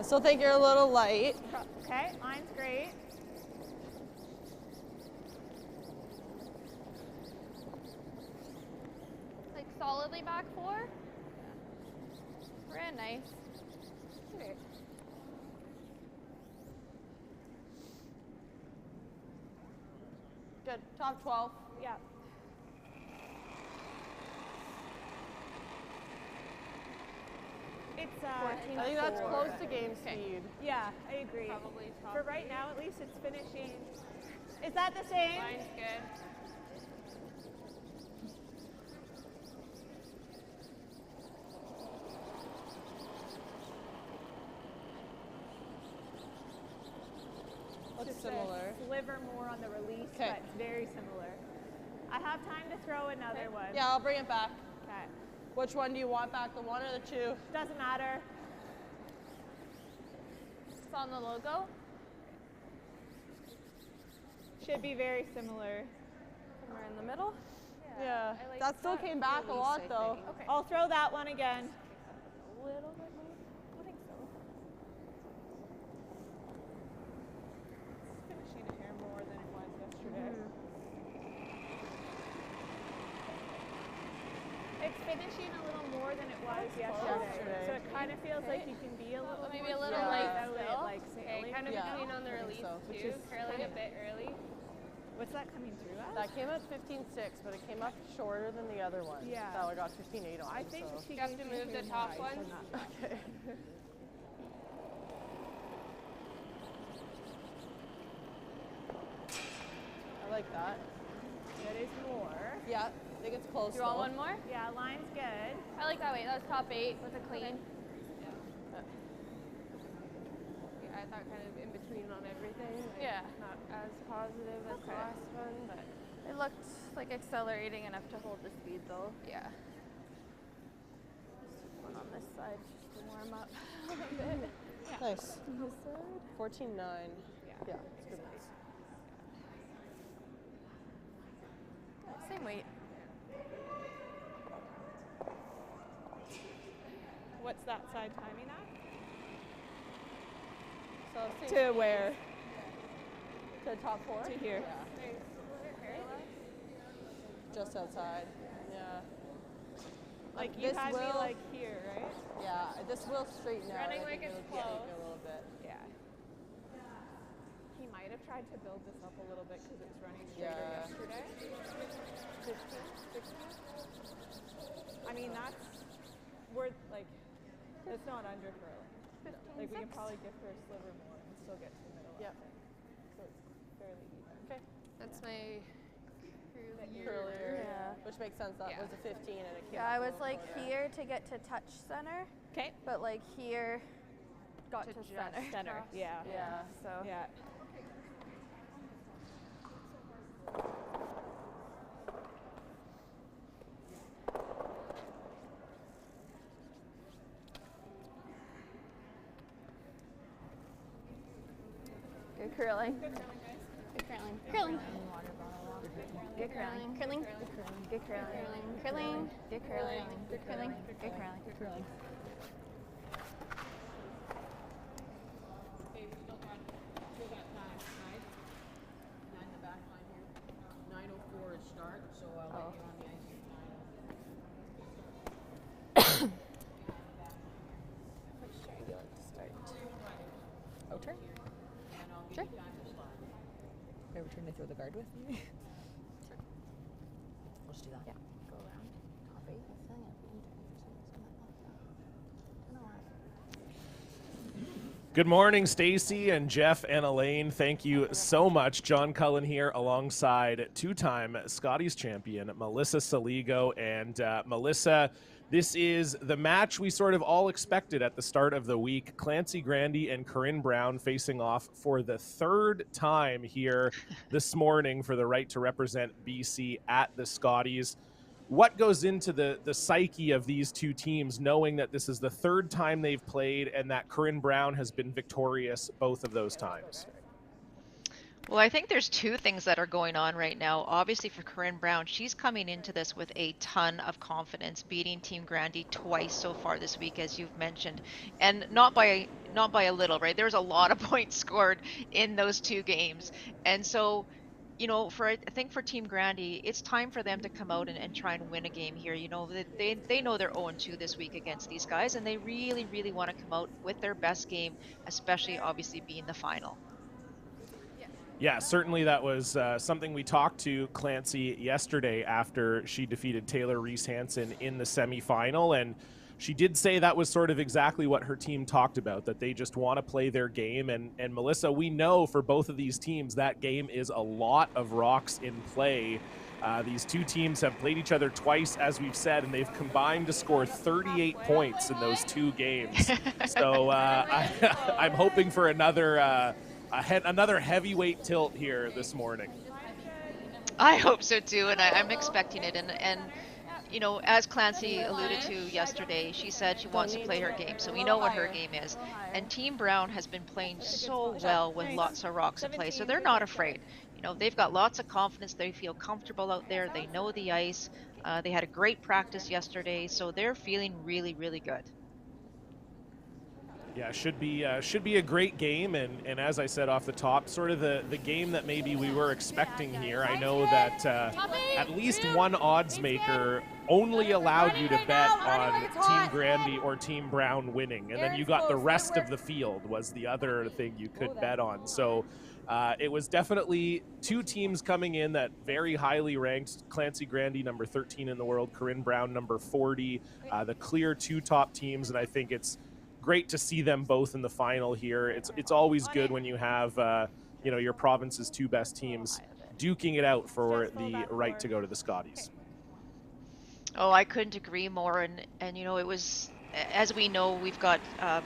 Still think you're a little light. Okay, line's great. Like solidly back 4. Ran nice. Okay. Good. Top 12. Yeah. It's I think that's close to game speed. Yeah, I agree. Probably top For right now, at least it's finishing. Is that the same? Line's good. Looks Just similar. a sliver more on the release, Okay. but it's very similar. I have time to throw another one. Yeah, I'll bring it back. Okay. Which one do you want back, the 1 or the 2? Doesn't matter. It's on the logo. Should be very similar. Somewhere in the middle. Yeah. I like That still that came back a release, lot I though. think. Okay. I'll throw that one again. A little bit more. I think so. It's finishing a hair more than it was yesterday. It's finishing a little more than it was yesterday. So it kind of feels like you can be a little Maybe a more little slow light without it, still. like Okay, sailing. kind of Yeah, between on the I think release so. too. Curling a bit early. What's that coming through as? That came at 15.6, but it came up shorter than the other one. Yeah. That one got 15.8 on. I think so. she You have can to move the do top more one. ice on that. Okay. I like that. That is more. Yeah, I think it's close. Do you want though. one more? Yeah, line's good. I like that way. That was top 8 with a clean. I thought kind of in between on everything. Like Yeah. Not as positive as the last one, but It looked like accelerating enough to hold the speed though. Yeah. One on this side just to warm up a little bit. Nice. This side. 14.9. Yeah. Yeah, it's good. Same weight. What's that side timing at? So To where? to top 4? To here. Yeah. Just outside. Yeah. Like you this had me will- like here, right? Yeah, this will straighten out. Running I like think it's it'll get close. a little bit. Yeah. He might have tried to build this up a little bit because it was running straighter Yeah. yesterday. 15, 16. I mean, we're like, it's not under curling. 15, Like we can 6. probably give her a sliver more and still get to the middle. Yep. I think. So it's fairly even. Okay. That's my Curlier. Yeah. Which makes sense. That Yeah. was a 15 and it came Yeah, up I a was little like shorter. here to get to touch center, Okay. but like here got to, Just center. center. Yeah. Yeah, so Yeah. good curling. Good curling. Curling. Good curling. Curling. Good curling. Curling. Good curling. Good curling. Good curling. Good curling. Okay, we still got time, right? 9 in the back line here. 9:04 is start, so I'll let you on the ice at 9:00. Which chair do you like to start? Outer? And I'll give Sure. you time to slide. Are we trying to throw the guard with me? We'll just do that. Yeah. Go around. Top 8. I was feeling it being turned for some reason. I don't know why. Good morning, Stacy and Jeff and Elaine. Thank you so much. John Cullen here alongside two-time Scotties champion Melissa Saligo. And Melissa, this is the match we sort of all expected at the start of the week. Clancy Grandy and Corinne Brown facing off for the third time here this morning for the right to represent BC at the Scotties. What goes into the psyche of these two teams, knowing that this is the third time they've played and that Corinne Brown has been victorious both of those times? Well, I think there's two things that are going on right now. Obviously for Corinne Brown, she's coming into this with a ton of confidence, beating Team Grandy twice so far this week, as you've mentioned, and not by a little, right? There's a lot of points scored in those two games. And so, I think for Team Grandy, it's time for them to come out and try and win a game here. They know they're 0-2 this week against these guys, and they really, really want to come out with their best game, especially obviously being the final. Yeah, certainly that was something we talked to Clancy yesterday after she defeated Taylor Reese-Hansen in the semifinal, and she did say that was sort of exactly what her team talked about, that they just want to play their game. And Melissa, we know for both of these teams that game is a lot of rocks in play. These two teams have played each other twice, as we've said, and they've combined to score 38 points in those two games. So I'm hoping for another heavyweight tilt here this morning. I hope so too, and I'm expecting it. And as Clancy alluded to yesterday, she said she wants to play her game, so we know what her game is. And Team Brown has been playing so well with lots of rocks in play, so they're not afraid. They've got lots of confidence. They feel comfortable out there. They know the ice. They had a great practice yesterday, so they're feeling really, really good. Yeah, should be a great game, and as I said off the top, sort of the game that maybe we were expecting here. I know that at least one odds maker only allowed you to bet on Team Grandy or Team Brown winning, and then you got the rest of the field was the other thing you could bet on. So it was definitely two teams coming in that very highly ranked. Clancy Grandy, number 13 in the world, Corinne Brown, number 40, the clear two top teams, and I think it's great to see them both in the final here. It's always good when you have your province's two best teams duking it out for the right to go to the Scotties. Oh, I couldn't agree more. And it was, as we know, we've got the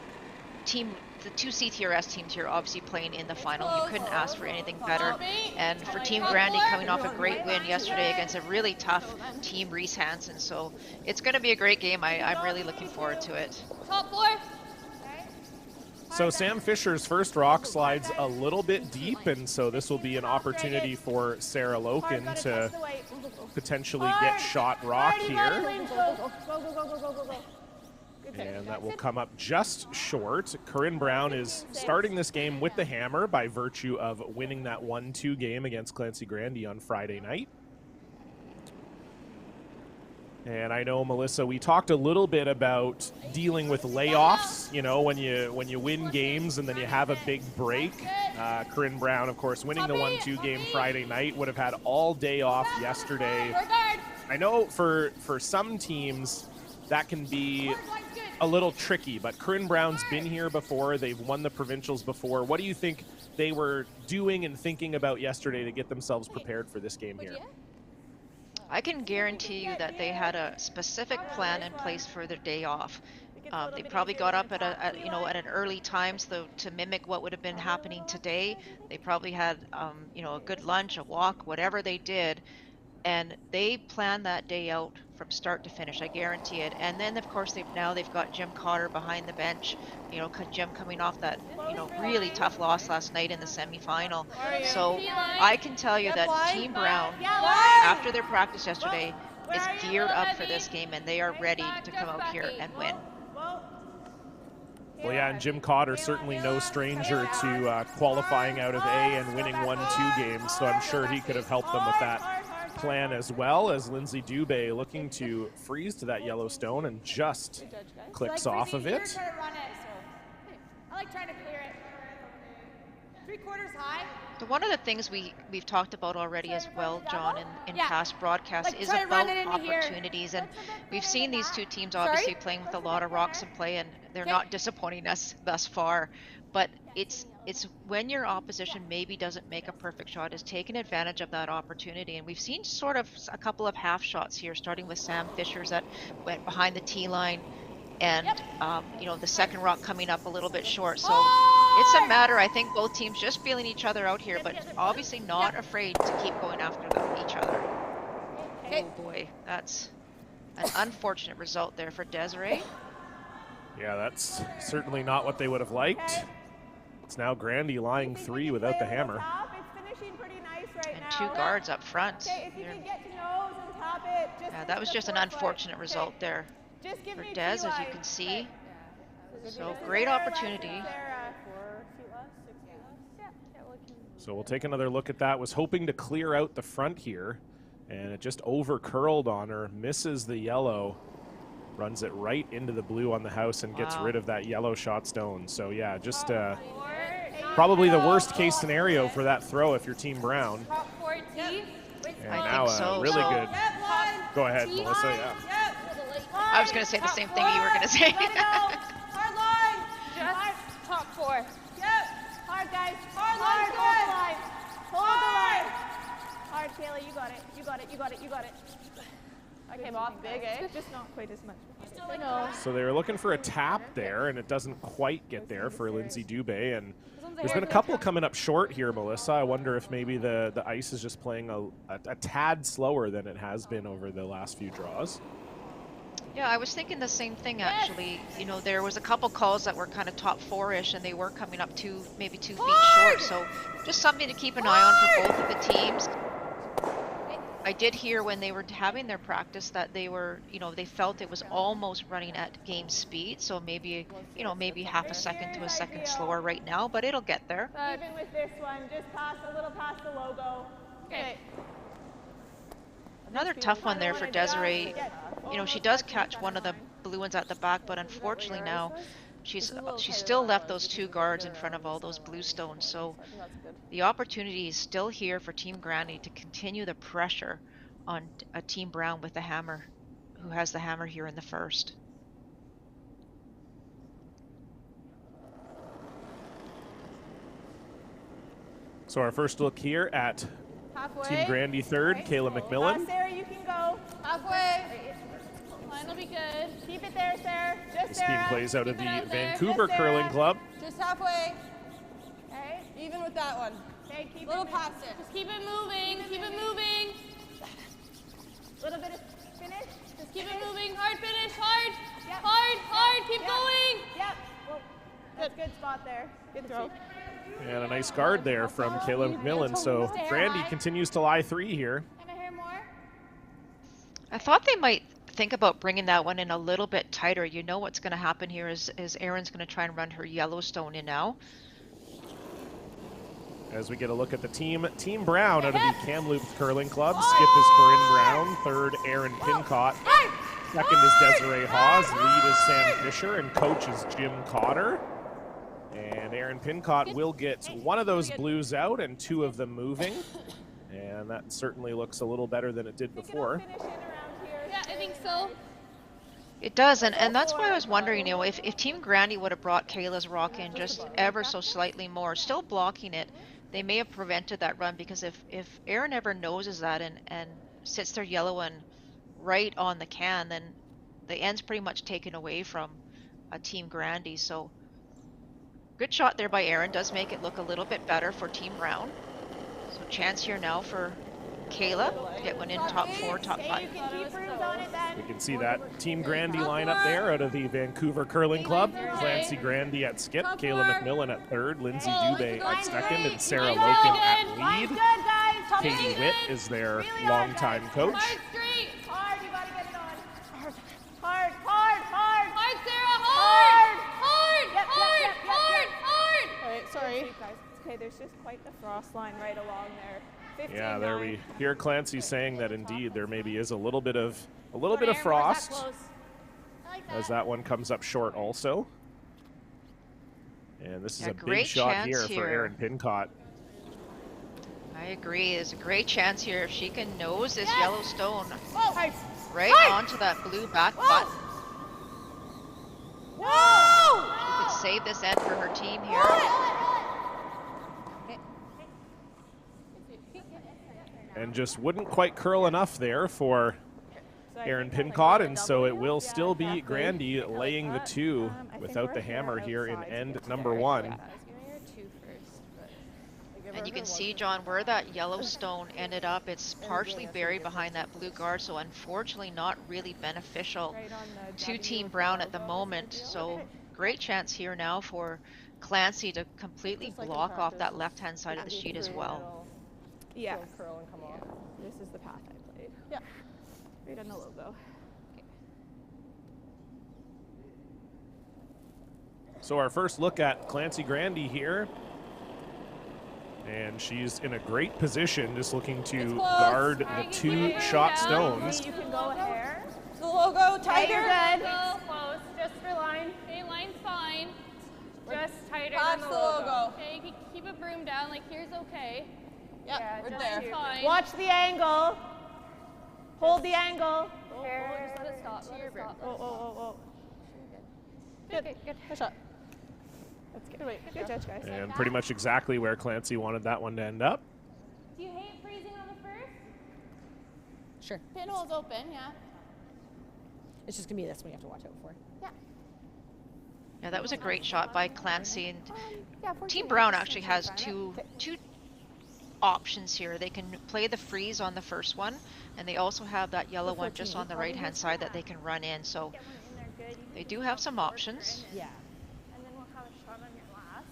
two CTRS teams here obviously playing in the final. You couldn't ask for anything better. And for Team Grandy coming off a great win yesterday against a really tough Team Reese-Hansen. So it's going to be a great game. I'm really looking forward to it. Top four. So Sam Fisher's first rock slides a little bit deep, and so this will be an opportunity for Sarah Loken to potentially get shot rock here. And that will come up just short. Corinne Brown is starting this game with the hammer by virtue of winning that 1-2 game against Clancy Grandy on Friday night. And I know, Melissa, we talked a little bit about dealing with layoffs, when you win games and then you have a big break. Corinne Brown, of course, winning the 1-2 game Friday night, would have had all day off yesterday. I know for some teams that can be a little tricky, but Corinne Brown's been here before. They've won the provincials before. What do you think they were doing and thinking about yesterday to get themselves prepared for this game here? I can guarantee you that they had a specific plan in place for their day off. They probably got up at an early time to mimic what would have been happening today. They probably had a good lunch, a walk, whatever they did, and they planned that day out from start to finish. I guarantee it. And then of course they've got Jim Cotter behind the bench. Jim coming off that really tough loss last night in the semifinal. So I can tell you that Team Brown, after their practice yesterday, is geared up for this game, and they are ready to come out here and win. Well, yeah, and Jim Cotter certainly no stranger to qualifying out of A and winning 1-2 games, so I'm sure he could have helped them with that plan, as well as Lindsay Dubé looking to freeze to that Yellowstone and just clicks off of it. I like trying to clear it. 3/4 high. So one of the things we've talked about already as well, John, in past broadcasts is about opportunities. And we've seen these two teams obviously playing with a lot of rocks in play, and they're not disappointing us thus far. But it's when your opposition maybe doesn't make a perfect shot, is taking advantage of that opportunity. And we've seen sort of a couple of half shots here, starting with Sam Fisher's that went behind the tee line, and the second rock coming up a little bit short. So it's a matter, I think, both teams just feeling each other out here, but obviously not afraid to keep going after each other. Oh boy, that's an unfortunate result there for Desiree. Yeah, that's certainly not what they would have liked. It's now Grandy lying 3 without the hammer. It's two guards up front. Okay, if you can get to nose and tap it, just Yeah, that was just an unfortunate result there just give for me Des, as you T-line. can see. So This is great Sarah, opportunity. Sarah. 4 feet less, 6 feet less. So we'll take another look at that. Was hoping to clear out the front here, and it just over curled on her. Misses the yellow, runs it right into the blue on the house, and gets rid of that yellow shot stone. So yeah, just probably the worst case scenario for that throw if you're Team Brown. Top 4 T. And I now think so, really so- good. Go ahead, Melissa. Yeah. I was going to say the same thing you were going to say. Hard line. Just top 4. Yep. Hard, guys. Hard, hold the line. Hold the line. Hard, Kayla. You got it. You got it. You got it. You got it. I came off big, eh? Just not quite as much. So they were looking for a tap there, and it doesn't quite get there for Lindsay Dubé. And there's been a couple coming up short here, Melissa. I wonder if maybe the ice is just playing a tad slower than it has been over the last few draws. Yeah, I was thinking the same thing actually. You know, there was a couple calls that were kind of top 4-ish, and they were coming up maybe 2 feet short. So just something to keep an eye on for both of the teams. I did hear when they were having their practice that they were, you know, they felt it was almost running at game speed. So maybe, you know, maybe half a second to a second slower right now, but it'll get there. Even with this one, just pass a little past the logo. Okay. Another tough one there for Desiree. You know, she does catch one of the blue ones at the back, but unfortunately now she's still left those 2 guards in front of all those blue stones. So the opportunity is still here for Team Grandy to continue the pressure on Team Brown with the hammer, who has the hammer here in the first. So our first look here at Team Grandy third, Kayla McMillan. Sarah, you can go. Halfway. Line will be good. Keep it there, Sarah. Just This team Sarah. plays out of the out there. Vancouver Curling Club. Just halfway. Okay. Even with that one. Okay, keep Little it past it. Just keep it moving. Keep it moving. Little bit of finish. Just keep it moving. Hard finish. Hard. Yep. Hard. Hard. Keep Yep. going. Yep. Well, that's a good spot there. Good throw. And a nice guard there from Kayla McMillan. So Grandy continues to lie 3 here. Can I hear more? I thought they might think about bringing that one in a little bit tighter. You know what's going to happen here is Erin's going to try and run her Yellowstone in now. As we get a look at the team, Team Brown out of the Kamloops Curling Club. Skip is Corinne Brown. Third, Erin Pincott. Second is Desiree Hawes. Lead is Sam Fisher. And coach is Jim Cotter. And Erin Pincott will get one of those blues out and 2 of them moving. And that certainly looks a little better than it did before. Finish in around here. Yeah, I think so. It does, and that's why I was wondering, you know, if Team Grandy would have brought Kayla's rock in just ever so slightly more, still blocking it, they may have prevented that run, because if Erin ever noses that and sits their yellow one right on the can, then the end's pretty much taken away from Team Grandy. So good shot there by Erin, does make it look a little bit better for Team Brown. So chance here now for Kayla, get one in top 4, top 5. You can keep rooms on it then. We can see that Team Grandy lineup there out of the Vancouver Curling Club. Clancy Grandy at skip, Kayla McMillan at third, Lindsay Dubé at second, and Sarah Loken at Line's lead. good, guys. Katie Witt is their longtime coach. Hard straight. Hard, you gotta get it on. Hard, hard, hard. Hard, Sarah. Hard. Hard. Yep, Hard. yep, yep, yep, Hard. yep. Hard. All right, sorry. It's okay, there's just quite the frost line right along there. 15, Yeah, there 9. we hear Clancy saying that indeed there maybe is a little bit of Aaron, where's that frost close? I like as that one comes up short also. And this is Yeah, a big great shot chance here for here. Erin Pincott. I agree, there's a great chance here if she can nose this Yellowstone Whoa. right onto that blue back butt. Whoa! She could save this end for her team here. And just wouldn't quite curl enough there for Erin Pincott, and so it will still be Grandy laying the 2 without the hammer here in end number 1. And you can see, John, where that Yellowstone ended up. It's partially buried behind that blue guard, so unfortunately not really beneficial to Team Brown at the moment. So great chance here now for Clancy to completely block off that left-hand side of the sheet as well. Yeah. She'll curl and come off. This is the path I played. Yeah. Right on the logo. So our first look at Clancy Grandy here. And she's in a great position, just looking to guard the 2 shot stones. You can go here. The logo, Okay, tighter. you're good. So close, just for line. Okay, line's fine. Just tighter Past than the logo. Okay, keep a broom down, like here's okay. Yeah, we're just there. fine. Watch the angle. Hold the angle. Just let it stop, let it stop. Oh. Good. Good shot. That's good. Good judge, guys. And pretty much exactly where Clancy wanted that one to end up. Do you hate freezing on the first? Sure. Pinhole's open, yeah. It's just gonna be this one you have to watch out for. Yeah, that was a great shot by Clancy. And Yeah, Team Brown actually has two options here. They can play the freeze on the first one, and they also have that yellow one just on the right-hand side that they can run in. So they do have some options. Yeah. And then we'll have a shot on your last.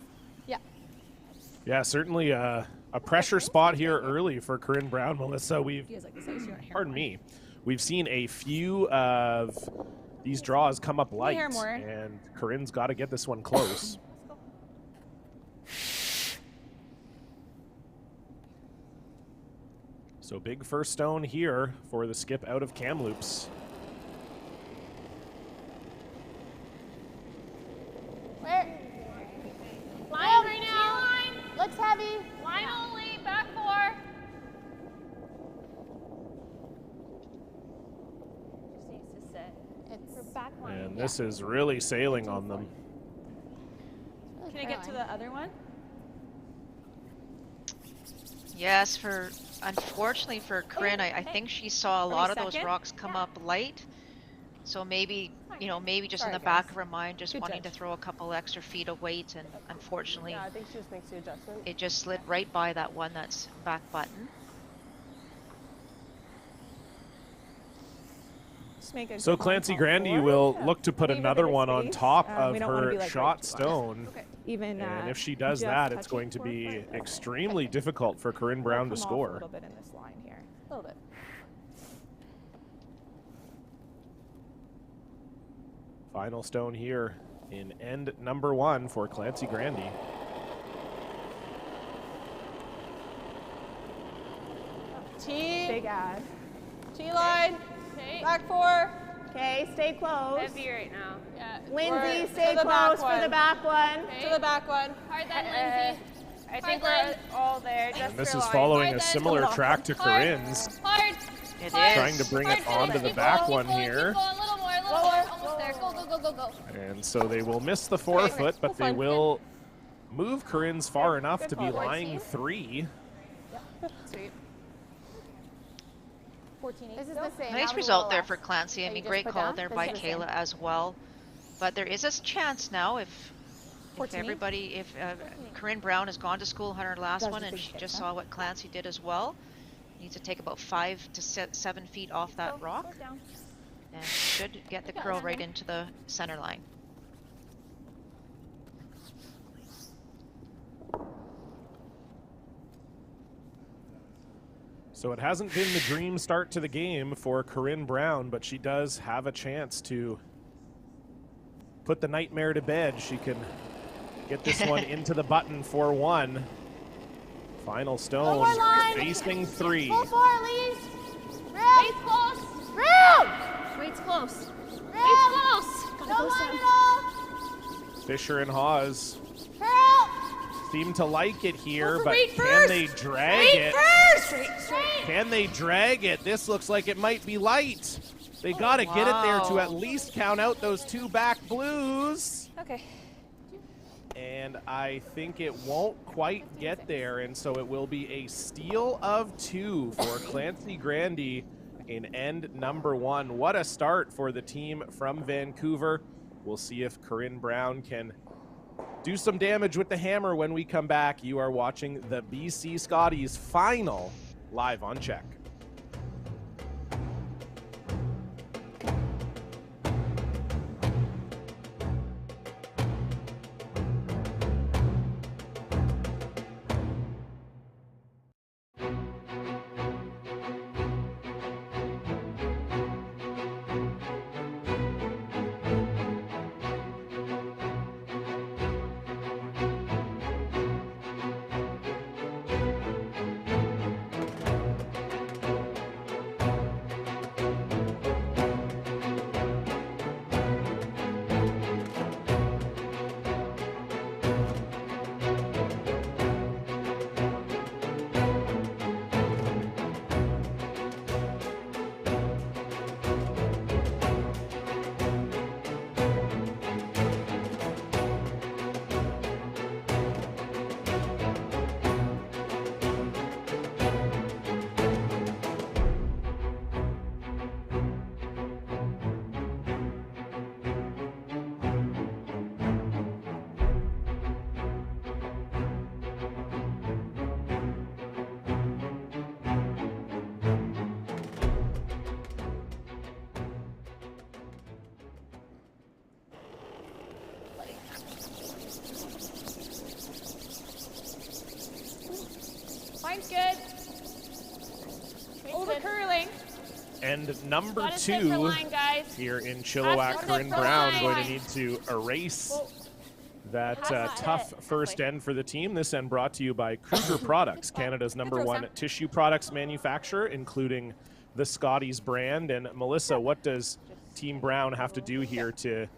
Yeah, certainly a pressure spot here early for Corinne Brown. Melissa, He has like this ice here. pardon me, we've seen a few of these draws come up light, and Corinne's got to get this one close. So big first stone here for the skip out of Kamloops. Where? Line right now. Line. Looks heavy. Line only, back 4. Just needs to sit. It's Her back line. And this is really sailing on them. Can I get to the other one? Yes, unfortunately for Corinne, I think she saw a lot of those rocks come up light. So maybe, maybe just in the back of her mind, just wanting to throw a couple extra feet of weight, and unfortunately, Yeah, I think she just makes the adjustment. it just slid right by that one that's back button. So Clancy Grandy will look to put another one on top of her shot stone. Even And if she does that, it's going to be extremely difficult for Corinne Brown to a score. little bit in this line here. A little bit. Final stone here in end number 1 for Clancy Grandy. T. Big ad. T line. Okay. Back 4. Okay, stay close. Heavy right now. Yeah. Lindsay, Or stay to the back close for the one. back one. Okay. To the back one. Hard then, Lindsay. I think Hard we're then. all there. Just And this for is line. following a Hard then. similar Come on. track to Hard. Corinne's. Hard. It is. Trying to bring it onto the back one here. Keep going, a little more, almost there. Go, go, go, go, go. And so they will miss the 4 foot, but they will move Corinne's far enough to be lying 3. Sweet. 14-8. This is the same. Nice Now result we'll there left. for Clancy. I you mean, just great put call down? there This by is the same. Kayla as well. But there is a chance now if 14-8? if Corinne Brown has gone to school on her last That's one a and big she hit, just huh? saw what Clancy did as well, needs to take about 5 to 7 feet off that rock, and should get the curl right into the center line. So it hasn't been the dream start to the game for Corinne Brown, but she does have a chance to put the nightmare to bed. She can get this one into the button for 1. Final stone, more line. facing 3. Full 4, Elise. Wait's close. Wait's close. Wait's close. No line at all. Fisher and Hawes Curl. seem to like it here, for but weight can first. they drag it? Can they drag it? This looks like it might be light. They got to get it there to at least count out those 2 back blues. Okay. And I think it won't quite get there, and so it will be a steal of 2 for Clancy Grandy in end number 1. What a start for the team from Vancouver. We'll see if Corinne Brown can do some damage with the hammer when we come back. You are watching the BC Scotties final live on CHEK. Line's good. Over curling. And number Gotta sit for 2 line, guys. here in Chilliwack, Have to Corinne sit for Brown, line. going to need to erase that tough first end for the team. This end brought to you by Kruger Products, Canada's #1 tissue products manufacturer, including the Scotties brand. And Melissa, what does Team Brown have to do here to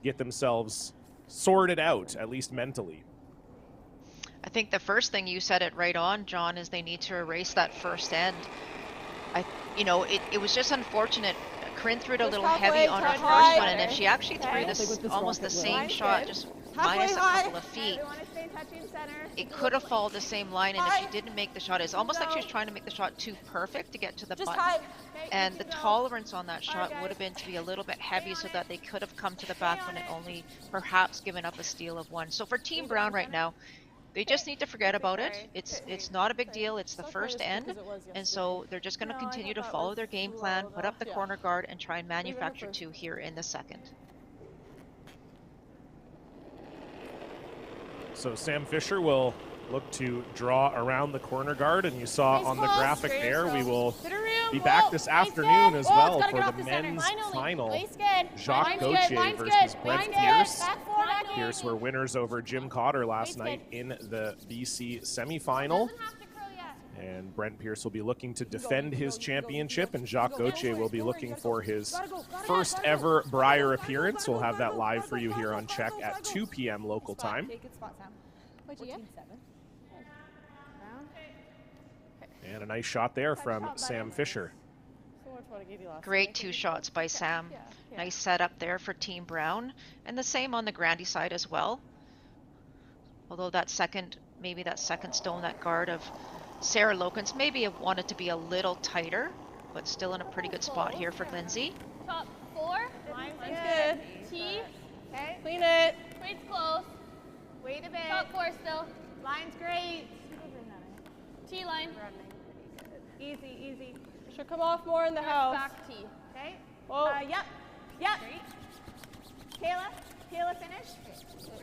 get themselves sorted out, at least mentally? I think the first thing, you said it right on, John, is they need to erase that first end. It was just unfortunate. Corinne threw it a little heavy on her first one, and if she actually threw this almost the same shot, just minus a couple of feet, it could have followed the same line, and if she didn't make the shot, it's almost like she was trying to make the shot too perfect to get to the button. And the tolerance on that shot would have been to be a little bit heavy so that they could have come to the back when it only perhaps given up a steal of 1. So for Team Brown right now, they just need to forget about it. It's not a big deal. It's the first end, and so they're just going to continue to follow their game plan, put up the corner guard, and try and manufacture 2 here in the second. So Sam Fisher will look to draw around the corner guard, and you saw on the graphic there, we will be back this afternoon as well for the men's final. Jacques Gauthier versus Brent Pierce. Pierce were winners over Jim Cotter last night in the BC semifinal. And Brent Pierce will be looking to defend his championship, and Jacques Gauthier will be looking for his first ever Brier appearance. We'll have that live for you here on CHEK at 2 p.m. local time. And a nice shot there from Sam Fisher. Great 2 shots by Sam. Nice setup there for Team Brown. And the same on the Grandy side as well. Although that second stone, that guard of Sarah Lokens, maybe have wanted to be a little tighter, but still in a pretty good spot here for Lindsay. Top 4. Line's good. T. Okay. Clean it. Weight's close. Wait a bit. Top 4 still. Line's great. T line. Easy, easy. Should come off more in the house. Back T. Okay. Whoa. Yep. Kayla, finish.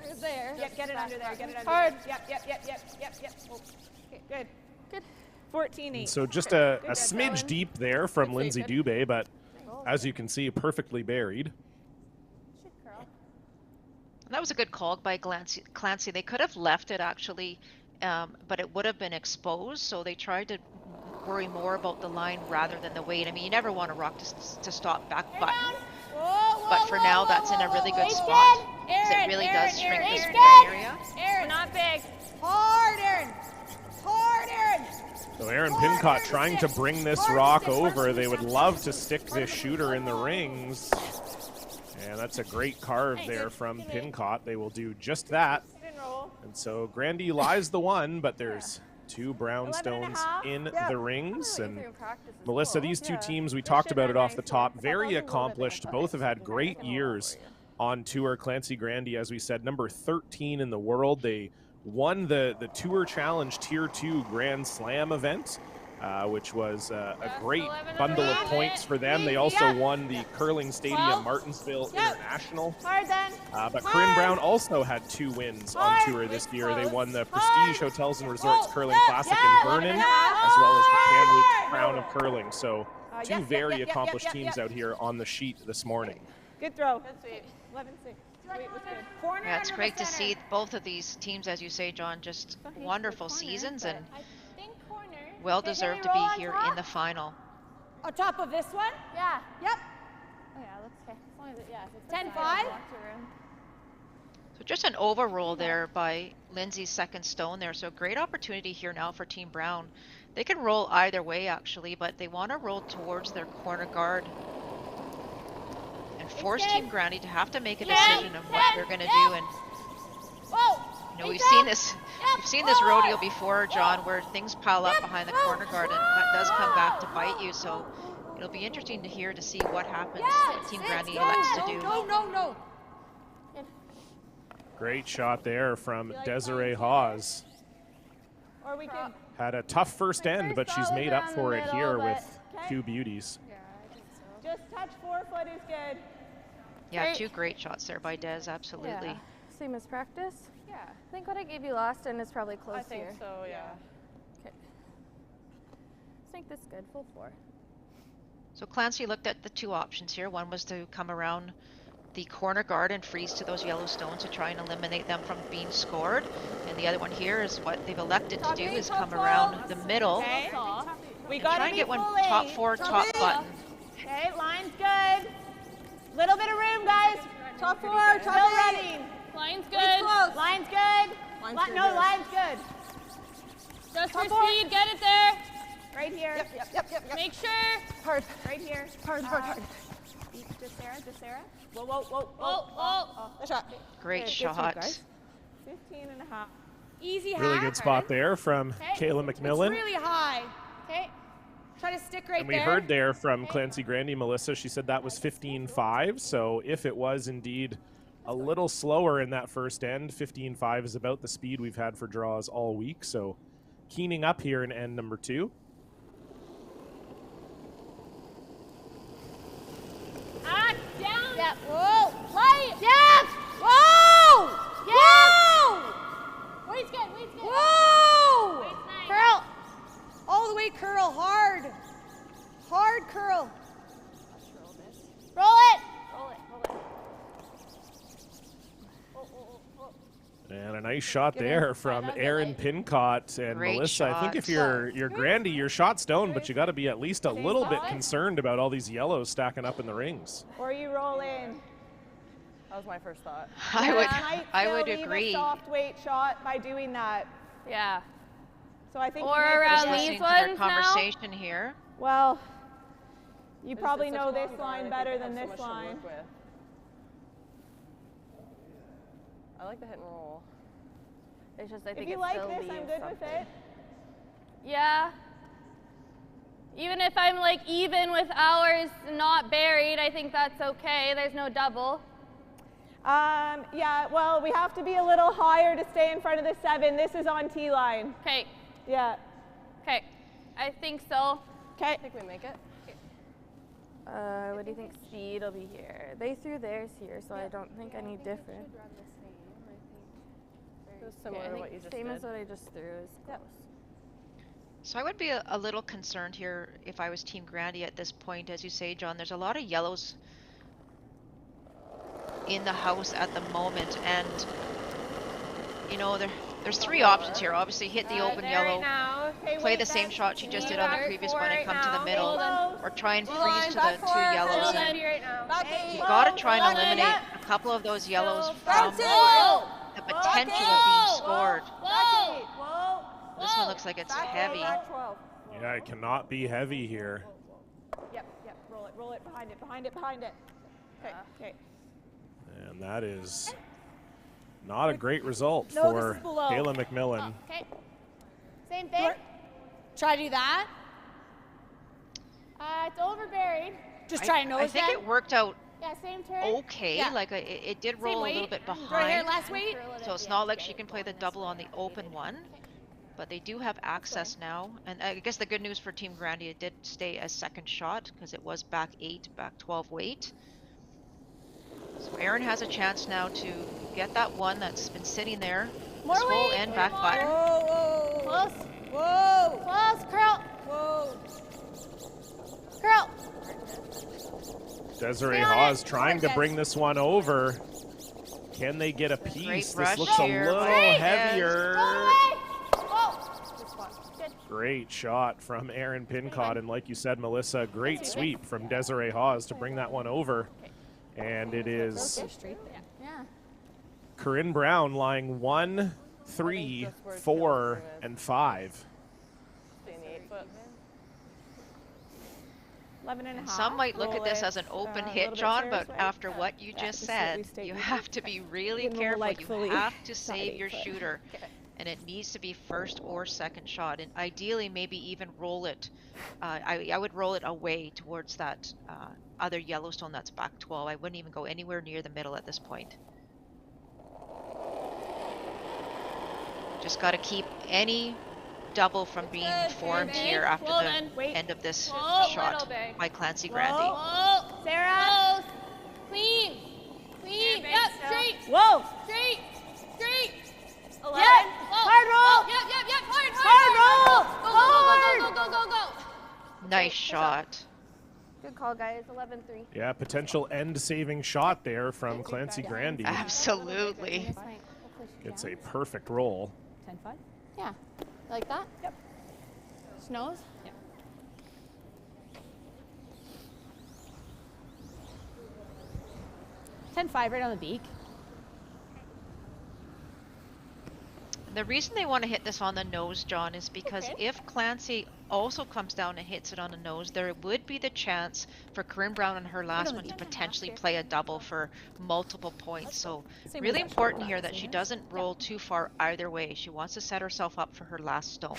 It's there. Yep, get it under there. Get it under Hard. there. Yep. Oh. Okay, good. 14-8. So just a smidge deep there from Lindsay Dubé, but as you can see, perfectly buried. That was a good call by Clancy. They could have left it actually, but it would have been exposed, so they tried to worry more about the line rather than the weight. I mean, you never want a rock to stop back button, but for now that's in a really good spot, because it really does shrink the scoring area. Aaron, not big. Hard, Aaron. So Aaron Pincott trying to bring this rock over. They would love to stick this shooter in the rings. And that's a great carve there from Pincott. They will do just that. And so Grandy lies the 1, but there's 2 brown stones in the rings. And Melissa, these 2 teams, we talked about it off the top, very accomplished. Both have had great years on tour. Clancy Grandy, as we said, number 13 in the world. They won the Tour Challenge Tier 2 Grand Slam event, which was a great bundle of points for them. They also won the Curling Stadium Martinsville International. But Corinne Brown also had 2 wins on tour this year. They won the Prestige Hotels and Resorts Curling Classic in Vernon, as well as the Kamloops Crown of Curling. So 2 very accomplished teams out here on the sheet this morning. Good throw. Good sweep. 11-6. Corner. Yeah, it's great to see both of these teams, as you say, John, just wonderful seasons and well deserved to be here in the final. On top of this one? Yeah. Yep. Oh yeah, that's okay. As long as it, yeah. 10-5. So just an overroll there by Lindsay's second stone there. So great opportunity here now for Team Brown. They can roll either way actually, but they want to roll towards their corner guard and force Team Grandy to have to make a decision of what they're going to do. And you know, we've seen this rodeo before, John, where things pile up behind the corner guard, and that does come back to bite you. So it'll be interesting to see what happens, what Team Grandy elects to do. No. Great shot there from Desiree Hawes. Or we can. Had a tough first end, but she's made up for it here with 2 beauties. Yeah, I think so. Just touch 4-foot is good. Yeah, 2 great shots there by Des, absolutely. Yeah. Same as practice? Yeah. I think what I gave you last end is probably close I think here. so, yeah. Okay. make this good. Full 4. So Clancy looked at the 2 options here. One was to come around the corner guard and freeze to those yellow stones to try and eliminate them from being scored. And the other one here is what they've elected to do, is come around the middle. Okay. We And got try to and be get one fully. top 4, top button. Okay, line's good. Little bit of room, guys. Top 4, Still top 8. running. Line's It's good. close. Line's good. Line's Li- good, no, good. line's good. Just for Top 4. speed, get it there. Right here. Yep. Make sure. Hard. Right here. Hard. Just Sarah. Whoa. Oh. Nice shot. Great Good shot. sweep, guys. 15 and a half. Easy Really hack. good spot there from Kayla McMillan. It's really high. Okay. Try to stick right And we there. heard there from Clancy Grandy, Melissa, she said that was 15-5. So if it was indeed a little slower in that first end, 15-5 is about the speed we've had for draws all week. So keening up here in end number 2. Down. Yep. Whoa. Right. Yep. Whoa! Yep. Weight's good. Whoa! Weight's nice. Curl. All the way curl. Hard. Hard curl. Roll it. And a nice shot there from Aaron Pincott and Great Melissa. I think if you're Grandy, your shot's stoned, but you got to be at least a little bit concerned about all these yellows stacking up in the rings. Or you roll in. That was my first thought. I would Leave agree. a soft weight shot by doing that. Yeah. So I think Or you make around it Just a- listening these to their ones now? conversation here. Well, you It's probably such know a this long line line. better I than think this they have so much to line. work with. I like the hit and roll. It's just I If think you it like still this, I'm leaves good with something. it. Yeah. Even if I'm like even with ours not buried, I think that's okay. There's no double. Yeah, well, we have to be a little higher to stay in front of the 7. This is on T line. Okay. Yeah. Okay. I think so. Okay. I think we make it. What do you think speed will be here? They threw theirs here, so I don't think any different. It was similar to what you just Same did. as what I just threw is close. So I would be a little concerned here if I was Team Grandy at this point. As you say, John, there's a lot of yellows in the house at the moment, and you know there's 3 options here. Obviously hit the open yellow, play the same shot she just did on the previous one and come to the middle, or try and freeze to the 2 yellows. And you got to try and eliminate a couple of those yellows from the potential of being scored. This one looks like it's heavy. Yeah, it cannot be heavy here. Yep. Roll it. Behind it. Okay. And that is not a great result No, this for is below. Kayla McMillan. Okay. Same thing. Try to do that. It's over buried. Just try to nose I think that. it worked out Yeah, same turn. okay. Yeah. Like it did roll a little bit Right here, behind. last weight. So it's not like she can play the double on the open one, but they do have access now. And I guess the good news for Team Grandy, it did stay a second shot because it was back 8, back 12 weight. So Aaron has a chance now to get that one that's been sitting there. This whole end back button. Whoa. Close. Close. Curl. Whoa. Curl. Desiree Hawes trying to bring this one over. Can they get a piece? This rush looks a here little by Des. heavier. Whoa. Great shot from Aaron Pincott, and like you said, Melissa, great sweep from Desiree Hawes to bring that one over. And it is Yeah. Corinne Brown lying 1, 3, 4, and 5. Stay in the 8 foot. 11 and a And half. some might look at Roll this it, as an open a hit, little bit John, serious, but right? after what you just just so we said, stay you with have to be really You can roll careful. like You fully have to not save 8 your foot. shooter. And it needs to be first or second shot, and ideally maybe even roll it. I would roll it away towards that other Yellowstone that's back 12. I wouldn't even go anywhere near the middle at this point. Just got to keep any double from being formed here after the end of this shot by Clancy Grandy. Whoa. Sarah. Close. Clean. Yep. Straight. Whoa. Straight. 11. Hard roll. Yep. Hard roll. Go. call, guys. 11-3. Yeah, potential end-saving shot there from Clancy Grandy. Absolutely. It's a perfect roll. 10-5? Yeah. You like that? Yep. Snows? Yeah. $10-5 right on the beak. The reason they want to hit this on the nose, John, is because if Clancy also comes down and hits it on the nose, there would be the chance for Corinne Brown on her last one to potentially play a double for multiple points. So really important here that she doesn't roll too far either way. She wants to set herself up for her last stone.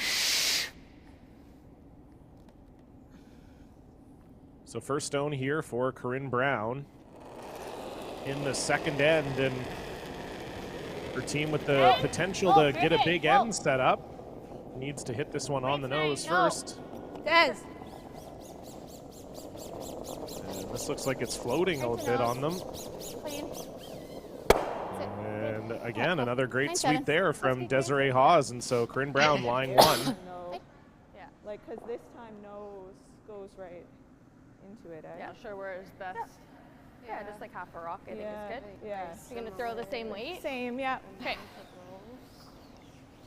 So first stone here for Corinne Brown in the second end, and her team with the potential to get a big end set up needs to hit this one on the nose first. Des. And this looks like it's floating a bit on them. Clean. And again, another great sweep there from Desiree Hawes, and so Corinne Brown, line one. No. Yeah. Like, because this time nose goes right into it, eh? Yeah, sure, where is best. Yeah, just like half a rock, I think is good. Yeah. You're going to throw the same weight? Same, yeah. Okay.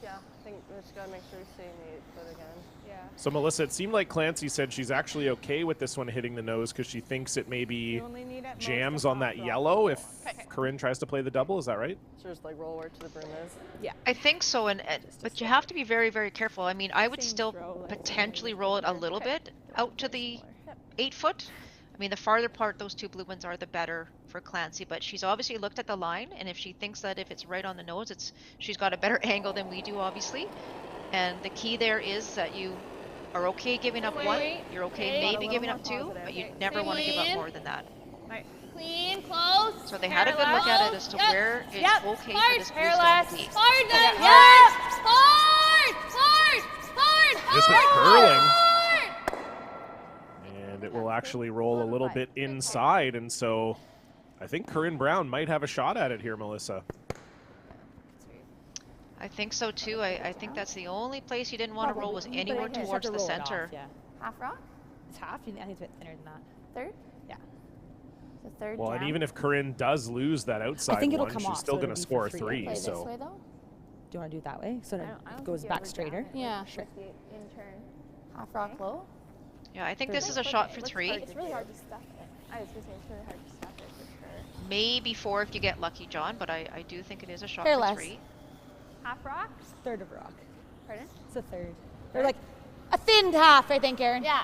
Yeah, I think we just gotta make sure we stay in the 8 foot again. Yeah. So Melissa, it seemed like Clancy said she's actually okay with this one hitting the nose because she thinks it maybe You only need at most jams a on that half yellow if Corinne tries to play the double. Is that right? So just like roll where to the brim is. I think so, but you have to be very, very careful. I mean, I would Same still throw, like potentially roll it a little bit out to the 8 foot. I mean, the farther apart those two blue ones are, the better for Clancy, but she's obviously looked at the line, and if she thinks that if it's right on the nose, she's got a better angle than we do, obviously. And the key there is that you are okay giving up one, you're okay maybe giving up two, but you never want to give up more than that. Clean, close. So they had a good look at it as to where it's okay for this blue stone to be. Hard then, hard. This is curling. And it will actually roll a little bit inside, and so I think Corinne Brown might have a shot at it here, Melissa. I think so too. I think that's the only place you didn't want to roll was anywhere towards the center. Yeah. Half rock? It's half? I think it's a bit thinner than that. Third? Yeah. The third Well, jam? and even if Corinne does lose that outside think it'll one, come she's off, still so going it'll to be score for free. three. Play this So way, though? Do you want to do it that way? So I it don't goes think you back ever straighter? jam it. Yeah. Sure. In turn. Half rock low? yeah, I think this is a shot for three. It's really hard to stuff it. I was going to say it's really hard to stuff it for sure. Maybe four if you get lucky, John, but I do think it is a shot Fair for less. three. Half rock? Third of rock. Pardon? It's a third. They're like a thinned half, I think, Erin. Yeah.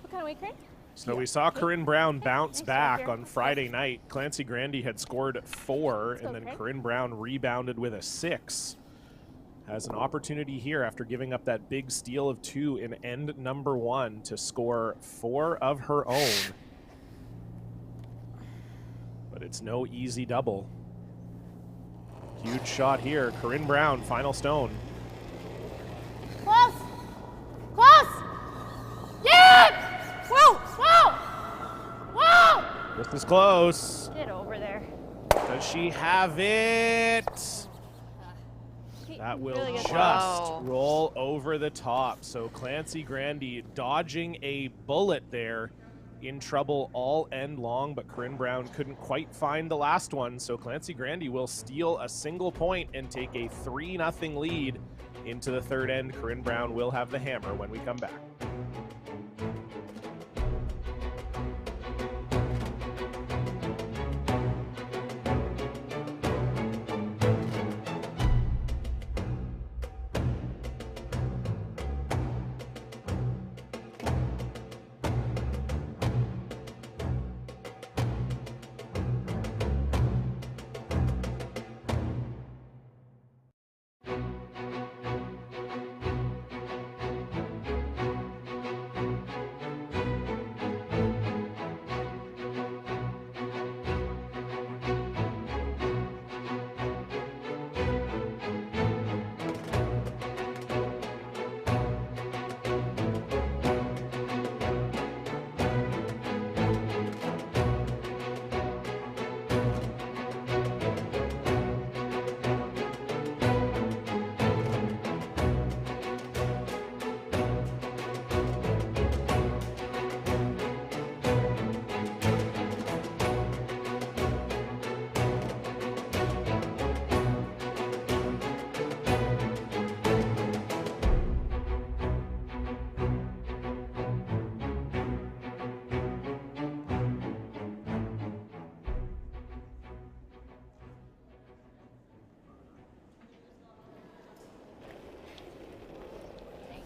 What kind of weight, Corinne? So we saw Corinne Brown bounce back on Friday night. Clancy Grandy had scored 4, and then Corinne Brown rebounded with a 6. Has an opportunity here after giving up that big steal of 2 in end number 1 to score 4 of her own. But it's no easy double. Huge shot here. Corinne Brown, final stone. Close! Close! Yeah! Whoa! Whoa! Whoa! This is close. Get over there. Does she have it? That will Really good. just Wow. roll over the top. So Clancy Grandy dodging a bullet there, in trouble all end long, but Corinne Brown couldn't quite find the last one. So Clancy Grandy will steal a single point and take a 3-0 lead into the third end. Corinne Brown will have the hammer when we come back.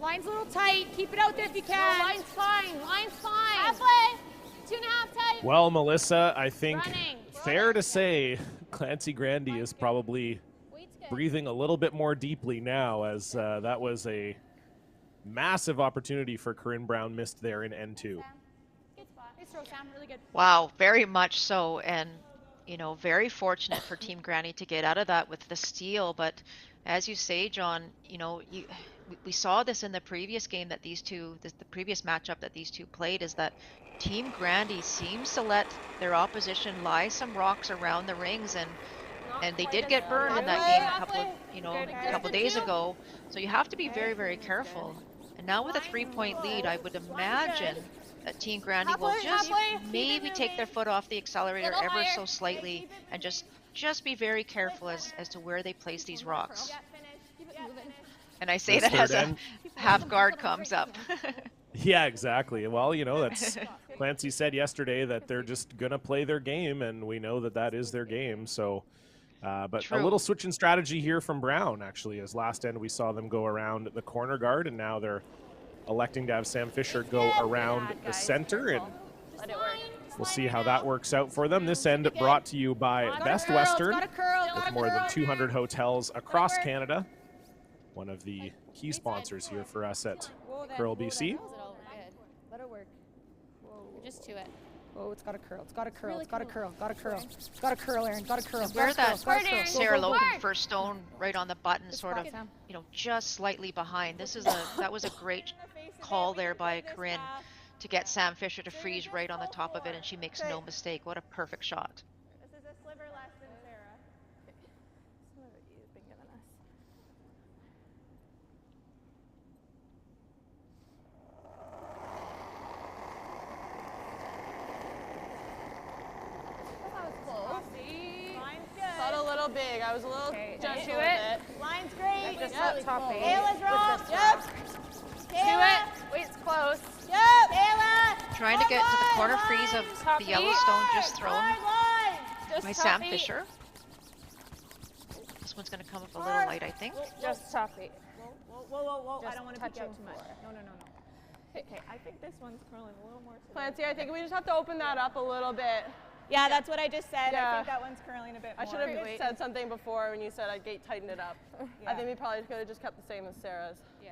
Line's a little tight. Keep it out there if you can. Line's fine. Line's fine. Halfway. 2.5 tight. Well, Melissa, I think Running. fair to say Clancy Grandy is probably Weight's good. breathing a little bit more deeply now, as that was a massive opportunity for Corinne Brown missed there in N2. Good spot. Nice throw, Sam. Really good. Wow, very much so, and very fortunate for Team Granny to get out of that with the steal. But as you say, John, we saw this in the previous game that these two, the previous matchup that these two played, is that Team Grandy seems to let their opposition lie some rocks around the rings, and they did get burned in that game a couple days ago. So you have to be very, very careful. And now with a 3-point lead, I would imagine that Team Grandy will just maybe take their foot off the accelerator ever so slightly and just be very careful as to where they place these rocks. And I say that as a half guard comes up. Yeah, exactly. Well, that's Clancy said yesterday that they're just going to play their game, and we know that that is their game. So, but True. A little switch in strategy here from Brown, actually, as last end we saw them go around the corner guard, and now they're electing to have Sam Fisher go around the center, and Let it work. we'll see how that works out for them. This end brought to you by Best Western, with more than 200 hotels across Canada. One of the key sponsors here for us at Curl BC. Let it work. Just to it. Whoa, it's got a curl. It's got a curl. It's got a curl. It's got a curl. It's got a curl, Aaron. Got a curl. Where that Sarah Logan Logan first stone right on the button, sort of, just slightly behind. That was a great call there by Corinne to get Sam Fisher to freeze right on the top of it, and she makes no mistake. What a perfect shot. This is a sliver less than Sarah. You've been giving us. Line's good. Felt a little big. I was a little gentle with it. Line's great. Just that top eight. Kayla's wrong. Yep. Do Kayla. it. Wait, it's close. Yep. Kayla. Trying to get to the corner freeze of Top the yellow stone just thrown Hard line. Just by top Sam eight. Fisher. This one's going to come up a little light, I think. Just top eight. Whoa. I Just don't want to peek touching out too much. floor. No. Okay, I think this one's curling a little more. Clancy, I think we just have to open that up a little bit. Yeah, that's what I just said. I Yeah. think that one's curling a bit more. I should have said something before when you said I'd tighten it up. I think we probably could have just kept the same as Sarah's. Yeah.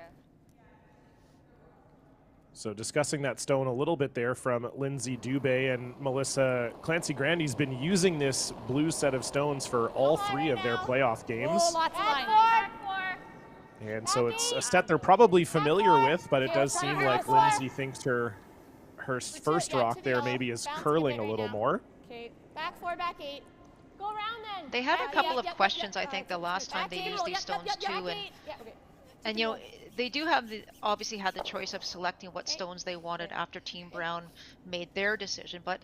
So discussing that stone a little bit there from Lindsay Dubé and Melissa, Clancy Grandy's been using this blue set of stones for all three of their playoff games. Oh, lots of line. And so it's a set they're probably familiar with, but it does seem like Lindsay thinks her first rock there maybe is curling a little more. Okay. Back 4, back 8. Go around then. They had a couple of questions, I think, the last time they used these stones too, and they do have obviously had the choice of selecting what stones they wanted after Team Brown made their decision, but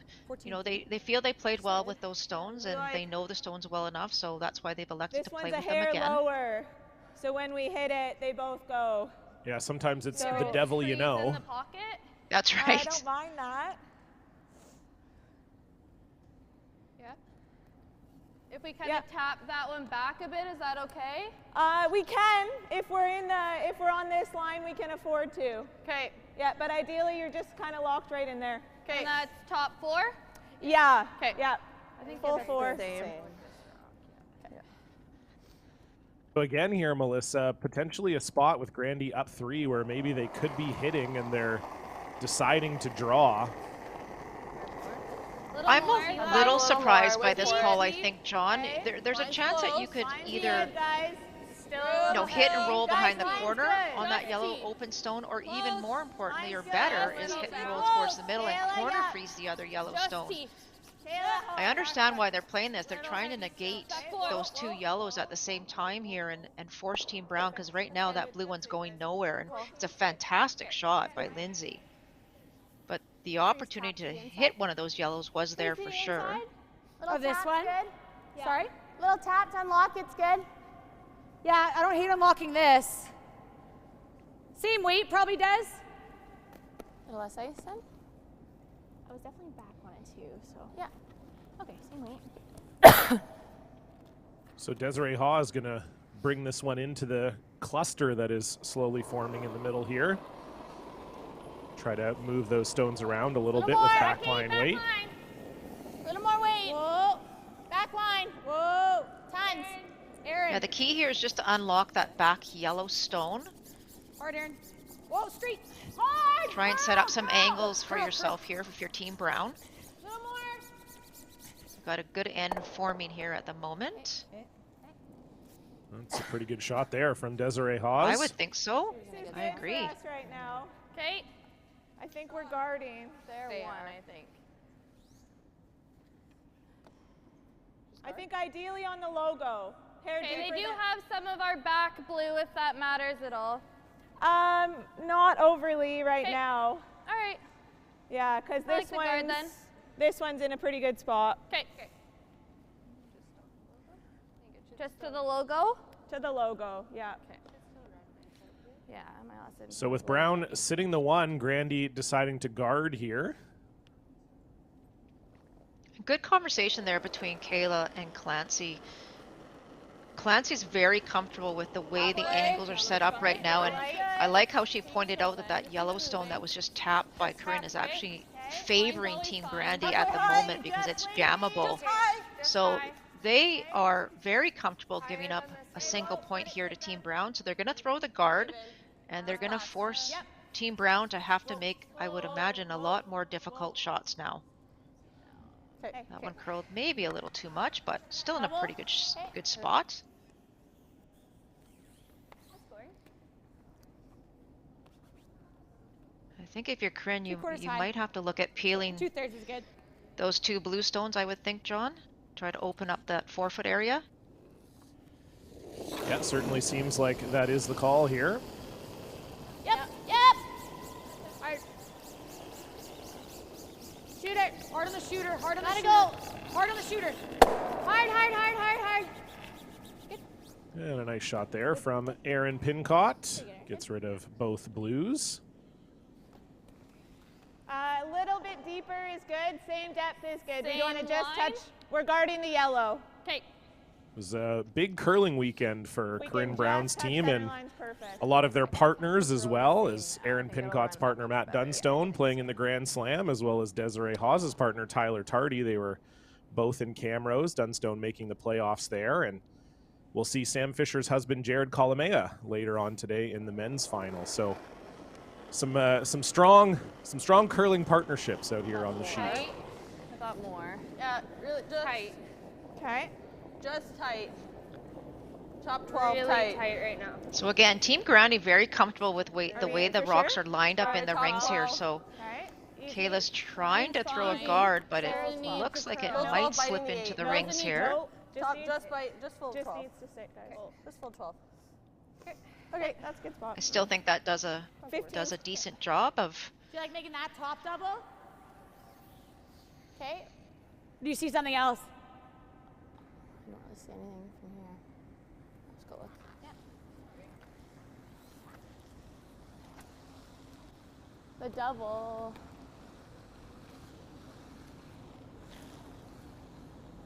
they feel they played well with those stones, and they know the stones well enough, so that's why they've elected to play with them again. This one's a hair lower, so when we hit it, they both go. Yeah, sometimes it's the devil you know. In the pocket. That's right. I don't mind that. Yeah. If we kind of tap that one back a bit, is that okay? We can if we're on this line, we can afford to. Okay. Yeah, but ideally you're just kind of locked right in there. Okay. And that's top 4? Yeah. Okay. Yeah. I think Full 4. So again here, Melissa, potentially a spot with Grandy up 3 where maybe they could be hitting and they're deciding to draw. I'm a little surprised by this call, I think, John. There's a chance that you could either hit and roll behind the corner on that yellow open stone, or even more importantly or better is hit and roll towards the middle and corner freeze the other yellow stone. I understand why they're playing this. They're trying to negate those 2 yellows at the same time here and force Team Brown, because right now that blue one's going nowhere, and it's a fantastic shot by Lindsay. But the opportunity to hit one of those yellows was there for sure. Oh, this one? Yeah. Sorry? Little tap to unlock, it's good. Yeah, I don't hate unlocking this. Same weight probably does. A little less ice then? I was definitely back 1 and 2, so. Yeah. Okay, same weight. So Desiree Haw is going to bring this one into the cluster that is slowly forming in the middle here. Try to move those stones around a little bit with backline weight. A little more weight. Whoa. Back line. Whoa. Tons. Aaron. Yeah, the key here is just to unlock that back yellow stone. Hard, Aaron. Whoa, street. Hard. Try and set up some angles for yourself here with your Team Brown. A little more. Got a good end forming here at the moment. That's a pretty good shot there from Desiree Haas. I would think so. This is I good agree. for us right now. Okay. I think we're guarding. They're one, I think. I think ideally on the logo. Hair Okay, deeper they do than- have some of our back blue if that matters at all. Not overly right Okay. now. All right. Yeah, because I like the guard then. this one's in a pretty good spot. Okay. Just to the logo? To the logo, yeah. Yeah, my last name. So with Brown sitting the one, Grandy deciding to guard here. Good conversation there between Kayla and Clancy. Clancy's very comfortable with the way the angles are set up right now, and I like how she pointed out that that yellow stone that was just tapped by Corinne is actually favoring Team Grandy at the moment because it's jammable. So they are very comfortable giving up a single point here to Team Brown, so they're going to throw the guard, and they're going to force Team Brown to have to make, I would imagine, a lot more difficult shots now. That one curled maybe a little too much, but still in a pretty good spot. I think if you're Corinne, you might have to look at peeling 2/3 is good. those two blue stones, I would think, John. Try to open up that 4-foot area. Yeah, certainly seems like that is the call here. Yep. Hard. Shoot it. Hard on the shooter. Hard on the shooter. Hard on the shooter. Hard. And a nice shot there from Aaron Pincott. Gets rid of both blues. A little bit deeper is good. Same depth is good. We want to Same just line? touch. We're guarding the yellow. Okay. It was a big curling weekend for We Corinne can Brown's just touch team, center and line's perfect. a lot of their partners as well, as Aaron Pincott's partner Matt Dunstone playing in the Grand Slam, as well as Desiree Haas's partner Tyler Tardy. They were both in Camrose, Dunstone making the playoffs there, and we'll see Sam Fisher's husband Jared Colomea later on today in the men's final. So some strong curling partnerships out here on the sheet. I thought more. Yeah, really just Tight. Okay. Just tight. Top 12 Really tight. tight right now. So again, Team Grandy very comfortable with the way the for rocks sure? are lined up in the rings here. So Okay. Kayla's trying to throw a guard, but it looks like it Go might 12 slip biting the into eight. the No, rings here. Just full Just 12. needs to sit, guys. Just full 12. Okay, that's a good spot. I still think that does a 15. decent job of. Do you like making that top double? Okay. Do you see something else? I don't really see anything from here. Let's go look. The double.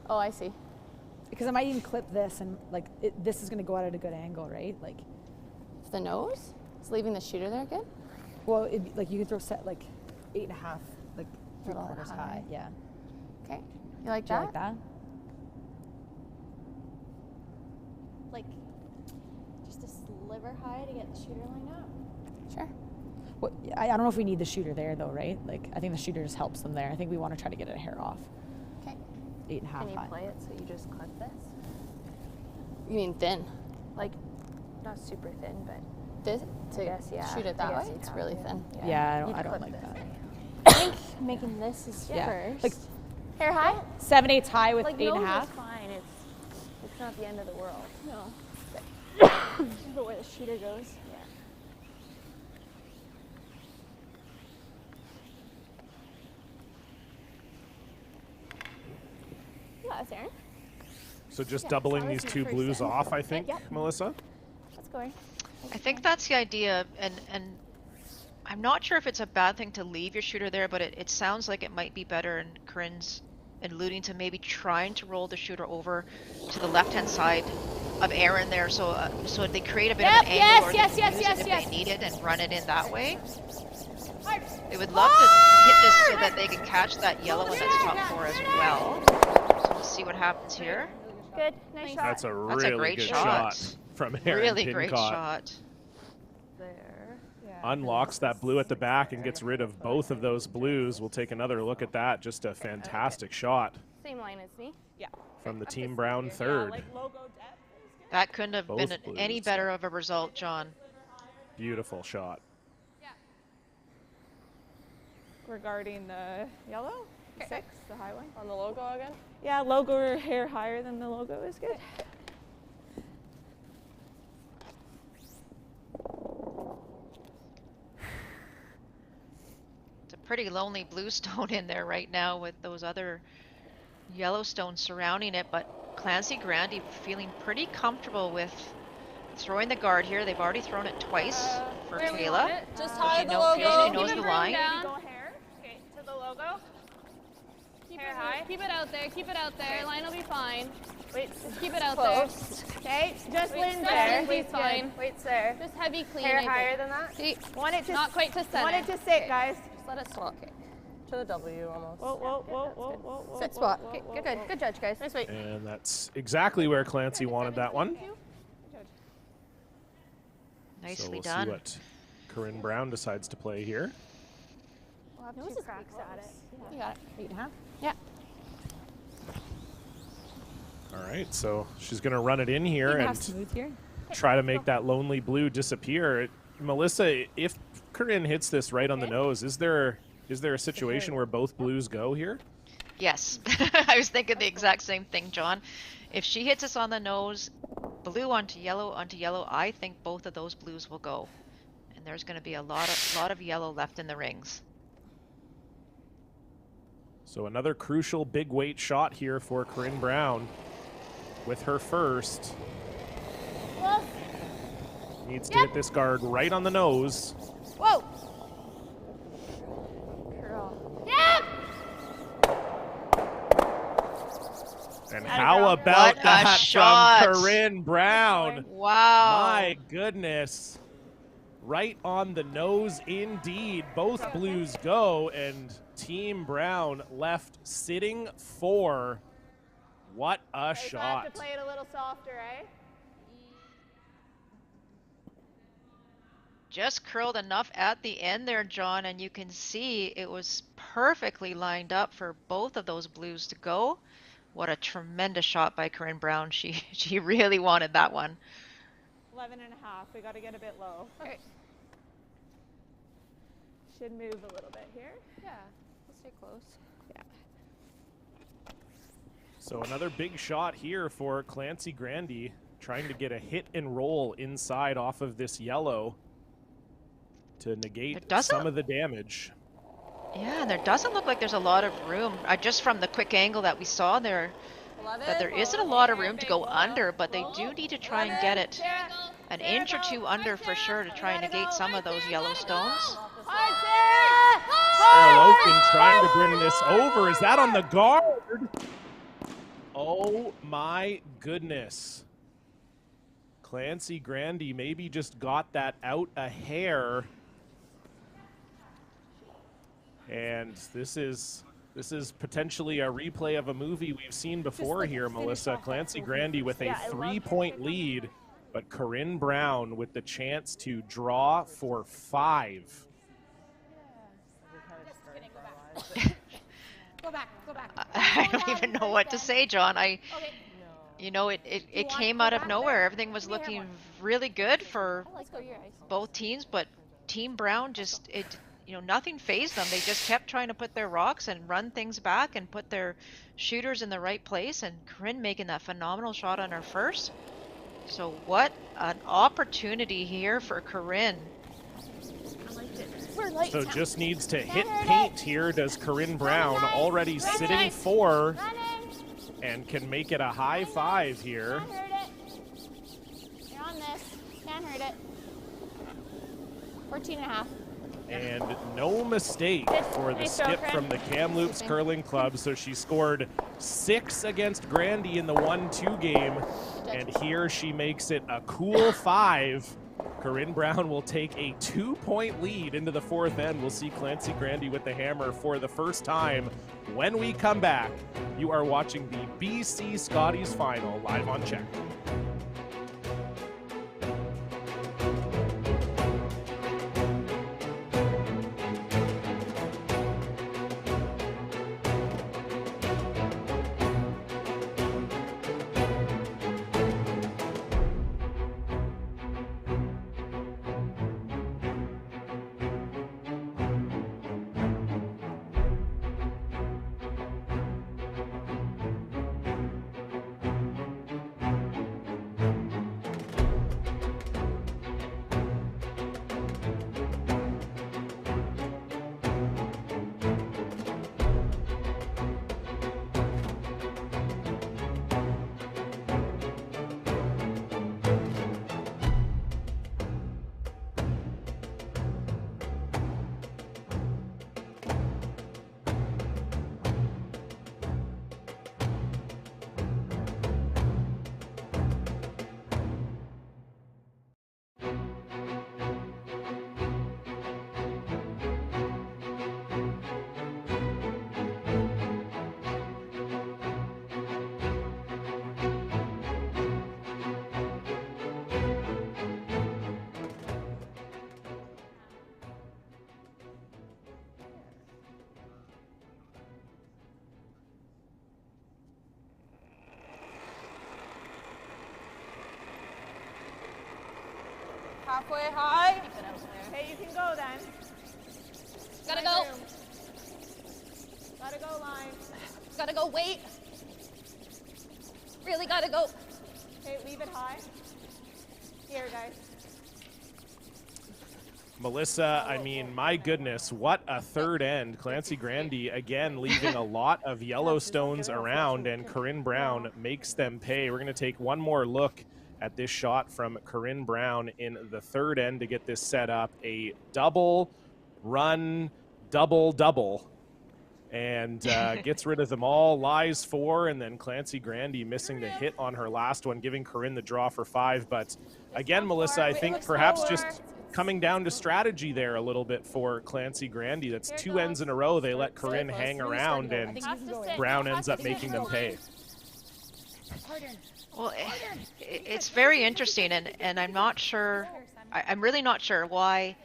Oh, I see. Because I might even clip this and like this is going to go out at a good angle, right? Like, It's the nose? Is leaving the shooter there good? well, like you can throw set like 8.5, like Little 3/4 high. high. Yeah. Okay. You like Do you that? like that? Like just a sliver high to get the shooter lined up? Sure. Well, I don't know if we need the shooter there though, right? Like I think the shooter just helps them there. I think we want to try to get a hair off. Okay. 8.5 Can you high. play it so you just clip this? You mean thin? Like not super thin, but this to shoot it that way? It's really thin. Yeah, I don't like that. I think making this is Yeah. first. Like hair high? 7/8 high with Like 8.5. nose is fine. It's not the end of the world. No. But where the shooter goes. Yeah. Yeah, that's Aaron. So just Yeah, doubling so these that was two my blues first in. off, I think, Yep. Melissa? Let's go. I think that's the idea, and I'm not sure if it's a bad thing to leave your shooter there, but it sounds like it might be better in Corinne's alluding to maybe trying to roll the shooter over to the left-hand side of Aaron there, so they create a bit of an angle, or they use it if they need it and run it in that way. They would love to hit this so that they can catch that yellow in that's top 4 as well. So we'll see what happens here. Good, nice shot. That's a really great good shot. shot from Aaron Really Pincott. great shot. Unlocks that blue at the back and gets rid of both of those blues. We'll take another look at that. Just a fantastic shot Same line as me. Yeah. from the Team Brown third. Like logo depth. That couldn't have Both been blues. any better of a result, John. Beautiful shot. Regarding the yellow, 6, the high one. On the logo again? Yeah, logo or hair higher than the logo is good. It's a pretty lonely bluestone in there right now with those other Yellowstones surrounding it, but Clancy Grandy feeling pretty comfortable with throwing the guard here. They've already thrown it twice for Kayla. Just So high she the knows logo. the line. Go hair. Okay, to the logo. Keep Hair it high. Keep it out there. Keep it out there. Line will be fine. Wait, Just keep it out Close. okay, just Wait, Lynn's just there. Lindsay's Wait, fine. Wait, there. there. Just heavy clean. Hair I think. higher than that. See, Want it to not quite to center. Want it to sit, guys. Just let it slot. Okay. To the W almost. Whoa, whoa, whoa, whoa, whoa, whoa. Sit whoa, spot. whoa, Okay, whoa, good, good. whoa. Good judge, guys. Nice weight. And that's exactly where Clancy wanted that one. Nicely So we'll done. see what Corinne Brown decides to play here. We'll have Nose two is cracks pretty at it. close. You got it. 8.5. Yeah. All right, so she's going to run it in here Even and half smooth here. try to make that lonely blue disappear. Melissa, if Corinne hits this right on the nose, is there a situation where both blues go here? Yes, I was thinking the exact same thing, John. If she hits us on the nose, blue onto yellow, I think both of those blues will go. And there's going to be a lot of yellow left in the rings. So another crucial big weight shot here for Corinne Brown with her first. Needs to hit this guard right on the nose. Whoa. And how about What a that shot. from Corinne Brown? Wow. My goodness. Right on the nose indeed. Both blues go, and Team Brown left sitting 4. What a I have shot. to play it a little softer, eh? Just curled enough at the end there, John, and you can see it was perfectly lined up for both of those blues to go. What a tremendous shot by Corinne Brown. She really wanted that one. 11 and a half. We got to get a bit low. Okay. Should move a little bit here. Yeah. Let's stay close. Yeah. So another big shot here for Clancy Grandy, trying to get a hit and roll inside off of this yellow to negate some of the damage. Yeah, and there doesn't look like there's a lot of room. Just from the quick angle that we saw there, that there isn't a lot of room to go under, but they do need to try and get it an inch or two under for sure to try and negate some of those yellow stones. Sarah Loken trying to bring this over. Is that on the guard? Oh my goodness. Clancy Grandy maybe just got that out a hair. And this is potentially a replay of a movie we've seen before here, Melissa. Clancy Grandy with a 3-point lead, but Corinne Brown with the chance to draw for 5. Go back. I don't even know what to say, John. You know, it came out of nowhere. Everything was looking really good for both teams, but Team Brown just, nothing fazed them. They just kept trying to put their rocks and run things back and put their shooters in the right place, and Corinne making that phenomenal shot on her first. So what an opportunity here for Corinne. So just needs to hit paint here, does Corinne Brown, already sitting 4, and can make it a high 5 here. Can't hurt it. You're on this. Can't hurt it. 14 and a half. And no mistake for the skip from the Kamloops Curling Club. So she scored 6 against Grandy in the 1-2 game. And here she makes it a cool 5. Corinne Brown will take a 2-point lead into the 4th end. We'll see Clancy Grandy with the hammer for the first time. When we come back, you are watching the BC Scotties final live on CHEK. Halfway high. Okay, you can go then. Gotta go. Gotta go, line. Gotta go. Wait. Really gotta go. Okay, leave it high. Here, guys. Melissa, I mean, my goodness, what a 3rd end. Clancy Grandy, again, leaving a lot of Yellowstones around, and Corinne Brown makes them pay. We're going to take one more look at this shot from Corinne Brown in the 3rd end to get this set up. A double run, double, and gets rid of them all. Lies 4, and then Clancy Grandy missing the hit on her last one, giving Corinne the draw for 5. But again, Melissa, I think perhaps just coming down to strategy there a little bit for Clancy Grandy. That's 2 ends in a row. They let Corinne hang around, and Brown ends up making them pay. Well, it's very interesting, and I'm not sure, I'm really not sure why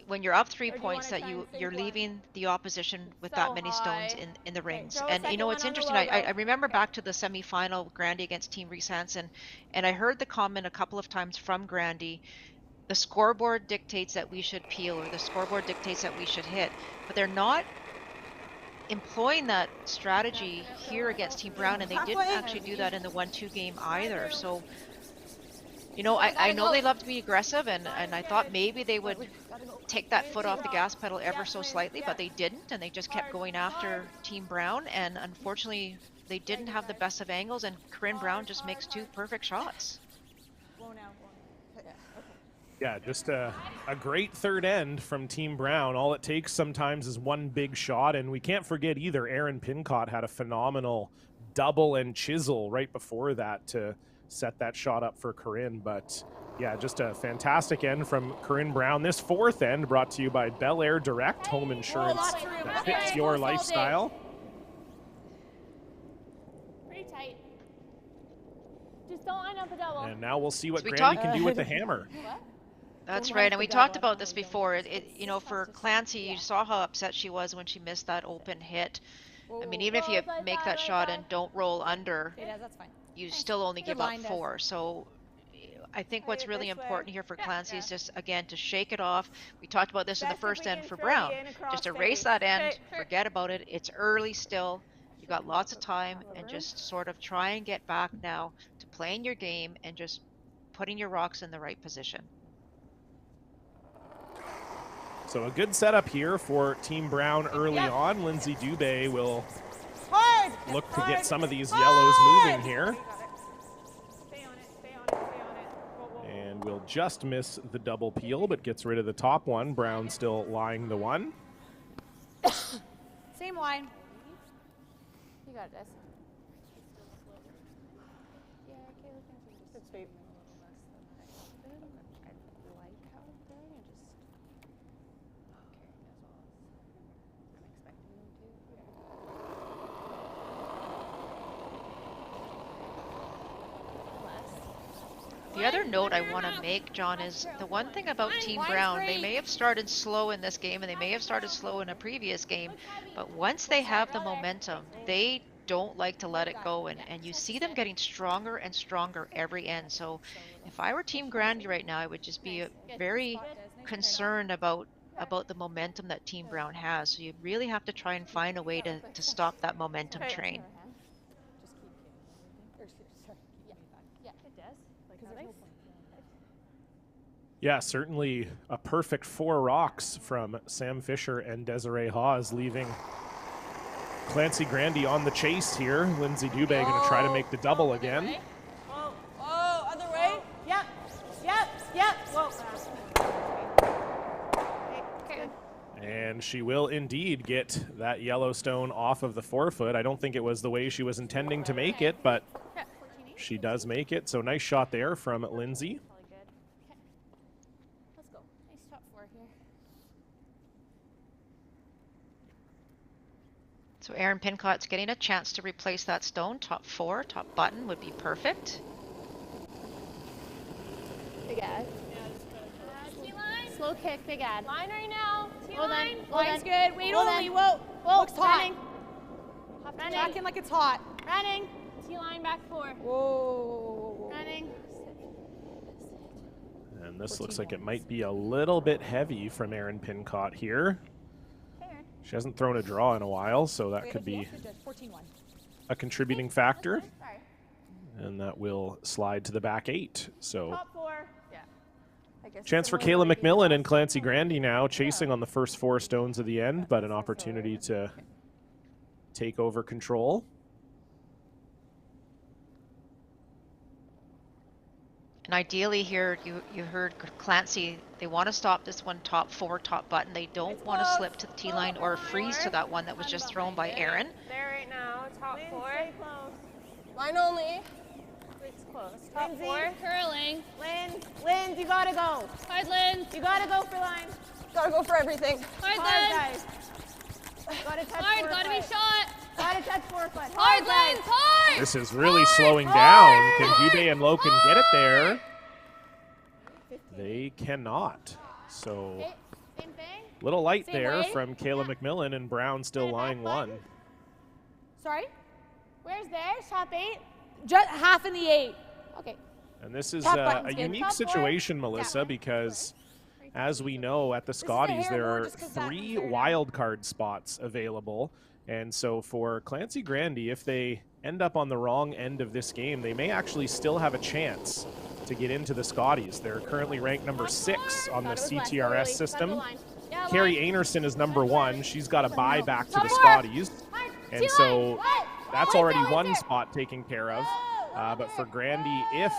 when you're up 3 points that you're leaving the opposition with that many stones in the rings. And you know, it's interesting, I remember back to the semifinal, Grandy against Team Reese Hansen, and I heard the comment a couple of times from Grandy, the scoreboard dictates that we should peel, or the scoreboard dictates that we should hit, but they're not employing that strategy here against Team Brown, and they didn't actually do that in the 1-2 game either. So, you know, I know they love to be aggressive, and I thought maybe they would take that foot off the gas pedal ever so slightly, but they didn't, and they just kept going after Team Brown, and unfortunately they didn't have the best of angles, and Corinne Brown just makes 2 perfect shots. Yeah, just a great 3rd end from Team Brown. All it takes sometimes is one big shot, and we can't forget either, Aaron Pincott had a phenomenal double and chisel right before that to set that shot up for Corinne. But yeah, just a fantastic end from Corinne Brown. This 4th end brought to you by Bel Air Direct Home Insurance that fits your lifestyle. Pretty tight. Just don't line up a double. And now we'll see what Grandy can do with the hammer. What? That's right, and we talked about this before. You know, for Clancy, you saw how upset she was when she missed that open hit. I mean, even if you make that shot and don't roll under, you still only give up 4. So I think what's really important here for Clancy is just, again, to shake it off. We talked about this in the 1st end for Brown. Just erase that end, forget about it. It's early still. You got lots of time, and just sort of try and get back now to playing your game and just putting your rocks in the right position. So a good setup here for Team Brown early on. Lindsay Dubé will look to get some of these yellows moving here. Stay on it, stay on it, stay on it. And we'll just miss the double peel, but gets rid of the top one. Brown still lying the one. Same line. You got it, Des. Good sweep. The other note I want to make, John, is the one thing about Team Brown, they may have started slow in this game and they may have started slow in a previous game, but once they have the momentum, they don't like to let it go, and you see them getting stronger and stronger every end. So if I were Team Grandy right now, I would just be very concerned about the momentum that Team Brown has. So you really have to try and find a way to stop that momentum train. Yeah, certainly a perfect 4 rocks from Sam Fisher and Desiree Hawes, leaving Clancy Grandy on the chase here. Lindsay Dubé going to try to make the double again. Oh, other way? Yep. Whoa. Okay. And she will indeed get that Yellowstone off of the forefoot. I don't think it was the way she was intending to make it, but she does make it. So nice shot there from Lindsay. Let's go. Nice top 4 here. So Erin Pincott's getting a chance to replace that stone. Top 4, top button would be perfect. Big ad. T-line. Slow kick, big ad. Line right now. Well done. T-line. Well Line's done. good. Wait Well only. done. Whoa. Looks hot. Running. Back in like it's hot. Running. T-line back 4. Whoa. Running. And this looks like it might be a little bit heavy from Erin Pincott here. She hasn't thrown a draw in a while, so that could be a contributing factor. And that will slide to the back 8. So Top 4. chance for Kayla McMillan and Clancy Grandy now, chasing on the first 4 stones of the end, but an opportunity to take over control. And ideally here, you heard Clancy, they want to stop this one top 4, top button. They don't want to slip to the T-line or freeze to that one that was just thrown by Erin. There right now. Top 4. Stay close. Line only. It's close. Top Lindsay. 4. Curling. Linz, you gotta go. Hard Linz. You gotta go for line. Gotta go for everything. Hard Hard, Linz. guys. Gotta touch Hard. forefoot. Gotta be shot. Gotta touch forefoot. Hard guys. Linz. Hard. This is really slowing down. Can Dubé and Loken get it there? They cannot. So Same thing. little light Same there way? from Kayla McMillan, and Brown still lying 1. Sorry? Where's theirs? Top 8? Just half in the 8. Okay. And this is Top a button's good. unique Top 4. situation, Melissa, because as we know at the Scotties, hair there more are just 'cause that 3 one's there now. wild card spots available. And so for Clancy Grandy, if they end up on the wrong end of this game, they may actually still have a chance to get into the Scotties. They're currently ranked number 6 on the CTRS system. Carrie Anerson is number 1. She's got a bye back to the Scotties. And so that's already 1 spot taken care of. But for Grandy, if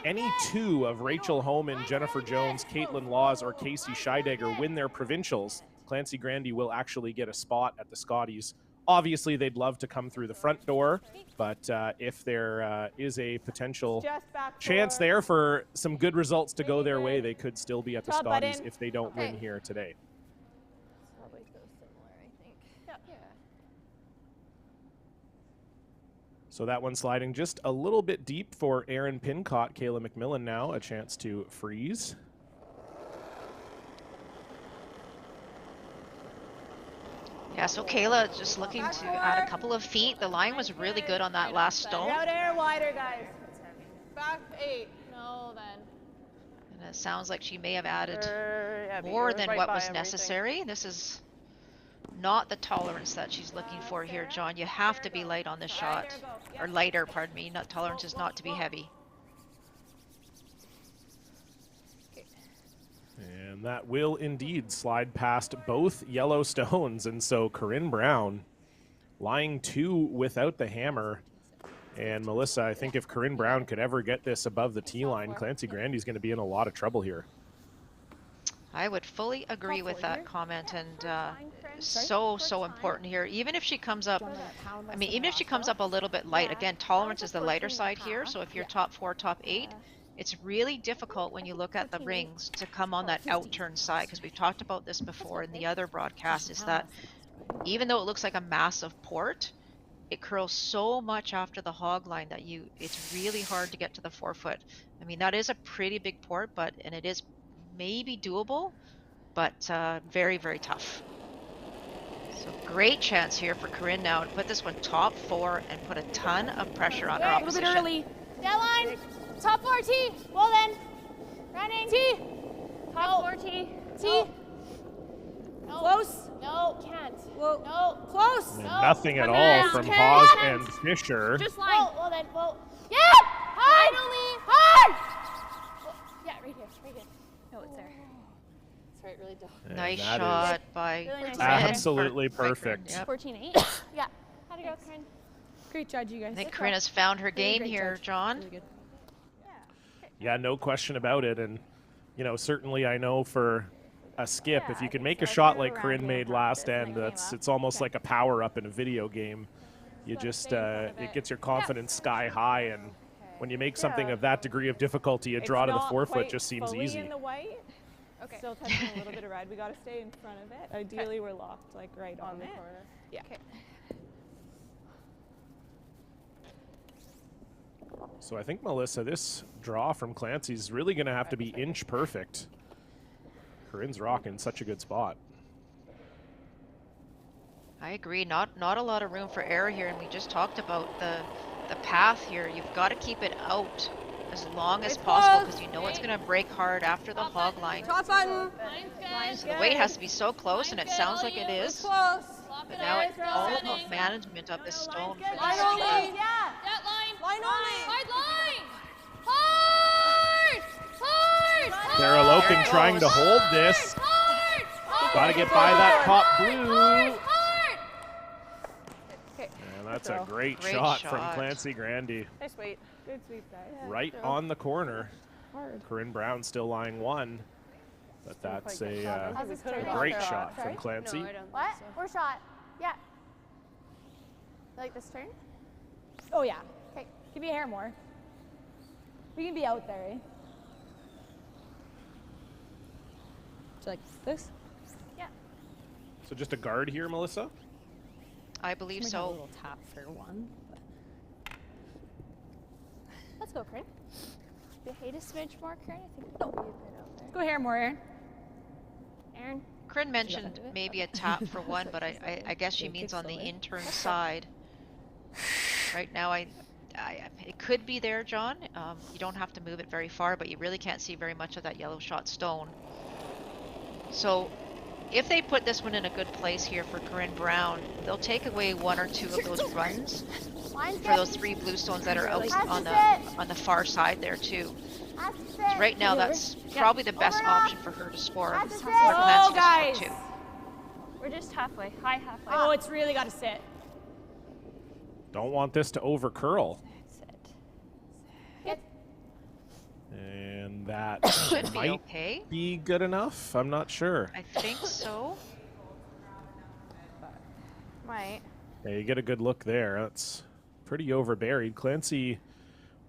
any 2 of Rachel Homan, Jennifer Jones, Caitlin Laws, or Casey Scheidegger win their provincials, Clancy Grandy will actually get a spot at the Scotties. Obviously, they'd love to come through the front door, but if there is a potential chance there for some good results to go their way, they could still be at the Scotties if they don't win here today. Probably so similar, I think. Yeah. So that one sliding just a little bit deep for Erin Pincott. Kayla McMillan now a chance to freeze. Yeah, so Kayla just looking to add a couple of feet. The line was really good on that last stone. Out air wider, guys. Back 8. No, then. And it sounds like she may have added Yeah, more than what was necessary. This is not the tolerance that she's looking for here, John. You have to be light on this shot. Or lighter, pardon me. Not tolerance is not to be heavy. And that will indeed slide past both yellow stones. And so Corinne Brown lying 2 without the hammer. And Melissa, I think if Corinne Brown could ever get this above the tee line, Clancy Grandy's going to be in a lot of trouble here. I would fully agree with that comment, and so important here. Even if she comes up, I mean, even if she comes up a little bit light, again, tolerance is the lighter side here. So if you're top 4, top 8, it's really difficult when you look at the rings to come on that out-turn side, because we've talked about this before in the other broadcast, is that even though it looks like a massive port, it curls so much after the hog line that it's really hard to get to the forefoot. I mean, that is a pretty big port, and it is maybe doable, but very, very tough. So great chance here for Corinne now to put this one top 4 and put a ton of pressure on her opposition. A little bit early. Deadline. Top 4 tee. Well then. Running. Tee. Top 4 tee. Tee. No. Close. No, can't. Whoa. No. Close. And No. nothing at all from Haas and Fisher. Just line. Well then. Well. Yeah. Hard. Finally. Hard. Well, yeah, right here. Right here. No, it's there. It's right, really dull. And Nice that shot is by Really nice Corinne. absolutely perfect. Yep. 14-8. Yeah. How'd it go, Corinne? Great judge, you guys. I think Corinne has found her game great here, judge. John. Really good. Yeah, no question about it. And, you know, certainly I know for a skip, if you can make a shot like Corinne made last end, it's almost like a power-up in a video game. You just, it gets your confidence sky high, and when you make something of that degree of difficulty, a draw to the forefoot just seems easy. In the white. Okay. Still touching a little bit of red. We got to stay in front of it. Ideally, we're locked like right on the corner. Yeah. Okay. So I think, Melissa, this draw from Clancy's really going to have to be inch perfect. Corinne's rocking such a good spot. I agree. Not a lot of room for error here, and we just talked about the path here. You've got to keep it out as long as possible, because you know it's going to break hard after the hog line. Top button. So the weight has to be so close, and it sounds like it is. Close. But now it's all about management of this stone for Line these only. two. Yeah. That line. Line only. Hard line. Hard. Hard. Hard. Sarah Loken trying to hold this. Hard. Hard. Got to get by that top blue. Hard. And that's a great Great shot from shot. Clancy Grandy. Nice weight. Good sweep, guys. Right on the corner. Corinne Brown still lying 1. But that's a great shot from Clancy. What? Or shot. Yeah. You like this turn? Oh, yeah. Okay. Give me a hair more. We can be out there, eh? Do you like this? Yeah. So just a guard here, Melissa? I believe A so. little tap for one. Let's go, Corinne. You hate a smidge more, Corinne? I think we could be a bit out there. Go hair more, Aaron. Aaron. Corinne mentioned maybe a tap for one, but I guess she means on the in-turn side. Right now, it could be there, John. You don't have to move it very far, but you really can't see very much of that yellow shot stone. So if they put this one in a good place here for Corinne Brown, they'll take away 1 or 2 of those runs for those 3 blue stones that are out on the far side there too. So right now, that's probably the best option for her to score. Oh, guys. We're just halfway. High halfway. Oh, it's really got to sit. Don't want this to over curl. Good. And that Should be might okay. be good enough. I'm not sure. I think so. Might. Yeah, you get a good look there. That's pretty overburied. Clancy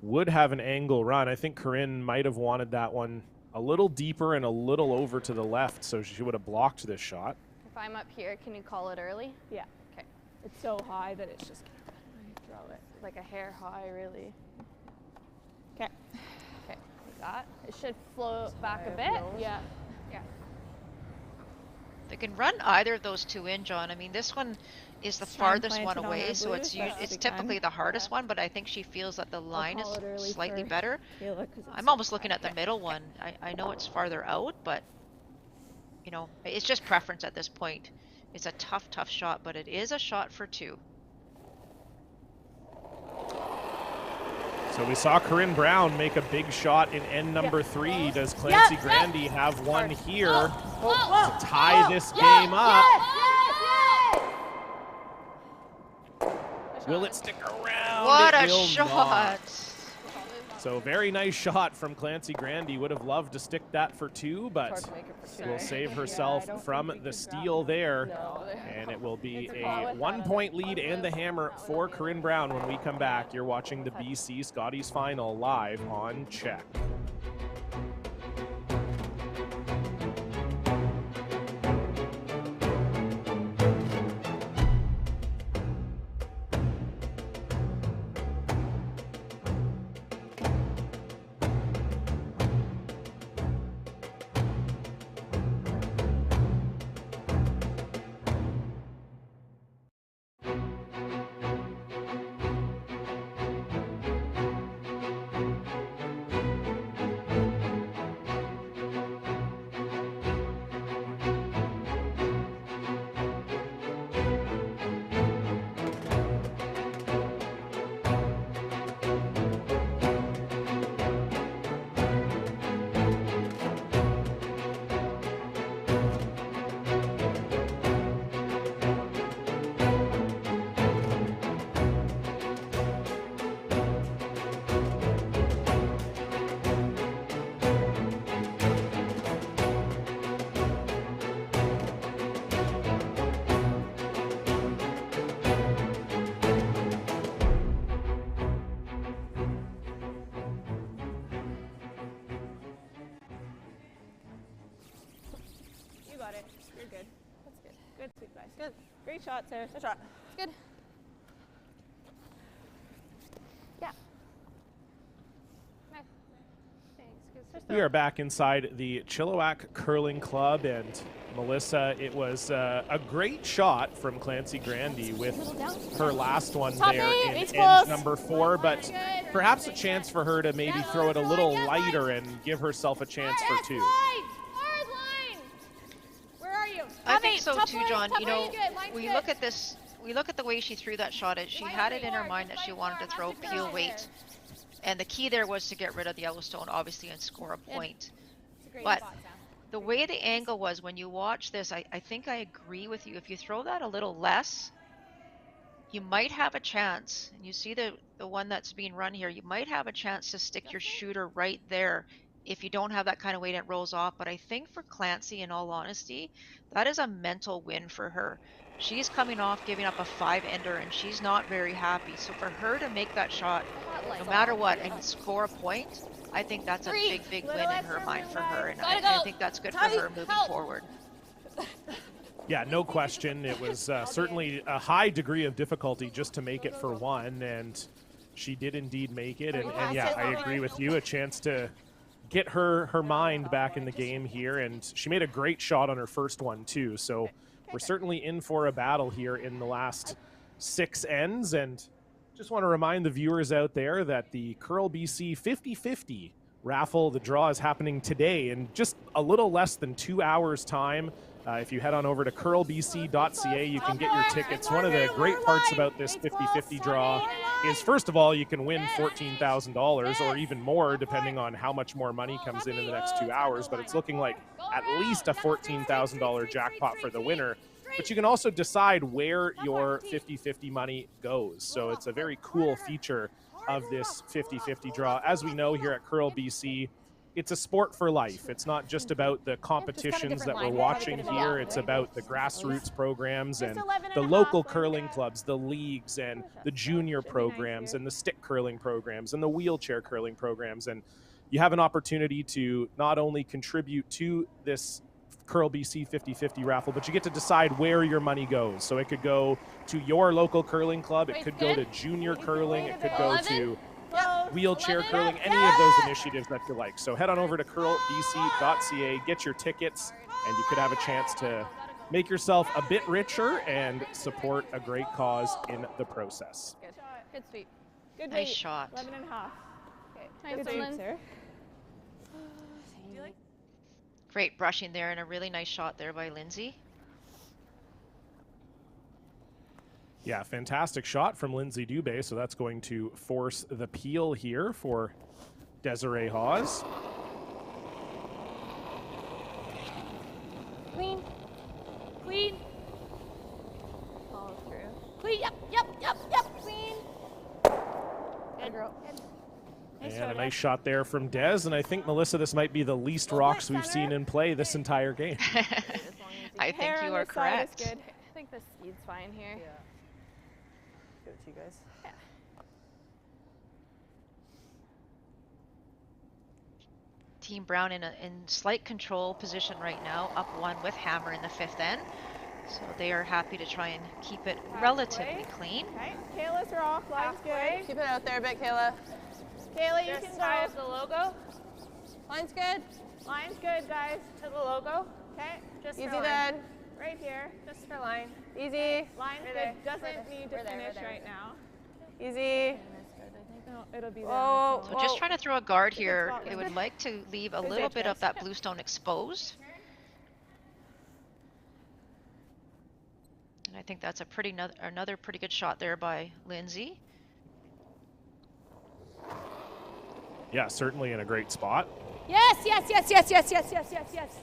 would have an angle run. I think Corinne might have wanted that one a little deeper and a little over to the left, so she would have blocked this shot. If I'm up here, can you call it early? Yeah. Okay. It's so high that it's just gonna throw it. Like a hair high, really. Okay. Okay. Like that. It should float back a bit. Yeah. Yeah. They can run either of those 2 in, John. I mean, this one is the farthest one away, so it's typically the hardest one, but I think she feels that the line is slightly better. I'm almost looking at the middle one. I know it's farther out, but, you know, it's just preference at this point. It's a tough shot, but it is a shot for 2. So we saw Corinne Brown make a big shot in end number 3. Does Clancy Grandy have one here to tie this game up? Will it stick around? rebound. What it a will shot! not. So very nice shot from Clancy Grandy. Would have loved to stick that for 2, but will save herself from the steal there. And it will be a 1-point lead and the hammer for Corinne Brown when we come back. You're watching the BC Scotties Final live on CHEK. You're good. That's good. Good, sweet guys. Good. Great shot, Sarah. Good shot. Good. Yeah. Nice. Thanks. Good. We are back inside the Chilliwack Curling Club, and Melissa, it was a great shot from Clancy Grandy with her last one there in end number 4, but perhaps a chance for her to maybe throw it a little lighter and give herself a chance for 2. I think so too, John. You know, we look at this, we look at the way she threw that shot. She had it in her mind that she wanted to throw peel weight. And the key there was to get rid of the Yellowstone, obviously, and score a point. But the way the angle was, when you watch this, I think I agree with you. If you throw that a little less, you might have a chance. And you see the one that's being run here, you might have a chance to stick your shooter right there if you don't have that kind of weight, it rolls off. But I think for Clancy, in all honesty, that is a mental win for her. She's coming off giving up a 5-ender, and she's not very happy. So for her to make that shot, no matter what, and score a point, I think that's a big, big win in her mind for her. And I think that's good for her moving forward. Yeah, no question. It was certainly a high degree of difficulty just to make it for 1, and she did indeed make it. And yeah, I agree with you. A chance to get her mind back in the game here, and she made a great shot on her first one too. So we're certainly in for a battle here in the last 6 ends. And just want to remind the viewers out there that the Curl BC 50/50 raffle, the draw is happening today in just a little less than 2 hours time. If you head on over to curlbc.ca, you can get your tickets. One of the great parts about this 50/50 draw is, first of all, you can win $14,000 or even more, depending on how much more money comes in the next 2 hours. But it's looking like at least a $14,000 jackpot for the winner. But you can also decide where your 50/50 money goes. So it's a very cool feature of this 50/50 draw. As we know here at Curl BC, it's a sport for life. It's not just about the competitions that we're watching here. It's about the grassroots programs and the local curling clubs, the leagues and the junior programs and the stick curling programs and the wheelchair curling programs. And you have an opportunity to not only contribute to this Curl BC 50/50 raffle, but you get to decide where your money goes. So it could go to your local curling club. It could go to junior curling. It could go to wheelchair curling, any of those initiatives that you like. So head on over to curlbc.ca, get your tickets, and you could have a chance to make yourself a bit richer and support a great cause in the process. Good. Good sweep. Good nice shot. 11.5. Okay. Nice Good one. sweep, Sarah. Great brushing there, and a really nice shot there by Lindsay. Yeah, fantastic shot from Lindsay Dubé, so that's going to force the peel here for Desiree Hawes. Clean. Clean. Follow through. Clean. Yep. Clean. Good girl. And a nice shot there from Des, and I think, Melissa, this might be the least rocks we've seen in play this entire game. I think you are correct. I think the speed's fine here. Yeah. Give it to you guys. Yeah. Team Brown in slight control position right now, up 1 with hammer in the 5th end. So they are happy to try and keep it relatively clean. Okay, Kayla's rock, line's good. Keep it out there a bit, Kayla. Kayla, you Just can high go. as the logo. Line's good. Line's good, guys. To the logo. Okay, Just Easy for line. then. right here. Just for line. Easy. Line's We're good. there. Doesn't need to finish right now. Easy. No, it'll be there. Whoa. So just trying to throw a guard here. spot. They would like to leave a little bit of that blue stone exposed. And I think that's a another pretty good shot there by Lindsay. Yeah, certainly in a great spot. Yes, yes, yes, yes, yes, yes, yes, yes, yes.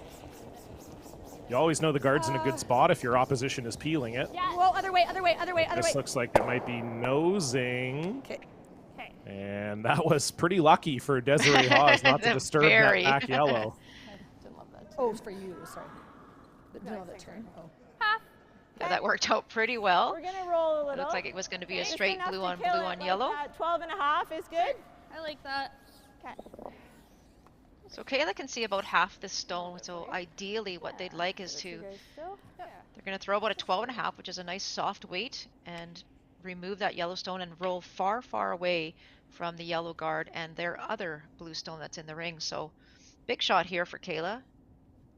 You always know the guard's in a good spot if your opposition is peeling it. Yeah. Well, other way, other way, other way, other way. This looks like it might be nosing. Okay. And that was pretty lucky for Desiree Hawes not to disturb Very. that back yellow. Oh, it's for you. Sorry. No, the turn. Oh. Yeah, that worked out pretty well. We're gonna roll a little. Looks like it was going to be a Just straight enough blue to on kill blue it, on like, yellow. 12 and a half is good. I like that. Okay. So Kayla can see about half this stone, so ideally what they'd like is to, they're going to throw about a 12 and a half, which is a nice soft weight, and remove that yellow stone and roll far, far away from the yellow guard and their other blue stone that's in the ring. So big shot here for Kayla.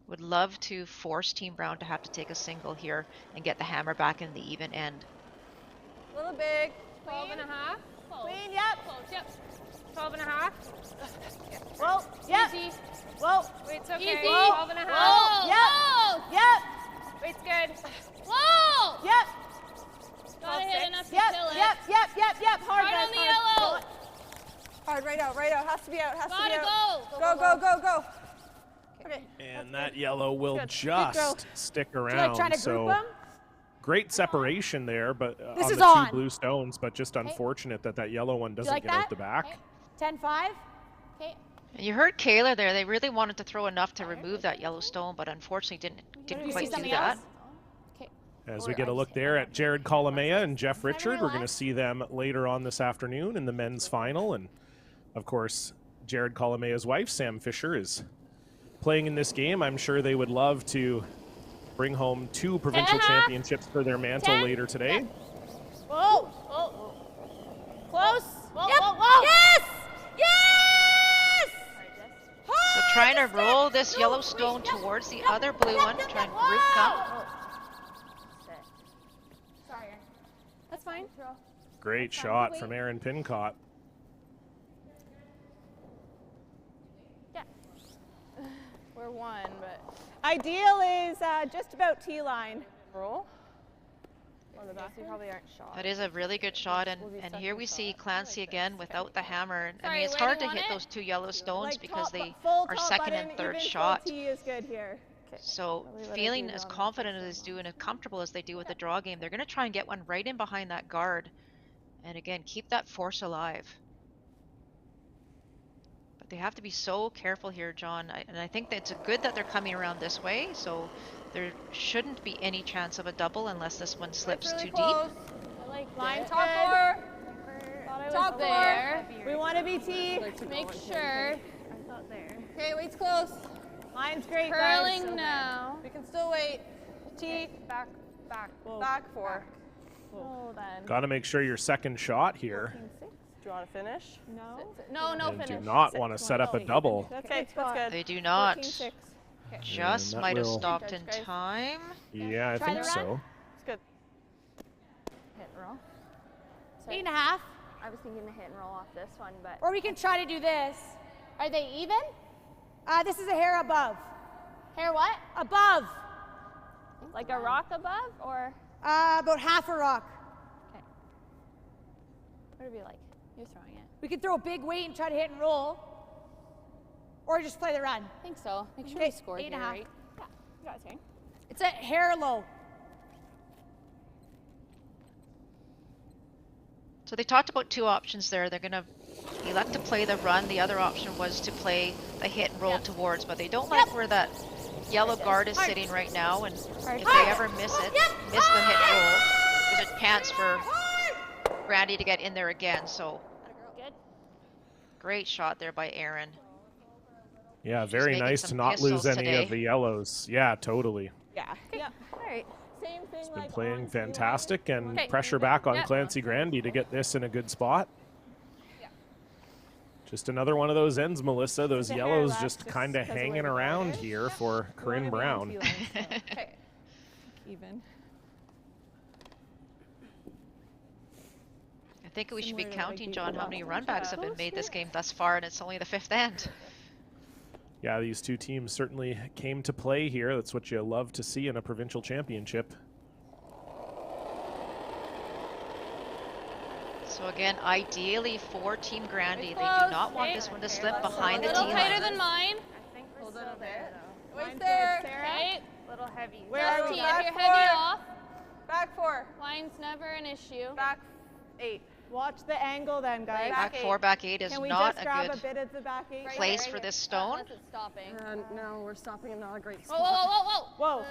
Would love to force Team Brown to have to take a single here and get the hammer back in the even end. A little big. 12 and a half. Close. Clean, yep. Close, yep. 12 and a half. Whoa, yep. Easy. Whoa, Wait, it's okay. Easy. 12 and a half. yep. Yep. Wait's good. Whoa! Yep. Gotta hit enough to Yep. kill it. Yep. Yep. Yep. Yep. Hard, Right guys, on the hard. yellow. Hard, right out, right out. Has to be out, has to be Gotta out. go. Go, go, go, go. Okay. And that yellow will Good. just stick Do you like around. trying to So group them? great separation there, but This on is the on. two blue stones, but just unfortunate that that yellow one doesn't like get that? out the back. Okay. 10-5. Okay. And you heard Kayla there. They really wanted to throw enough to remove that yellow stone, but unfortunately didn't you quite see do something that. else? Okay. As we get a look there at Jared Colomea and Jeff Richard, we're going to see them later on this afternoon in the men's final. And of course, Jared Colomea's wife, Sam Fisher, is playing in this game. I'm sure they would love to bring home 2 provincial championships for their mantle later today. Whoa. Whoa. Close. Whoa, Yep. whoa, whoa. Yes! Yes! So trying to roll this yellow stone towards the other blue one, try and group them. Sorry. That's fine. Great shot from Aaron Pincott. We're 1, but Ideal is just about T-line. roll. Or the back. You probably aren't shot. That is a really good shot, and here we see Clancy again without the hammer. I Sorry, mean, it's where hard do to you hit want those 2 yellow stones Like because they full are top second button, and third even shot. Full T is good here. So feeling as confident as they do and as comfortable as they do with the draw game, they're going to try and get one right in behind that guard. And again, keep that force alive. But they have to be so careful here, John. And I think that it's good that they're coming around this way. So there shouldn't be any chance of a double unless this one slips too deep. Line Top good. four. Top there. We want to be T. Make sure. Okay, wait's close. Line's great, Curling guys. now. We can still wait. T. Back. Back 4. Hold on. Got to make sure your second shot here. Do you want to finish? No. No And finish. do not want to set up a double. Okay, that's good. They do not. 14-6. Just that might have will- stopped in time. Yeah, I Try think to run. so. It's good. Hit and roll. 8.5. I was thinking the hit and roll off this one, but Or we can try to do this. are they even? This is a hair above. Hair what? Above. Like a rock above, or About half a rock. what would it be like? You're throwing it. We could throw a big weight and try to hit and roll. Or just play the run. I think so. Make sure Okay, we score 8.5. here, right? You got it, Shane. It's a hair low. So they talked about two options there. They're going to elect to play the run. The other option was to play the hit and roll towards, but they don't like where that yellow guard is sitting right now, and if they ever miss the hit and roll, there's a chance for Grandy to get in there again. So great shot there by Erin. Yeah, very nice to not lose any of the yellows. Yeah, totally. Yeah. Yep. All right. Same thing. It's been playing fantastic, and pressure back on Clancy Grandy to get this in a good spot. Just another one of those ends, Melissa. Those yellows just kind of hanging around here for Corinne Brown. Even. I think we should be counting, John, how many runbacks have been made this game thus far, and it's only the 5th end. Yeah, these two teams certainly came to play here. That's what you love to see in a provincial championship. So again, ideally for Team Grandy, they do not want this one to slip behind the T line. A little tighter than mine. I think we're still there, though. Wait there. Okay. A little heavy. Where are we? If you're heavy off, Back 4. line's never an issue. Back 8. Watch the angle then, guys. Back 4, back 8 is Can we not just grab a a good bit of the back 8? place for this stone. Unless it's stopping. No, we're stopping in not a great Whoa, spot. whoa, whoa, whoa, whoa.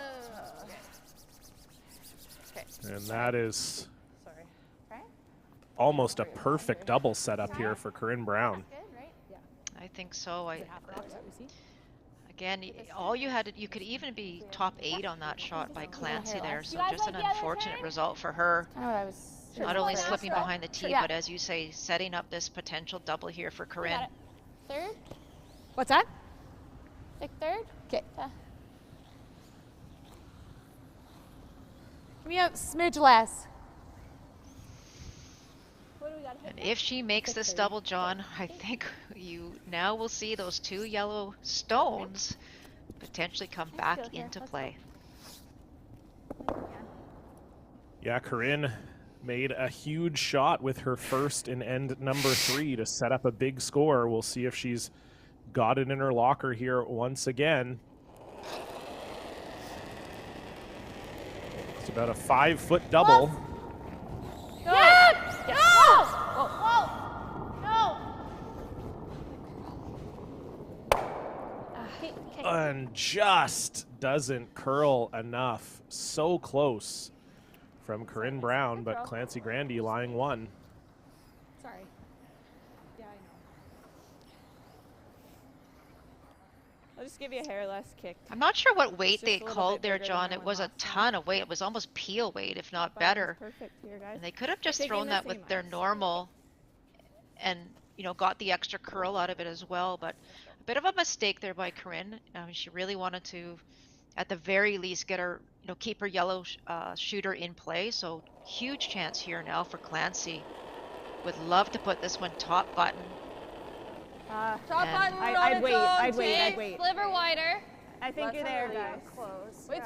Whoa. And that is Sorry. almost a perfect double setup here for Corinne Brown. I think so. Again, all you had, you could even be top 8 on that shot by Clancy there. So just an unfortunate result for her. Not only slipping behind the tee, but as you say, setting up this potential double here for Corinne. Third? What's that? Pick third? Okay. Give me a smidge less. And if she makes this double, John, I think you now will see those 2 yellow stones potentially come back into play. Yeah, Corinne made a huge shot with her first in end number 3 to set up a big score. We'll see if she's got it in her locker here once again. It's about a 5-foot double. Go! Yeah. No! Whoa! No! And just doesn't curl enough. So close from Corinne Brown, but Clancy Grandy lying 1. Sorry. Yeah, I know. I'll just give you a hair less kick. I'm not sure what weight It's they just a little called bit there, bigger John. than It one was a last ton of weight. It was almost peel weight, if not better. Perfect here, guys. And they could have just Taking thrown the that same with their ice. normal and, you know, got the extra curl out of it as well. But a bit of a mistake there by Corinne. She really wanted to, at the very least, get her, you know, keep her yellow shooter in play. So huge chance here now for Clancy. Would love to put this one top button. Top button. I'd wait. Okay, sliver wider. I think you're there, guys. It's close.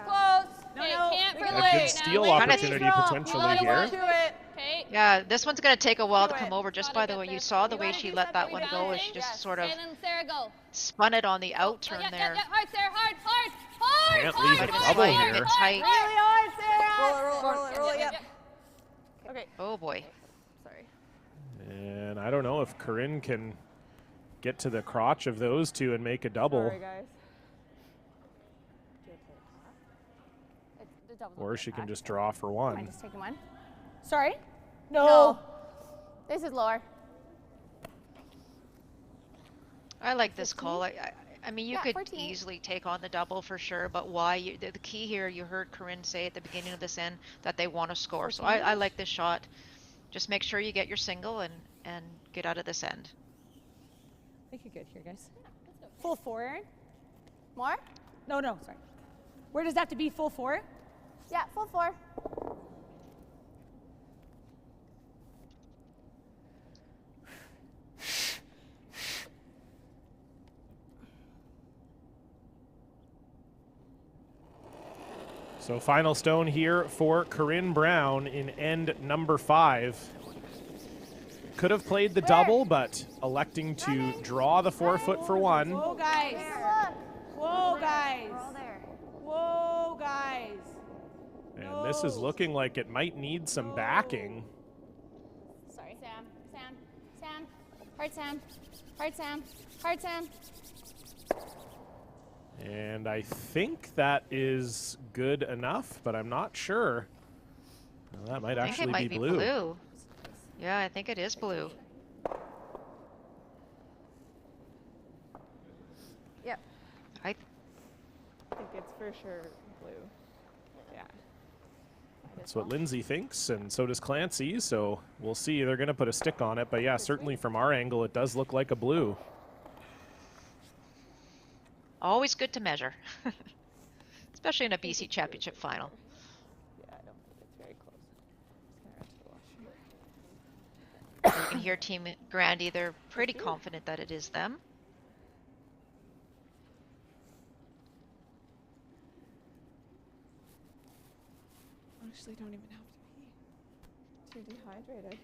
No, Okay, no. can't we for can A late. good wait. steal Now, opportunity potentially here. To it. Okay. Yeah, this one's going to take a while to Do come it. over. Just Gotta by the get way, there. you saw the You way gotta she do let that something one go as she rebalancing. just sort of And then Sarah, go. spun it on the out turn Yeah, there. hard, Sarah, hard. Can't leave Might a have been double playing a here. bit tight. Really hard, Sarah. Roll it. Yep. Okay. Oh boy. Sorry. And I don't know if Corinne can get to the crotch of those two and make a double. Sorry, guys. Or she can just draw for 1. I'm just taking one. Sorry? No. This is lower. I like this call. I mean, you Yeah, could 14. easily take on the double for sure, but why? The key here, you heard Corinne say at the beginning of this end that they want to score. So I like this shot. Just make sure you get your single and get out of this end. I think you're good here, guys. Full 4, Erin? More? No, sorry. Where does that have to be? Full 4? Yeah, full 4. So final stone here for Corinne Brown in end number 5. Could have played the double, but electing to draw the 4-foot for 1. Whoa, guys. Whoa, guys. We're all there. Whoa, guys. And this is looking like it might need some backing. Sorry, Sam. Hard Sam. Hard Sam. Hard Sam. And I think that is good enough, but I'm not sure. Well, that might I think it actually might be be blue. blue. Yeah, I think it is blue. Yep. I think it's for sure blue. Yeah. That's what Lindsay thinks, and so does Clancy, so we'll see. They're going to put a stick on it, but yeah, certainly from our angle, it does look like a blue. always good to measure, especially in a BC Championship final. Yeah, I don't think it's very close. You can hear Team Grandy, they're pretty confident that it is them. Actually, don't even have to be too dehydrated.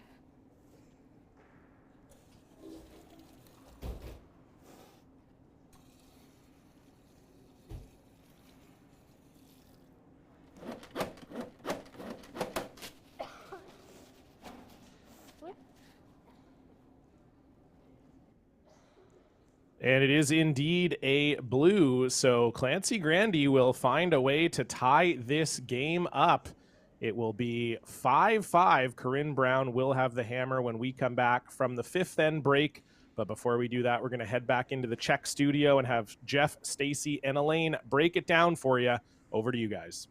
And it is indeed a blue, so Clancy Grandy will find a way to tie this game up. It will be 5-5. Corinne Brown will have the hammer when we come back from the fifth end break. But before we do that, we're going to head back into the CHEK studio and have Jeff, Stacy, and Elaine break it down for you. Over to you guys.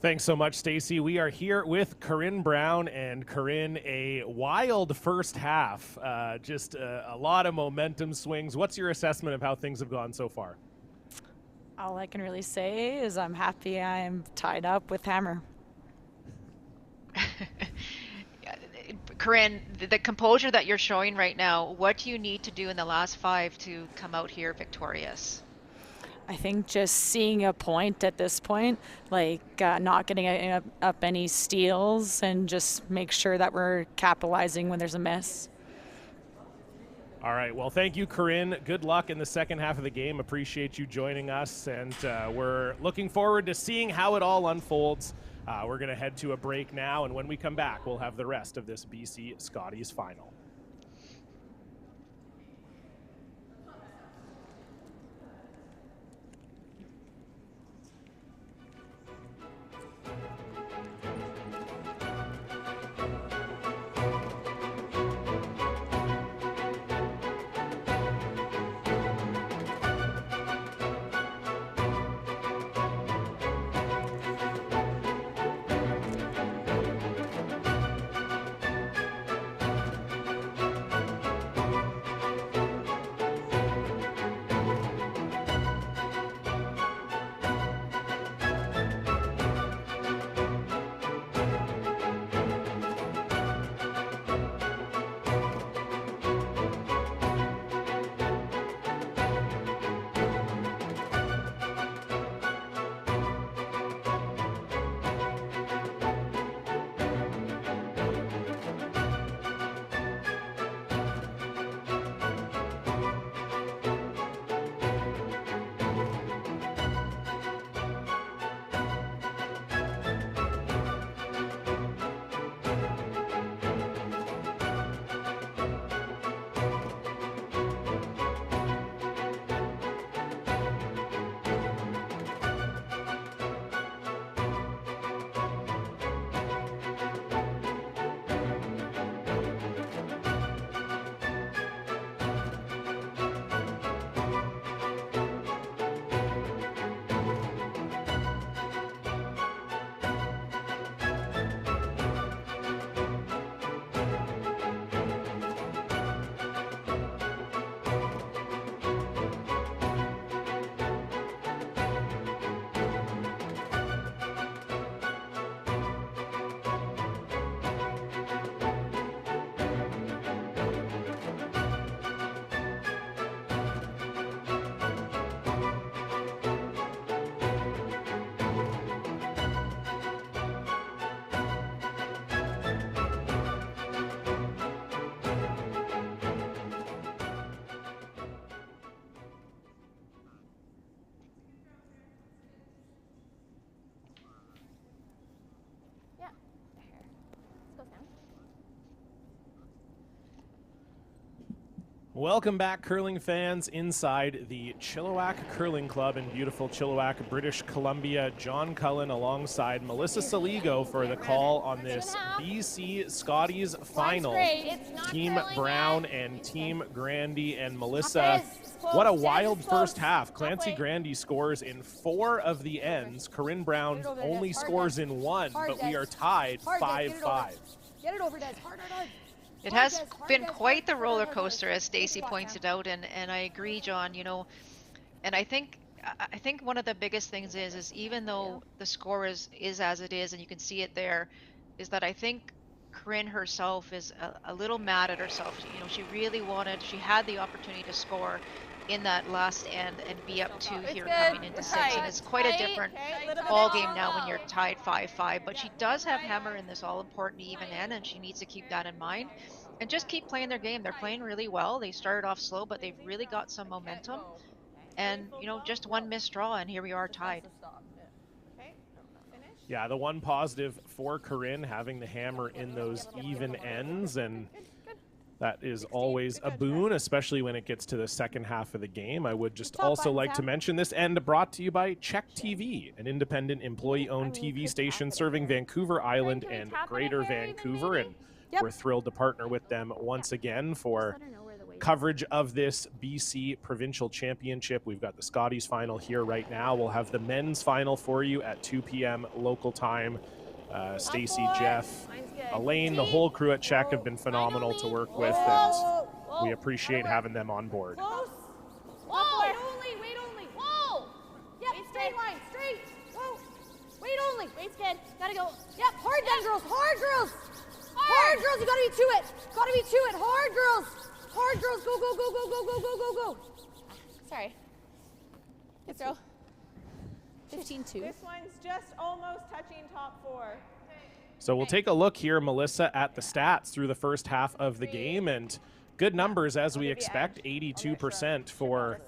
Thanks so much, Stacy. We are here with Corinne Brown, and Corinne, a wild first half, just a lot of momentum swings. What's your assessment of how things have gone so far? All I can really say is I'm happy I'm tied up with Hammer. Corinne, the composure that you're showing right now, what do you need to do in the last 5 to come out here victorious? I think just seeing a point at this point, like not getting up any steals, and just make sure that we're capitalizing when there's a miss. All right. Well, thank you, Corinne. Good luck in the second half of the game. Appreciate you joining us, and we're looking forward to seeing how it all unfolds. We're going to head to a break now, and when we come back, we'll have the rest of this BC Scotties final. Welcome back, curling fans, inside the Chilliwack Curling Club in beautiful Chilliwack, British Columbia. John Cullen alongside Melissa Saligo for the call on this BC Scotties final. Team Brown and Team Grandy. And Melissa, what a wild first half. Clancy Grandy scores in 4 of the ends. Corinne Brown only scores in 1, but we are tied 5-5. Get it over, Des. Hard. It has been quite the roller coaster, as Stacy pointed out, and I agree, John. You know, and I think one of the biggest things is even though the score is as it is, and you can see it there, is that I think Corinne herself is a little mad at herself. You know, she had the opportunity to score in that last end and be up 2 here coming into 6, and it's quite a different ball game now when you're tied 5-5. But she does have Hammer in this all-important even end, and she needs to keep that in mind and just keep playing their game. They're playing really well. They started off slow, but they've really got some momentum, and you know, just one missed draw and here we are tied. Yeah, the one positive for Corinne, having the Hammer in those even ends, and that is always a boon, especially when it gets to the second half of the game. I would just also like to mention this end brought to you by CHEK TV, an independent employee-owned TV station serving Vancouver Island and Greater Vancouver, and we're thrilled to partner with them once again for coverage of this BC Provincial Championship. We've got the Scotties final here right now. We'll have the men's final for you at 2 p.m. local time. Stacy, Jeff, Elaine, the whole crew at CHEK have been phenomenal to work with, and we appreciate having them on board. Close. Whoa. Wait only. Whoa. Yep, straight line, straight. Whoa. Wait only. Wait's good. Gotta go. Yep, hard then, girls. Hard, girls. Hard, girls. You gotta be to it. Gotta be to it. Hard, girls. Hard, girls. Go, go, go, go, go, go, go, go, go. Sorry. Good throw. 15-2. This one's just almost touching top 4. So we'll take a look here, Melissa, at the stats through the first half of the game, and good numbers as we expect, 82% for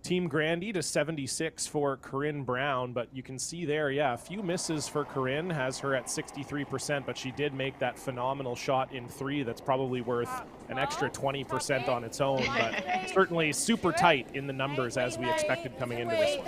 Team Grandy to 76 for Corinne Brown, but you can see there, yeah, a few misses for Corinne, has her at 63%, but she did make that phenomenal shot in 3 that's probably worth an extra 20% on its own, but certainly super tight in the numbers as we expected coming into this one.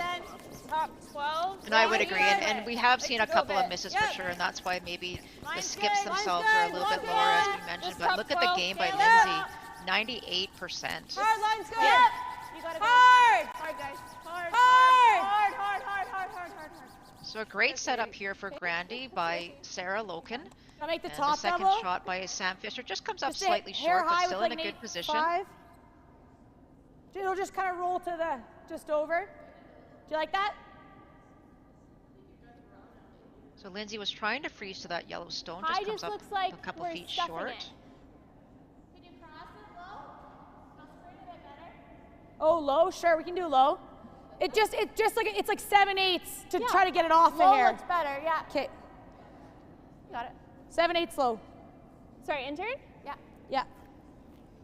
Top 12. And I would agree, and we have seen a couple of misses for sure, and that's why maybe the skips themselves are a little bit lower, as we mentioned, but look at the game by Lindsay, 98%. Hard line's good. Yep. You gotta go. Hard. Hard, guys. Hard. Hard. Hard, hard, hard, hard, hard, hard, hard. So a great setup here for Grandy by Sarah Loken. Make the and top the second double. shot by Sam Fisher just comes up Just slightly short, but still in a good position. 5. It'll just kind of roll to the, just over. Do you like that? So Lindsay was trying to freeze to that yellow stone, High just comes just up looks like a couple we're feet stuffing short. it. Can you cross it low? I'll spray it a bit better. Oh, low? Sure, we can do low. It's like 7/8 to try to get it off Low of here. looks better, yeah. Okay, Got it. 7/8 low. Sorry, intern? Yeah. Yeah.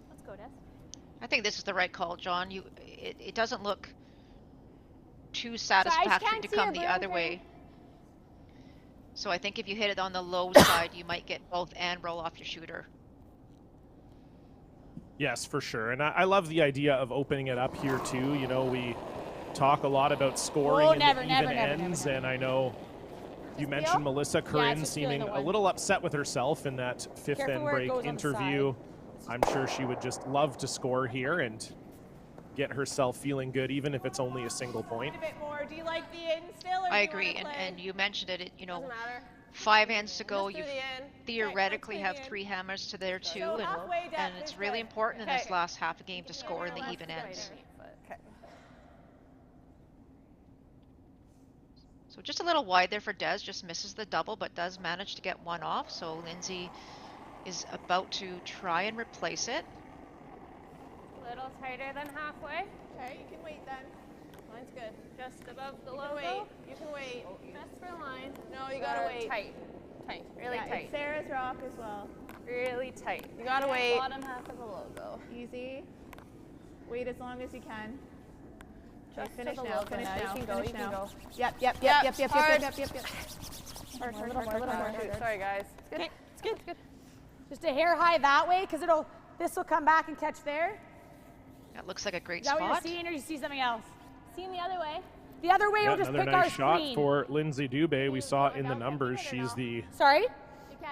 Let's go, Des. I think this is the right call, John. It doesn't look too satisfactory to come the other way. So I think if you hit it on the low side, you might get both and roll off your shooter. Yes, for sure. And I love the idea of opening it up here too. You know, we talk a lot about scoring in the even ends, and I know you mentioned Melissa Corinne seeming a little upset with herself in that fifth end break interview. I'm sure she would just love to score here and get herself feeling good, even if it's only a single point. A bit more. Do you like the in still? Or I agree, and you mentioned it. You know, 5 ends to go. You theoretically have 3 hammers to there too, and it's really important in this last half a game to score in the even ends. So just a little wide there for Des, just misses the double, but does manage to get one off. So Lindsay is about to try and replace it. A little tighter than halfway. Okay, you can wait then. Line's good. Just above the You logo. can wait. You can wait. Just for line. No, you gotta wait. Tight. Tight. Really tight. It's Sarah's rock as well. Really tight. You gotta wait. Bottom half of the logo. Easy. Wait as long as you can. Just finish to the now. logo Finish now. now. You can go. Finish You can now. go. Yep. Hard. Sorry, guys. It's good. Just a hair high that way, because this will come back and catch there. That looks like a great Is that spot. what you're seeing, or you see something else? Seeing the other way. The other way, we'll just another pick nice our shot screen. for Lindsay Dubé. We saw in the numbers she's Sorry?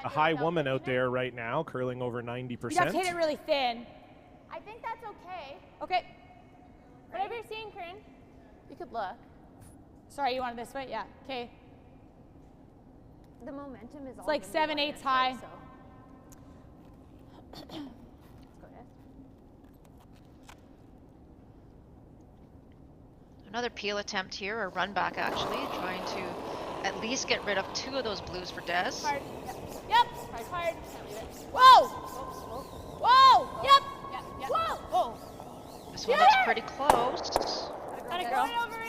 a high woman out there right now, curling over 90%. You have to hit it really thin. I think that's okay. Okay. Whatever you're seeing, Corinne. You could look. Sorry, you wanted this way? Yeah. Okay. The momentum is It's like 7/8 high. Let's go, Des. Another peel attempt here, or run back actually, trying to at least get rid of 2 of those blues for Des. Hard. Yep. Hard. Whoa. Whoa. Yep. Whoa. Whoa. This one looks pretty close. Got it, girl.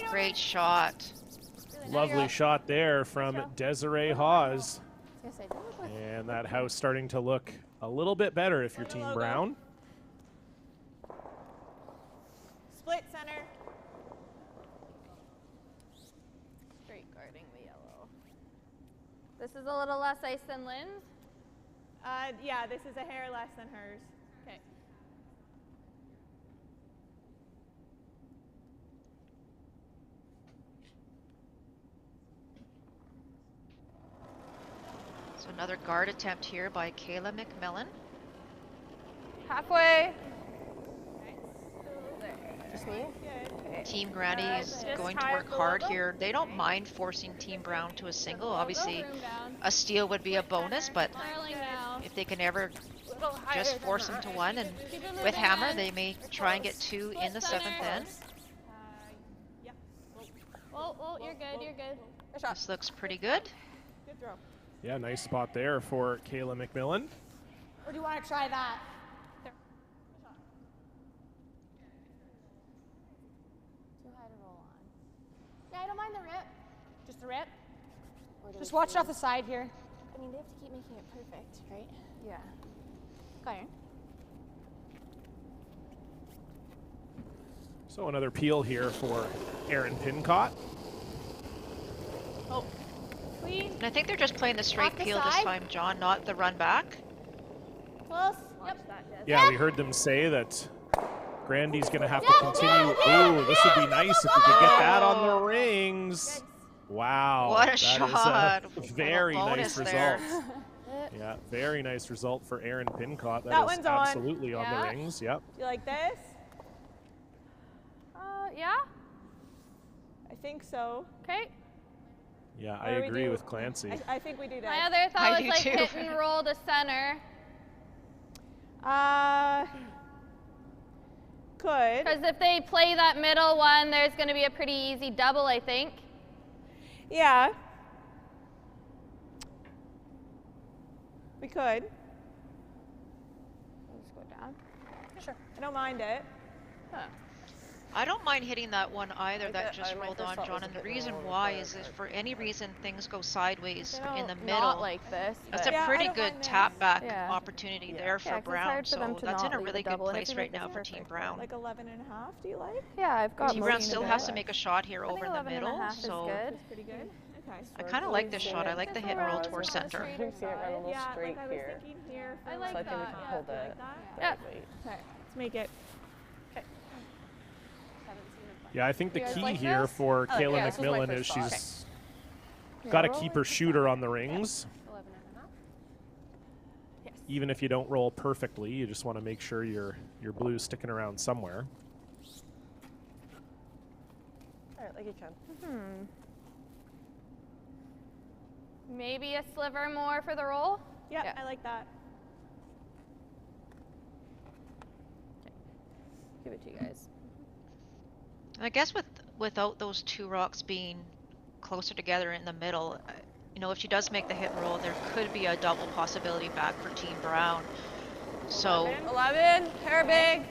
Great shot. Lovely shot there from Desiree Hawes. I was gonna say, don't look like And that house starting to look a little bit better if you're Team Brown. Split center. Straight guarding the yellow. This is a little less ice than Lynn's. Yeah, this is a hair less than hers. Okay. So another guard attempt here by Kayla McMillan. Halfway. Just me? Team Granny is going to work hard here. They don't mind forcing Team Brown to a single. Obviously, a steal would be a bonus, but if they can ever just force them to one, and with Hammer, they may try and get 2 in the 7th end. Oh, you're good, you're good. This looks pretty good. Good throw. Yeah, nice spot there for Kayla McMillan. Or do you want to try that? Too high to roll on. Yeah, I don't mind the rip. Just the rip? Or do Just we watch it see- off the side here. I mean, they have to keep making it perfect, right? Yeah. Iron. So another peel here for Erin Pincott. Oh, clean. And I think they're just playing the straight Off the peel this side. time, John, not the run back. Close. Yep. Yeah, we heard them say that Grandy's going to have to continue. Ooh, this would be nice if we could get that on the rings. Wow. What a that shot. Is a very Bonus nice there. result. Yeah, very nice result for Erin Pincott. That is one's on. absolutely on the rings. Yep. Do you like this? Yeah? I think so. Okay. Yeah, What I do we agree do? with Clancy. I think we do that. My other thought I was do like too. hit and roll to center. Could. Because if they play that middle one, there's going to be a pretty easy double, I think. Yeah. We could. Let's go down. Sure. I don't mind it. I don't mind hitting that one either that just my rolled first on, thought John, was and to the hit and reason roll why over is if but- for any reason things go sideways in the middle. Not like this. That's a Yeah, I pretty don't good mind this. tap back Yeah. opportunity Yeah. there for 'cause it's Brown, hard for them so to that's not in a leave really good double, and if place we right make now this for Team perfect, Brown. Like 11 and a half, do you like? Yeah, I've got Team most Brown of still it. has to make a shot here I think over in the 11 and a middle, half is so good. Pretty good. Okay. I kind of like this shot. I like the hit and roll around towards on the center. straighter See it run a little side. straight like I was here. thinking here. I for like So I think we that, can yeah. hold like that. that. Yeah. Wait. Let's make it. Yeah, I think the You guys key like here this? for I like it. Kayla Yeah, this was my McMillan first is thought. she's Yeah, got to roll keep it. her shooter on the rings. 11 and a half. Yes. Even if you don't roll perfectly, you just want to make sure your blue's sticking around somewhere. All right, like you can. Maybe a sliver more for the roll. Yeah, Yeah. I like that. Give it to you guys. I guess without those two rocks being closer together in the middle, you know, if she does make the hit and roll, there could be a double possibility back for Team Brown. So 11, hair big.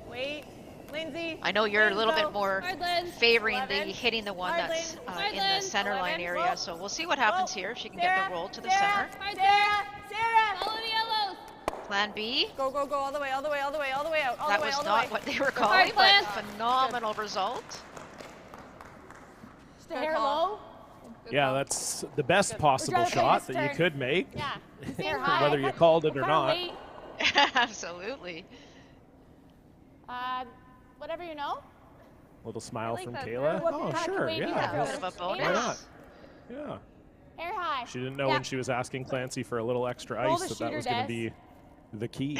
Wait, Lindsay. I know you're a little bit more Hard lens. favoring 11. the hitting the one Hard that's lens. in the center line 11. area. So we'll see what happens here. If she can get the roll to the center. Hard Sarah, Sarah. Follow the yellows. Plan B. Go, go, go all the way, all the way, all the way, all the way out, all That the way, was all the not way. what they were calling, but plan. phenomenal result. Just a hair low. Yeah, that's the best possible rather play shot this that you turn. could make, Yeah. Hair high. whether you called it or Kinda not. late. Absolutely. Whatever you know. Little smile like from that. Kayla. What Oh, kind of sure, wavy yeah. hair? Bit of a Why bonus. not? Yeah. Hair high. She didn't know Yeah. when she was asking Clancy for a little extra Roll ice the that shooter, was going to Des. be the key.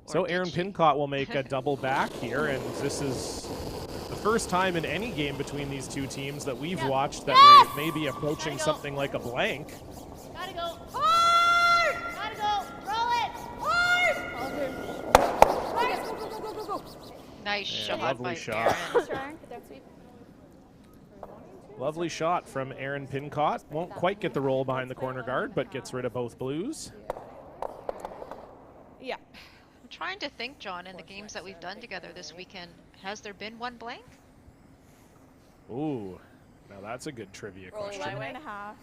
Or So did Erin she? Pincott will make a double back here, and this is the first time in any game between these two teams that we've watched that Yes! we're maybe approaching Gotta go. something like a blank. Gotta go hard. Gotta go. Roll it. Hard. Hard. Go, go, go, go, go, go. Nice Yeah, shot lovely by shot. Erin. Turn. Get that sweep. Lovely shot from Erin Pincott. Won't quite get the roll behind the corner guard, but gets rid of both blues. Yeah. I'm trying to think, John, in the games that we've done together this weekend, has there been one blank? Ooh, now that's a good trivia Rolling question. my way. 11 and a half.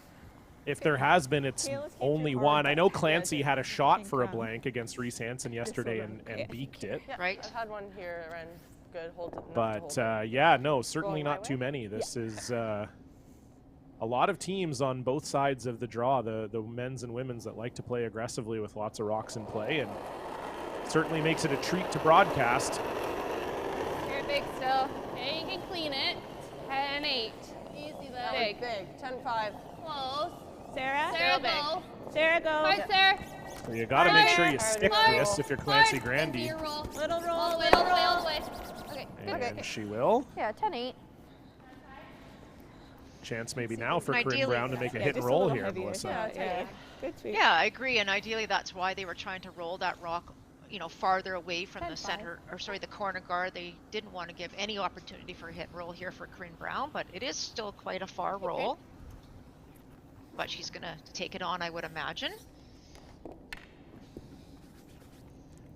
If there has been, it's Okay, let's get only your one. hard I know back. Clancy had a shot for a Think, blank against Reese Hansen yesterday and beaked it. Yeah, Right. I've had one here and good. Hold it. enough to But hold it. yeah, no, certainly Going my not too way? many. This is a lot of teams on both sides of the draw, the men's and women's, that like to play aggressively with lots of rocks in play, and certainly makes it a treat to broadcast. You're big still. Okay, you can clean it. 10-8. Easy That bud. was big. 10-5. Close. Sarah. Sarah, big. go. Sarah, go. Hard, Sarah. So you got to make sure you stick this if you're Clancy Grandy. Little roll, All the way, little all the way, all roll. the way. Okay, good. And she will. Yeah, 10-8. Chance maybe now for Corinne Ideally, Brown to make a hit and just a roll little here, heavier. Melissa. Yeah. Good sweep. Yeah, I agree, and ideally that's why they were trying to roll that rock, you know, farther away from the center, or sorry, the corner guard. They didn't want to give any opportunity for a hit and roll here for Corinne Brown, but it is still quite a far roll. But she's gonna take it on, I would imagine.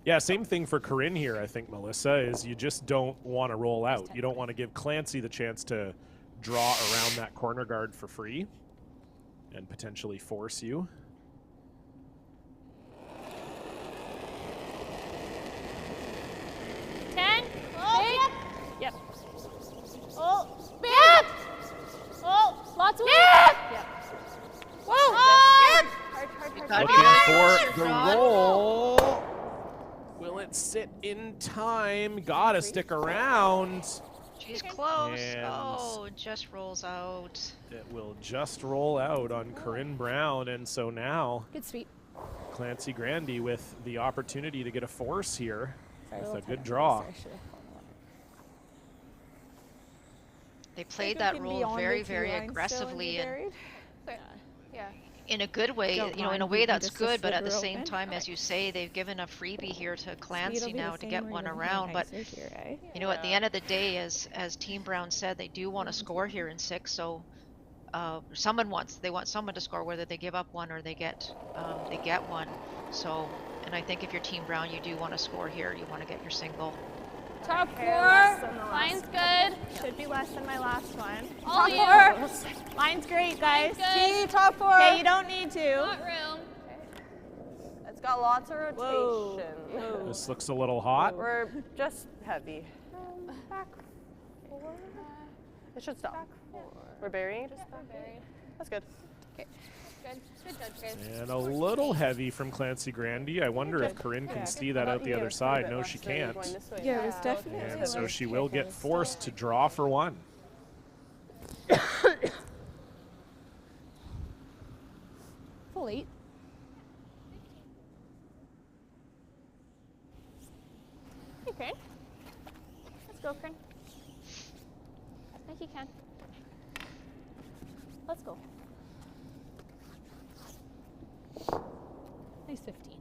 Yeah, same thing for Corinne here, I think, Melissa, is you just don't want to roll out. You don't want to give Clancy the chance to draw around that corner guard for free and potentially force you. Yep. Oh, yep. Oh, lots of Yep. Whoa. Hard, Looking for the roll. Will it sit in time? Gotta stick around. She's close. And Oh, it just rolls out. it will just roll out on Corinne Brown, and so now Good sweep. Clancy Grandy with the opportunity to get a force here with a good draw. They played that role very, very aggressively and Yeah. in a good way. Don't You know, in a mind, way you can that's just good, but slip at the her same open. time, as you say, they've given a freebie here to Clancy It'll be now the to same get where one you're around. But nicer here, eh? you know, at the end of the day, as Team Brown said, they do want to score here in 6. So they want someone to score, whether they give up one or they get one. So, and I think if you're Team Brown, you do want to score here. You want to get your single. Top Okay, less than the Line's last good. Should be less than my last one. All Top you. 4. Line's great, guys. Good. Top 4. Okay, you don't need to. Not room. It's got lots of rotation. Whoa. This looks a little hot. We're just heavy. Back 4. It should stop. We're burying. Just That's good. Good. Good judge, guys. And a little heavy from Clancy Grandy. I wonder if Corinne can see that out the other side. No, she can't. Yeah, it's definitely. And so she will get forced to draw for one. Full 8. Okay. Let's go, Corinne. I think you can. Let's go. Nice 15.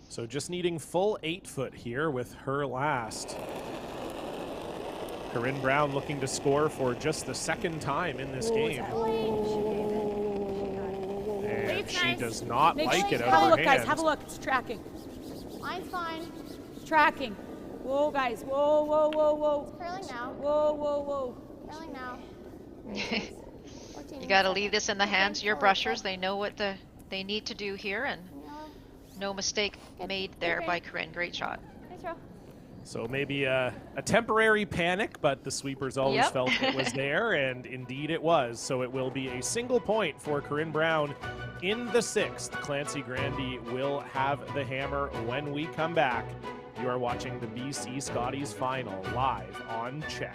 So just needing full 8-foot here with her last. Corinne Brown looking to score for just the second time in this game. And she does not like it Have out a of look, her guys. hands. Have a look. It's tracking. Line's fine. It's tracking. Whoa, guys. Whoa, whoa, whoa, whoa. Curling now. Whoa, whoa, whoa. Curling now. You got to leave this in the hands of your brushers. They know what they need to do here, and no mistake made there by Corinne. Great shot. Nice roll. So maybe a temporary panic, but the sweepers always Yep. felt it was there, and indeed it was. So it will be a single point for Corinne Brown in the 6th. Clancy Grandy will have the hammer when we come back. You are watching the BC Scotties Final live on CHEK.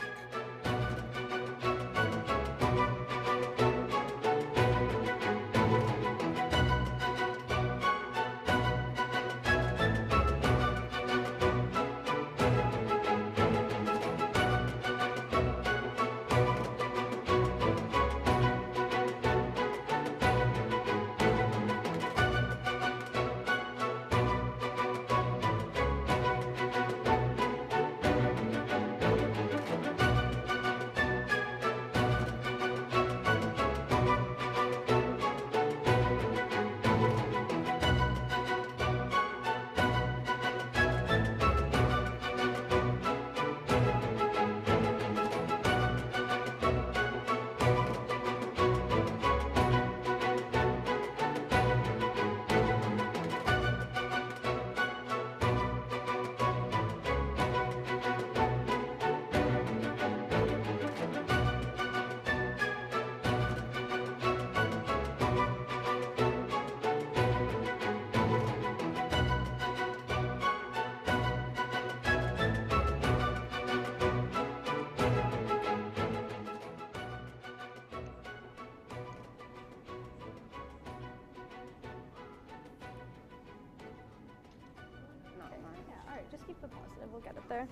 Just keep the positive. We'll get it there.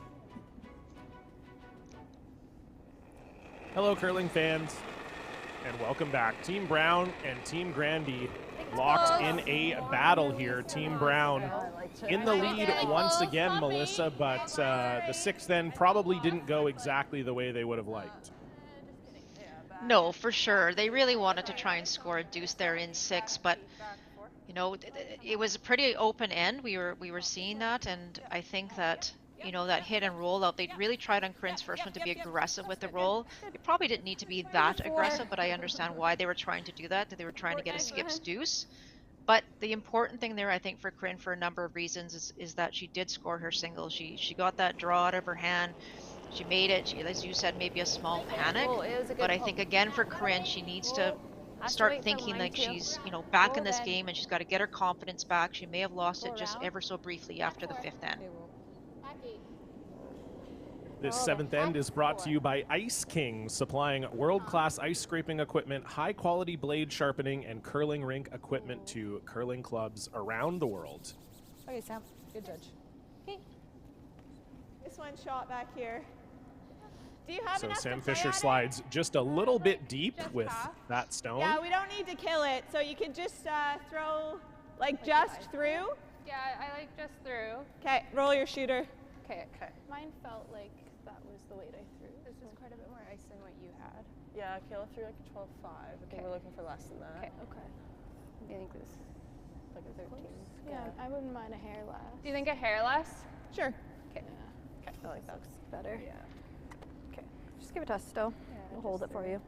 Hello, curling fans, and welcome back. Team Brown and Team Granby locked in a battle here. Team Brown in the lead once again, Melissa, but the sixth end probably didn't go exactly the way they would have liked. No, for sure. They really wanted to try and score a deuce there in 6, but you know, it was a pretty open end. We were seeing that, and I think that, you know, that hit and roll out, they really tried on Corinne's first one to be aggressive with the roll. They probably didn't need to be that aggressive, but I understand why they were trying to do that. They were trying to get a skips deuce. But the important thing there, I think, for Corinne, for a number of reasons, is that she did score her single. She got that draw out of her hand. She made it. She, as you said, maybe a small panic. But I think, again, for Corinne, she needs to start thinking like she's, you know, back in this game, and she's got to get her confidence back. She may have lost it just ever so briefly after the 5th end. This 7th end is brought to you by Ice King, supplying world-class ice scraping equipment, high-quality blade sharpening, and curling rink equipment to curling clubs around the world. Okay, Sam. Good judge. Okay. This one shot back here. Do you have So enough Sam to play Fisher on it? slides just a little bit deep with that stone. Yeah, we don't need to kill it, so you can just throw like just through. Yeah, I like just through. Okay, roll your shooter. Okay. Mine felt like that was the weight I threw. This is quite a bit more ice than what you had. Yeah, Kayla threw like a 12.5. I think we're looking for less than that. Okay. I think this Like a 13. Yeah, I wouldn't mind a hair less. Do you think a hair less? Sure. Okay. Okay, I like that. Looks better. Yeah. Okay. Just give it to us still. We'll hold it for you.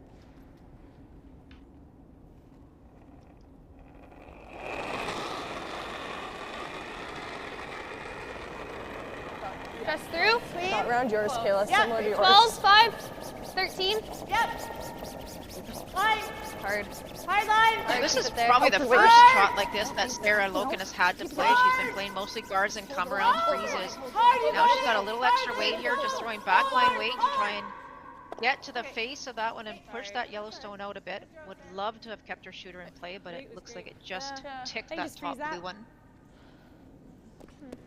Just through? Shot round yours, Kayla, similar to yours. 12, 5, 13. Yep. Line. Hard. Hard line. This is there. probably the Oh, first wait. shot like this that Sarah Loken has had to play. She's been playing mostly guards and come around freezes. Now she's got a little extra weight here, just throwing backline weight to try and get to the face of that one and push that Yellowstone out a bit. Would love to have kept her shooter in play, but it looks like it just ticked that top blue one.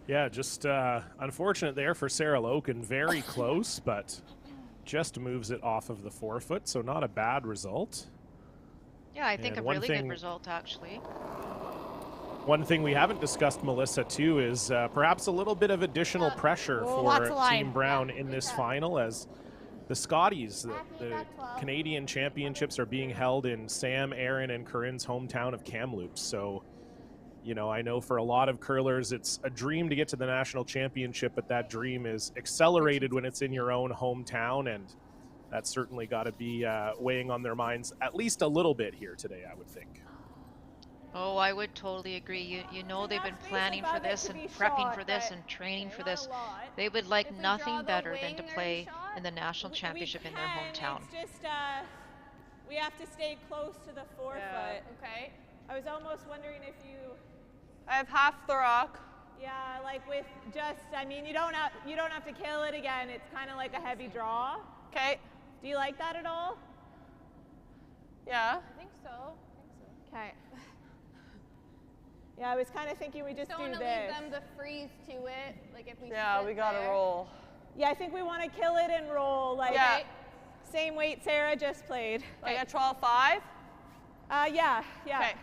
Yeah, just unfortunate there for Sarah Loken. Very close, but just moves it off of the 4-foot, so not a bad result. Yeah, I think And a really good result, actually. One thing we haven't discussed, Melissa, too, is perhaps a little bit of additional pressure for Team Brown in this final, as the Scotties, the Canadian Championships, are being held in Sam, Aaron, and Corinne's hometown of Kamloops. So, you know, I know for a lot of curlers, it's a dream to get to the national championship, but that dream is accelerated when it's in your own hometown, and that's certainly got to be weighing on their minds at least a little bit here today, I would think. Oh, I would totally agree. You know they've been planning for this and prepping for this and training for this. They would like nothing better than to play in the national championship in their hometown. It's just we have to stay close to the 4-foot. Okay. I was almost wondering if you. I have half the rock. Yeah, like with just. I mean, you don't have to kill it again. It's kind of like a heavy draw. Okay. Do you like that at all? Yeah. I think so. Okay. Yeah, I was kind of thinking we just Don't do want this. to leave them to freeze to it. Like if we Yeah, sit we gotta there. roll. Yeah, I think we want to kill it and roll. Like Yeah. same weight Sarah just played. Like a 12.5? Yeah. Okay. I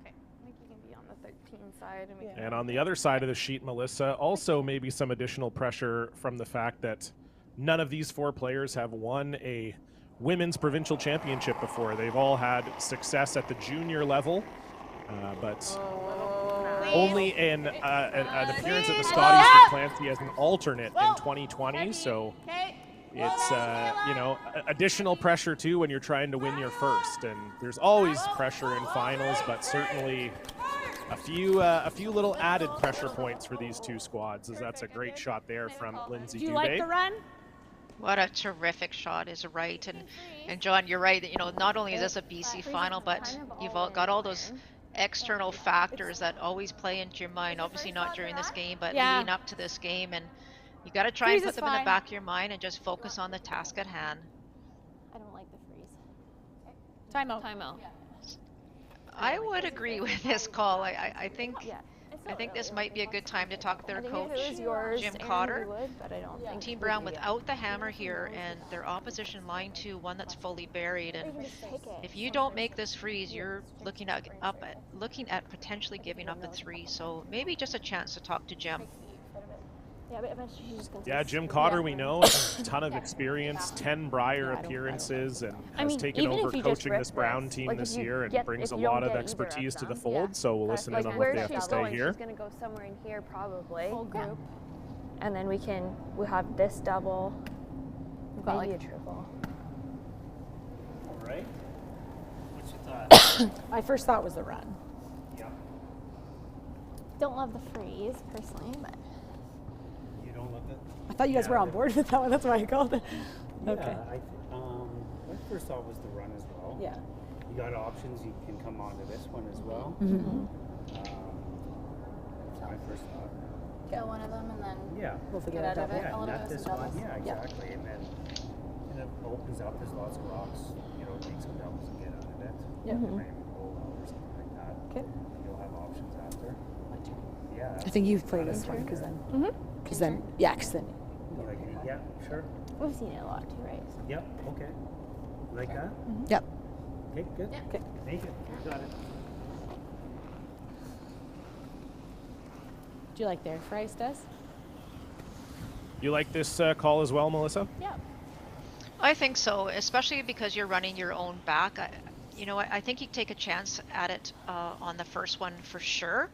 think you can be on the 13 side. And we can And on the other side of the sheet, Melissa, also maybe some additional pressure from the fact that none of these 4 players have won a women's provincial championship before. They've all had success at the junior level, but only an appearance at the Scotties for Clancy as an alternate in 2020. So it's you know, additional pressure too when you're trying to win your first. And there's always pressure in finals, but certainly a few little added pressure points for these 2 squads, as that's a great shot there from Lindsay Do you Dubé. like the run? What a terrific shot is right. And John, you're right. You know, not only is this a BC final, but you've got all those external factors that always play into your mind. Obviously not during this game, but leading up to this game. And you got to try and put them in the back of your mind and just focus on the task at hand. I don't like the freeze. Timeout. Timeout. I would agree with this call. I think I think this might be a good time to talk to their coach, If it was yours, Jim Aaron, Cotter. we would, but I don't think Team we Brown do yet. without the hammer here, and their opposition line 2, one that's fully buried. And Just take it. if you don't make this freeze, you're looking at potentially giving up a 3. So maybe just a chance to talk to Jim. Yeah, but eventually she's just going to Yeah, Jim Cotter, we know, a ton of experience, 10 Briar appearances, and has taken over coaching this Brown team this year and brings a lot of expertise to the fold. So we'll listen in on what they have to say here. She's going to go somewhere in here probably. Full group. And then we'll have this double, maybe a triple. All right. What's your thought? My first thought was the run. Yeah. Don't love the freeze personally, but. You don't love it? I thought you guys were on board with that one. That's why I called it. Yeah, Okay. my first thought was the run as well. Yeah. You got options. You can come onto this one as well. That's my first thought. Kill one of them and then We'll figure get it out of out. it. Yeah, A little net bit this of one. doubles. Yeah, exactly. And then it opens up. There's lots of rocks. Take some doubles and get out of it. Yeah. Maybe roll out or something like that. Okay. You'll have options after. Yeah. I think you play this one because then, yeah, Sure. We've seen it a lot too, right? Yep. Okay. Like that? Yep. Okay. Good. Okay. Make it. You got it. Do you like their fries, Des? You like this call as well, Melissa? Yeah. I think so, especially because you're running your own back. I think you take a chance at it on the first one for sure,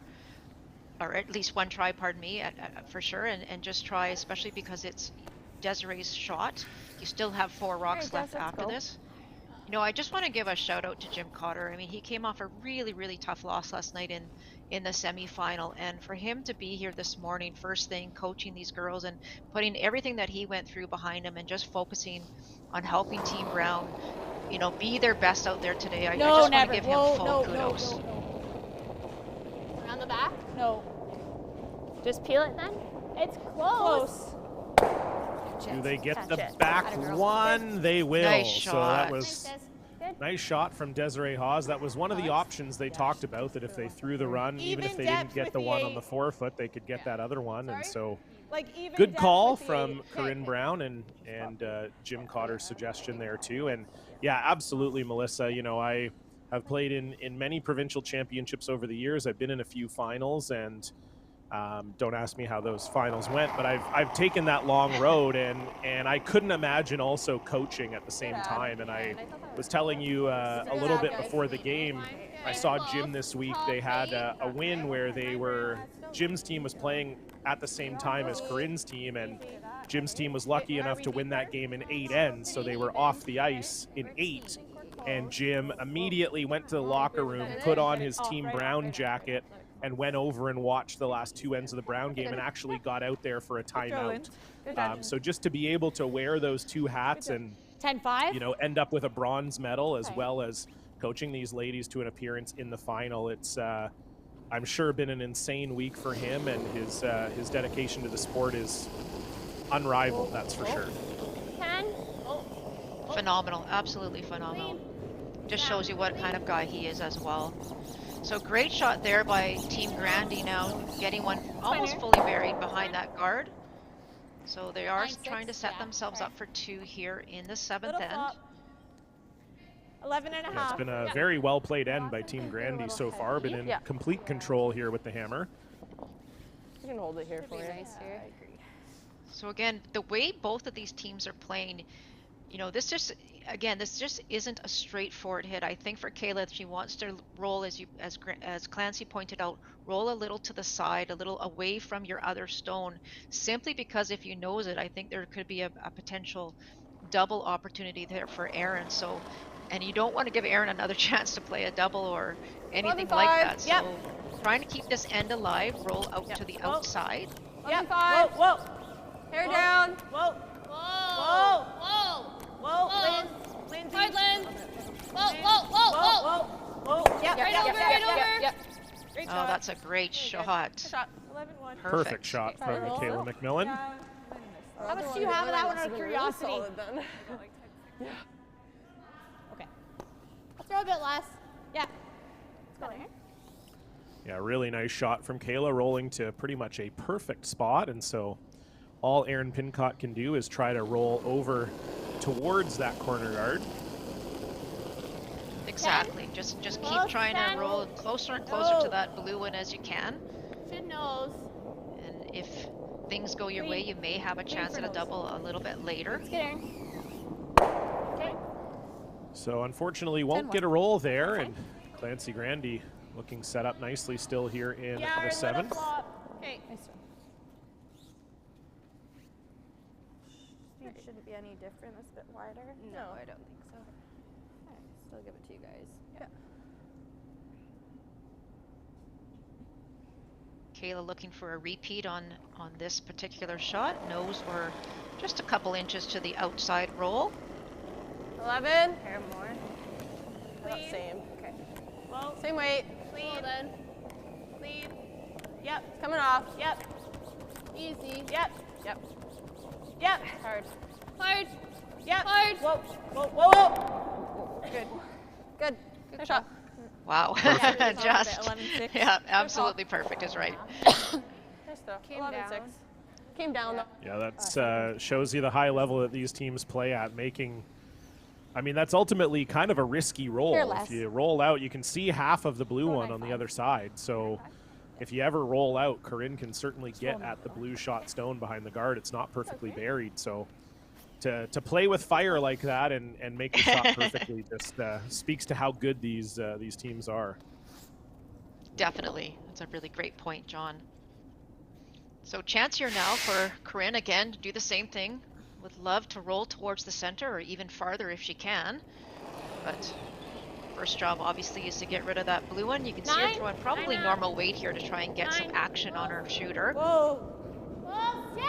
or at least one try, pardon me, for sure, and just try, especially because it's Desiree's shot. You still have 4 rocks left after this. I just want to give a shout out to Jim Cotter. I mean, he came off a really, really tough loss last night in the semifinal, and for him to be here this morning, first thing, coaching these girls and putting everything that he went through behind him and just focusing on helping Team Brown, be their best out there today. I just want to give him full kudos. Around the back? No. Just peel it then? It's close. Do they get the back one? They will. Nice So shot. that was nice shot from Desiree Hawes. That was one of the options they talked about, that if they threw the run, even if they didn't get the one on the forefoot, they could get that other one. And so good call from Corinne Brown and Jim Cotter's suggestion there too. And yeah, absolutely, Melissa. I have played in many provincial championships over the years. I've been in a few finals, and don't ask me how those finals went, but I've taken that long road, and I couldn't imagine also coaching at the same time. And I was telling you a little bit before the game, I saw Jim this week. They had a win where Jim's team was playing at the same time as Corinne's team, and Jim's team was lucky enough to win that game in 8 ends, so they were off the ice in 8. And Jim immediately went to the locker room, put on his Team Brown jacket, and went over and watched the last 2 ends of the Brown game and actually got out there for a timeout. So just to be able to wear those 2 hats and 10-5, end up with a bronze medal as well as coaching these ladies to an appearance in the final, it's I'm sure been an insane week for him, and his dedication to the sport is unrivaled, that's for sure. Phenomenal, absolutely phenomenal. Just shows you what kind of guy he is as well. So great shot there by Team Grandy, now getting one almost fully buried behind that guard. So they are trying to set themselves up for 2 here in the 7th end. 11 and a half. It's been a very well played end by Team Grandy so far, been in complete control here with the hammer. You can hold it here for you. So again, the way both of these teams are playing, this just isn't a straightforward hit. I think for Kayla, she wants to roll, as Clancy pointed out, roll a little to the side, a little away from your other stone, simply because if you nose it, I think there could be a potential double opportunity there for Erin. So, and you don't want to give Erin another chance to play a double or anything like that. So trying to keep this end alive, roll out to the outside. Yep. Whoa. Hair down. Whoa. Lindsay. Hard Lynn. Whoa. Yep. Right over. Yep. Great shot. Oh, that's a great shot. 11-1. Perfect shot from Michaela McMillan. How much do you have of that one out of curiosity? Okay. I'll throw a bit less. Yeah. It's better. Yeah, really nice shot from Kayla, rolling to pretty much a perfect spot. And so all Erin Pincott can do is try to roll over towards that corner guard. Exactly. Just keep trying to roll closer and closer to that blue one as you can. Should nose. And if things go your way, you may have a chance at a double a little bit later. Okay. So unfortunately won't get a roll there, and Clancy Grandy looking set up nicely still here in the 7th. Okay. Speed shouldn't be any different. That's a bit wider. No, I don't think so. Okay, still give it to you guys. Yeah. Kayla looking for a repeat on this particular shot. Nose or just a couple inches to the outside roll. 11. Hair more. Same. Okay. Well, same weight. Clean. Then. Clean. Yep. It's coming off. Yep. Easy. Yep. Yep. Yep. Hard. Hard. Yep. Hard. Whoa. Whoa. Whoa. Whoa. Good. Good. Good shot. Wow. Just. 11-6. Yeah, absolutely perfect is right. Nice throw. Came 11-6. down. Came down though. Yeah, that shows you the high level that these teams play at, making, I mean, that's ultimately kind of a risky roll. If you roll out, you can see half of the blue one on the other side. So if you ever roll out, Corinne can certainly get at the blue shot stone behind the guard. It's not perfectly buried. So to play with fire like that and make the shot perfectly just speaks to how good these teams are. Definitely. That's a really great point, John. So chance here now for Corinne again to do the same thing. Would love to roll towards the center or even farther if she can. But first job obviously is to get rid of that blue one. You can see her throwing probably normal weight here to try and get some action on her shooter. Whoa. Yep.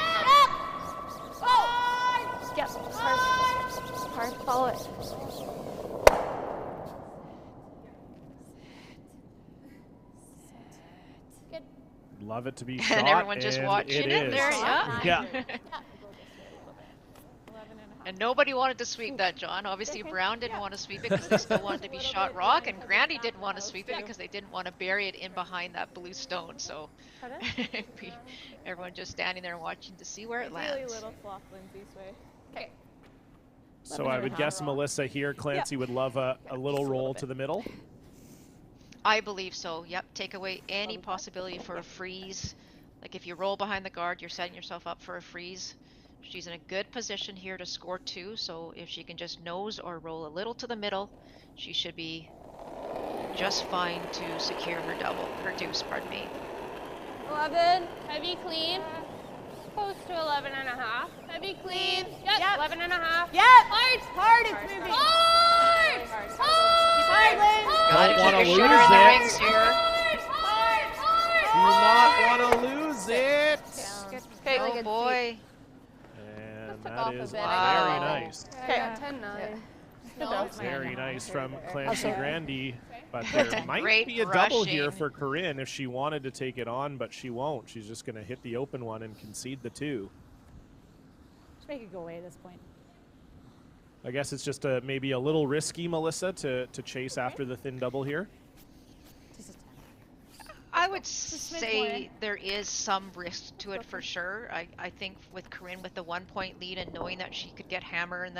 Hard. Follow it. Love it to be shot. And everyone just watching it there, Yeah. And nobody wanted to sweep that, John. Obviously, Brown didn't want to sweep it because they still wanted to be shot rock, and Grandy didn't want to sweep it because they didn't want to bury it in behind that blue stone. So everyone just standing there watching to see where it lands. Really little flop Lindsay's way. Okay. So I would guess, Melissa, here, Clancy would love a little roll to the middle. I believe so. Yep. Take away any possibility for a freeze. Like if you roll behind the guard, you're setting yourself up for a freeze. She's in a good position here to score 2, so if she can just nose or roll a little to the middle, she should be just fine to secure her deuce, pardon me. 11. Heavy clean. Close to 11 and a half. Heavy clean. Yep. 11 and a half. Yep. Hard. It's moving. Hard. Hard, Lynn. Gotta keep your shooter in the rings here. Do not want to lose it. Okay, oh boy. And that is very nice. Okay. 10-9. Very nice from Clancy Grandy. But there might be a double here for Corinne if she wanted to take it on, but she won't. She's just going to hit the open one and concede the 2. Just make it go away at this point. I guess it's just maybe a little risky, Melissa, to chase after the thin double here. I would say there is some risk to it for sure. I think with Corinne with the 1-point lead and knowing that she could get hammer in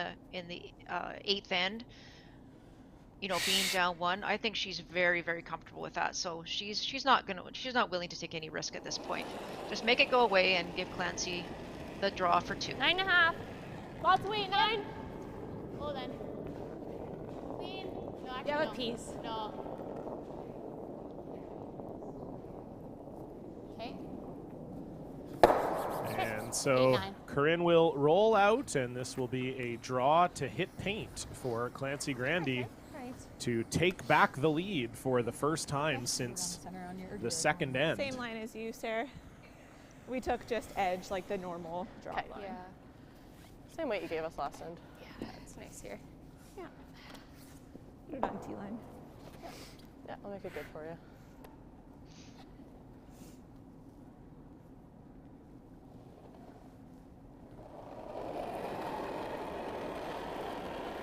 the 8th end, you know, being down 1, I think she's very, very comfortable with that. So she's not willing to take any risk at this point. Just make it go away and give Clancy the draw for 2. 9.5. Lots of weight. 9. Oh then. Clean. No, actually, You have a piece. No. Okay. And so Corinne will roll out, and this will be a draw to hit paint for Clancy Grandy to take back the lead for the first time since the 2nd end. Same line as you, Sarah. We took just edge, like the normal draw line. Yeah. Same weight you gave us last end. Yeah, it's nice here. Yeah. Put it on T-line. Yeah, I'll make it good for you.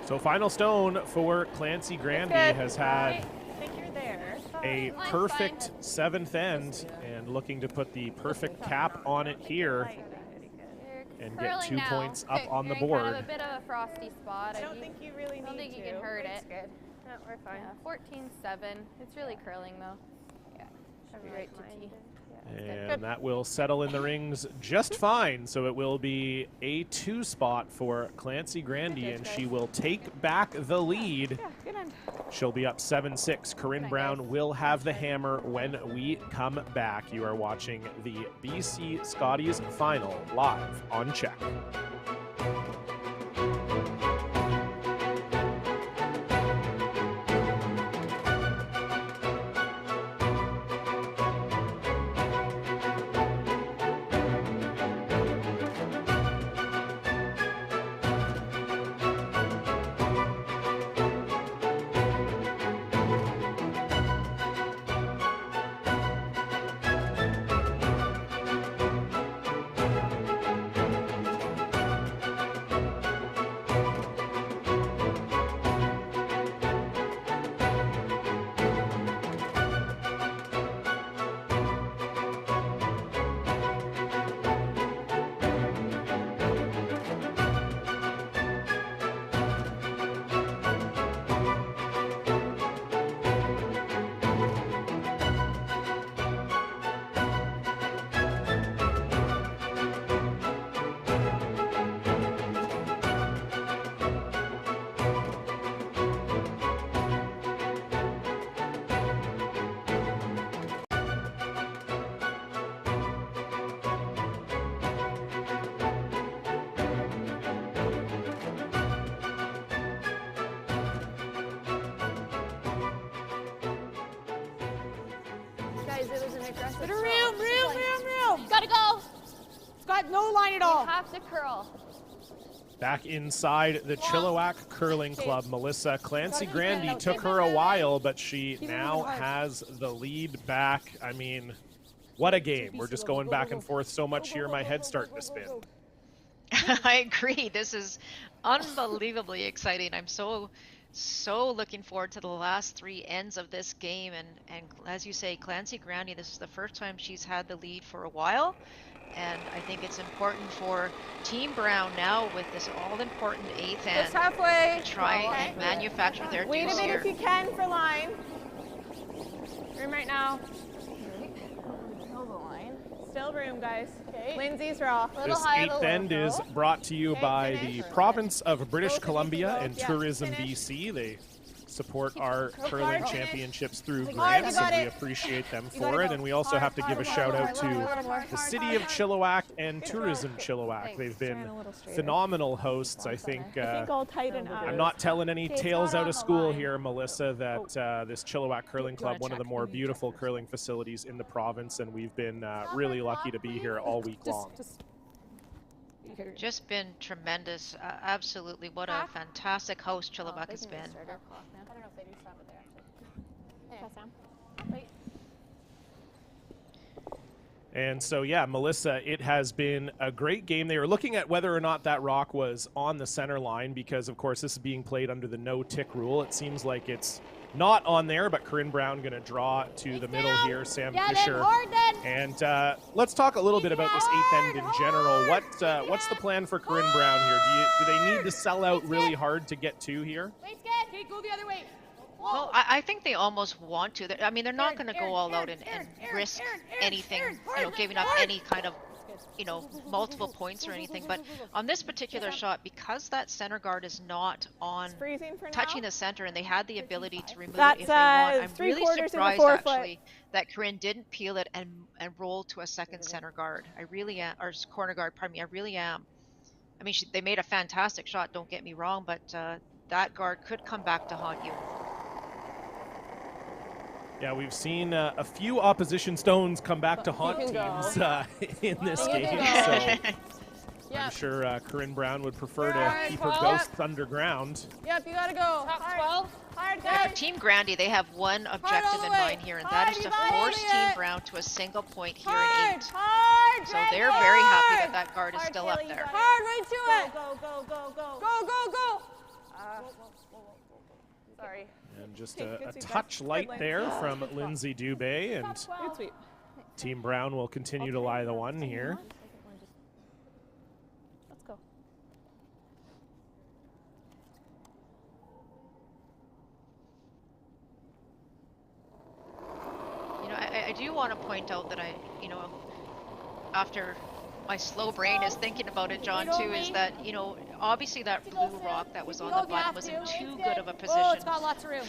So final stone for Clancy Grandy has had I think you're there. a perfect 7th end and looking to put the perfect cap on it here and get 2 points up on the board. Kind of a bit of a frosty spot. I don't think you really need to. I don't think you can hurt it. Good. No, we're fine. 14-7. It's really curling though. Yeah, should be right to tee. And that will settle in the rings just fine. So it will be a 2 spot for Clancy Grandy, and she will take back the lead. She'll be up 7-6. Corinne Brown will have the hammer when we come back. You are watching the BC Scotties final live on CHEK. Gotta go. It's got no line at all. You have to curl. Back inside the Chilliwack Curling Club, Melissa Clancy Grandy took her a while, but she now has the lead back. I mean, what a game. We're just going back and forth so much here, my head's starting to spin. I agree. This is unbelievably exciting. I'm so looking forward to the last 3 ends of this game. And as you say, Clancy Grandy, this is the first time she's had the lead for a while. And I think it's important for Team Brown now with this all-important 8th end Just halfway. to try and manufacture their Wait a deuce bit here. if you can for line. Room right now. Still room, guys. Okay. Lindsay's raw. This 8th end is brought to you by the province of British Columbia and Tourism BC. They support our curling championships through grants, and we appreciate them for it. And we also have to give a shout out to the city of Chilliwack and Tourism Chilliwack. They've been phenomenal hosts. I think I'll tighten up. I'm not telling any tales out of school here, Melissa, that this Chilliwack Curling Club, one of the more beautiful curling facilities in the province, and we've been really lucky to be here all week long. Just been tremendous. Absolutely. What a fantastic host Chilliwack has been. I don't know if they do stop it there, actually. And so, yeah, Melissa, it has been a great game. They were looking at whether or not that rock was on the center line because, of course, this is being played under the no-tick rule. It seems like it's not on there, but Corinne Brown going to draw to the middle here. Sam Fisher. And let's talk a little bit about this 8th end in general. What's the plan for Corinne Brown here? Do they need to sell out really hard to get 2 here? Okay, go the other way. Well, I think they almost want to. I mean, they're not going to go all out and risk anything, giving up any kind of, multiple points or anything. But on this particular shot, because that center guard is not on touching the center and they had the ability to remove it if they want, I'm really surprised actually that Corinne didn't peel it and roll to a second center guard. I really am, or corner guard, pardon me, I really am. I mean, they made a fantastic shot, don't get me wrong, but that guard could come back to haunt you. Yeah, we've seen a few opposition stones come back to haunt teams in this game. So I'm sure Corinne Brown would prefer to keep her ghosts underground. Yep, you gotta go. Top 12. Hard, Yeah, for Team Grandy, they have one objective in mind here, and that is to force Team Brown to a single point here in 8. So they're very happy that guard is still up there. Hard, right to it. Go, go, go, go. Go, go, go. Sorry. And just Okay, a good sweep, touch guys. light Good lane. there Good from call. Lindsay Dubé, and Good sweep. Team Brown will continue to lie the one here. Let's go. You know, I do want to point out that after my slow brain is thinking about it, John, too, is that, obviously that blue rock that was on the button was in too good of a position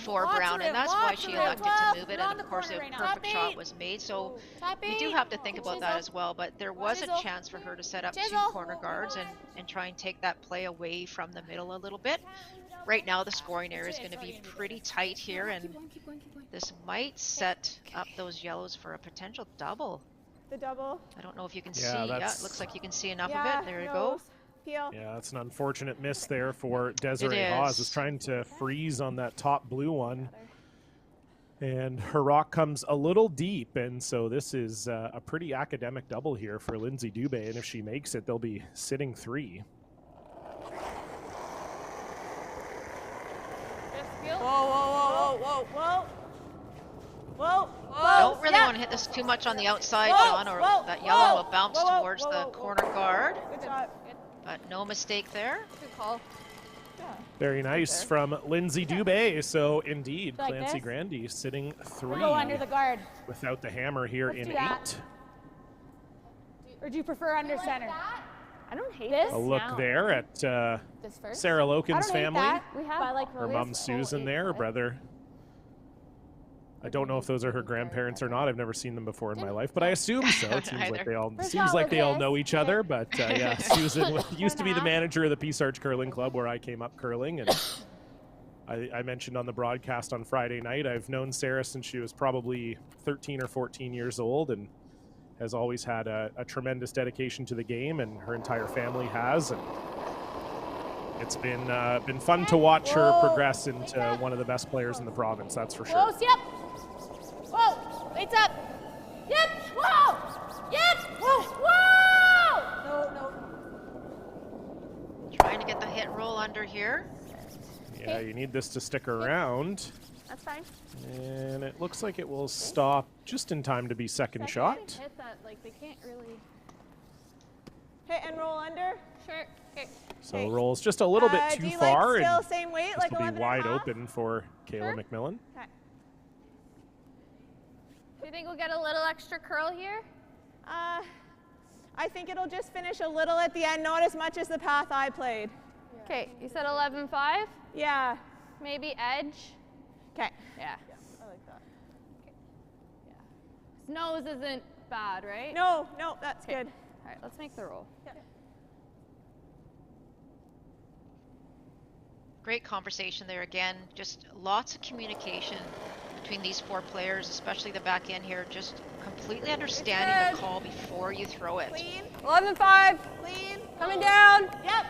for Brown, and that's why she elected to move it, and of course a perfect shot was made, so we do have to think about that as well, but there was a chance for her to set up 2 corner guards and try and take that play away from the middle a little bit. Right now the scoring area is going to be pretty tight here, and this might set up those yellows for a potential double. The double. I don't know if you can see. Yeah, Yeah, it looks like you can see enough of Yeah, it. There you go. Peel. Yeah, that's an unfortunate miss there for Desiree It Hawes. is. Is trying to freeze on that top blue one. And her rock comes a little deep, and so this is a pretty academic double here for Lindsay Dubé, and if she makes it, they'll be sitting 3. Whoa, whoa, whoa, whoa, whoa. Don't really want to hit this too much on the outside, John, or that yellow will bounce towards the corner guard. Good shot. But no mistake there. Good call. Very nice from Lindsay Dubé. So indeed, Like Clancy this? Grandy sitting 3 Go under the guard. without the hammer here Let's in do that. 8. Or do you prefer under center? I don't hate This? A look there at This first? Sarah I Loken's don't hate family. that. We have But I like Her this mom whole Susan 8 there, her foot. brother. I don't know if those are her grandparents or not. I've never seen them before in my life, but I assume so. It seems like they all know each other. But yeah, Susan used to be the manager of the Peace Arch Curling Club where I came up curling, and I mentioned on the broadcast on Friday night, I've known Sarah since she was probably 13 or 14 years old, and has always had a tremendous dedication to the game, and her entire family has. And it's been fun to watch her progress into one of the best players in the province. That's for sure. Close, yep. Whoa, weights up. Yep, whoa, yep, whoa, whoa. No. Trying to get the hit roll under here. Yeah, you need this to stick around. That's fine. And it looks like it will stop just in time to be second shot. Hit that, like they can't really. Hit and roll under. Sure. Okay. So rolls just a little bit Do too you far, like still and same weight, this like will be 11 wide and a half? open for Kayla McMillan. Okay. Do you think we'll get a little extra curl here? I think it'll just finish a little at the end, not as much as the path I played. Okay, you said 11.5? Yeah. Maybe edge? Okay. Yeah. I like that. His nose isn't bad, right? No, that's good. All right, let's make the roll. Great conversation there again. Just lots of communication between these 4 players, especially the back end here. Just completely understanding the call before you throw it. Clean. 11-5. Clean. Coming down. Yep.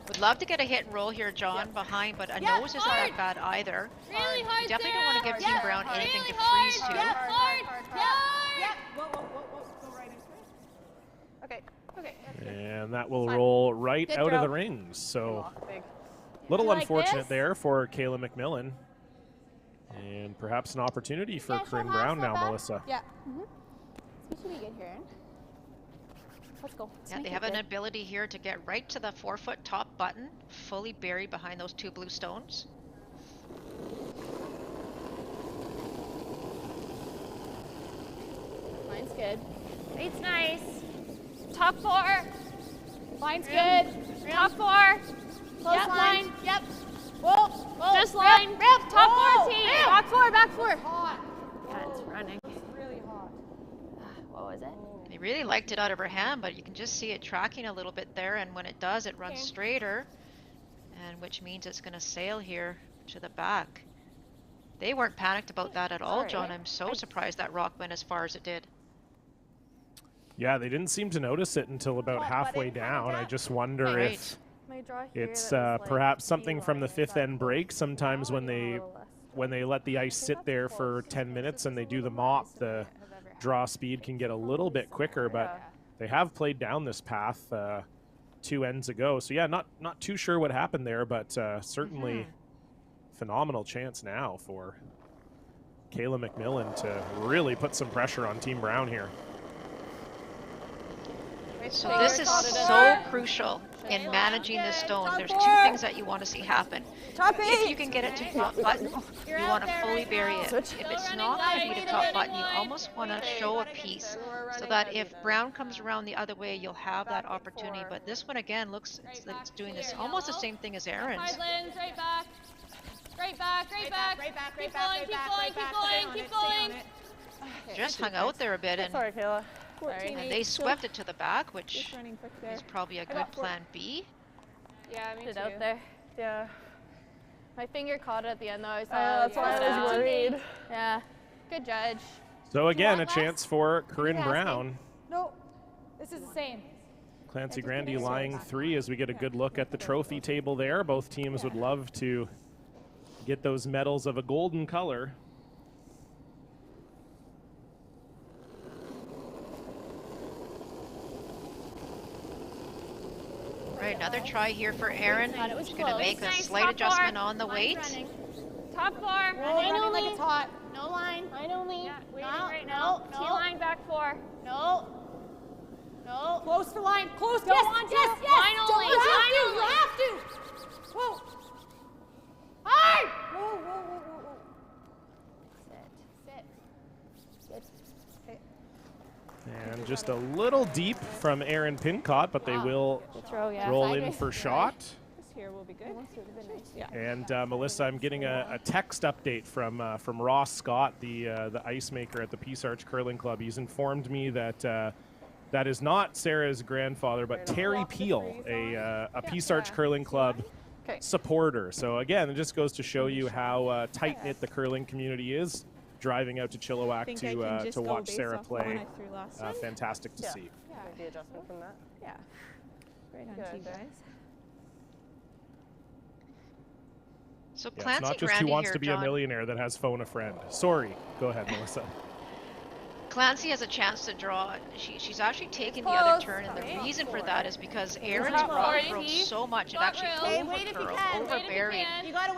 Would love to get a hit and roll here, John, behind, but a nose isn't that bad either. Really hard, Definitely don't want to give Team Brown anything to hard. freeze to. Yep. Whoa. Go right into it. Okay. And that will roll right Good out of throw. the rings. So Big. little Like unfortunate this? there for Kayla McMillan. And perhaps an opportunity for Corinne Brown now, Melissa. Yeah. We should be good here. Let's go. Yeah, they have an ability here to get right to the 4-foot top button, fully buried behind those 2 blue stones. Mine's good. Eight's nice. Top 4. Line's good. Top 4. Close Yep, line. line. Yep. Whoa. Just line. Top 4 team. Back 4. Yeah, it's running. Really hot. What was it? They really liked it out of her hand, but you can just see it tracking a little bit there, and when it does, it runs straighter, and which means it's going to sail here to the back. They weren't panicked about that at all, John. I'm so surprised that rock went as far as it did. Yeah, they didn't seem to notice it until about halfway down. I just wonder if it's perhaps something from the 5th end break. Sometimes when they let the ice sit there for 10 minutes and they do the mop, the draw speed can get a little bit quicker, but they have played down this path 2 ends ago. So yeah, not too sure what happened there, but certainly phenomenal chance now for Kayla McMillan to really put some pressure on Team Brown here. So this is so crucial in managing this stone. There's two things that you want to see happen. If you can get it to top button, you want to fully bury it. If it's not going to be to top button, you almost want to show a piece so that if Brown comes around the other way, you'll have that opportunity. But this one again looks like it's doing this almost the same thing as Aaron's. Straight back. Straight back, straight back. Keep going. Just hung out there a bit, and Sorry, Kayla. they swept it to the back, which is probably a good plan B. Yeah, me too. Out there. Yeah. My finger caught it at the end though. I saw That's why I was worried. Yeah. Good judge. So again, a chance for Corinne Brown. No, this is the same. Clancy Grandy lying 3 as we get a good look at the trophy table there. Both teams would love to get those medals of a golden color. Right, another try here for Aaron. She's going to make a slight adjustment on the weight. Top 4. Line only. Like it's hot. No line. Line only. Yeah, waiting No, right now. no. T-line back 4. No. No. Close for line. Close. Don't Yes, want to. yes, yes. Line only. You Line only. have to. Whoa. Hard. Whoa. Sit. And just a little deep from Aaron Pincott, but they will roll in for shot. This here will be good. Yeah. And Melissa, I'm getting a text update from Ross Scott, the ice maker at the Peace Arch Curling Club. He's informed me that that is not Sarah's grandfather, but Terry Peel, a Peace Arch Curling Club supporter. So again, it just goes to show you how tight-knit the curling community is. Driving out to Chilliwack to watch Sarah play. Fantastic to see. Yeah. The adjustment from that. Yeah. Great on to you guys. So Yeah, Clancy it's not just Grandy who wants here, to be John. a millionaire that has phone a friend. Sorry. Go ahead, Melissa. Clancy has a chance to draw. She's actually taking the other turn, and the reason for that is because Aaron's rock curled so much it actually over-curled, over-buried.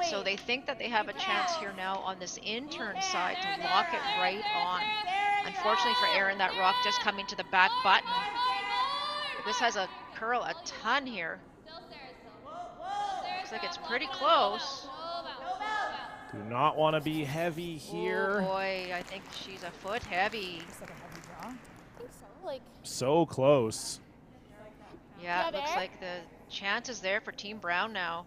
So they think that they have a chance here now on this in-turn side to lock it right on. Unfortunately for Aaron, that rock just coming to the back button. This has a curl a ton here. Looks like it's pretty close. Do not want to be heavy here. Oh boy, I think she's a foot heavy. I think so. Like. So close. Yeah, it looks like the chance is there for Team Brown now.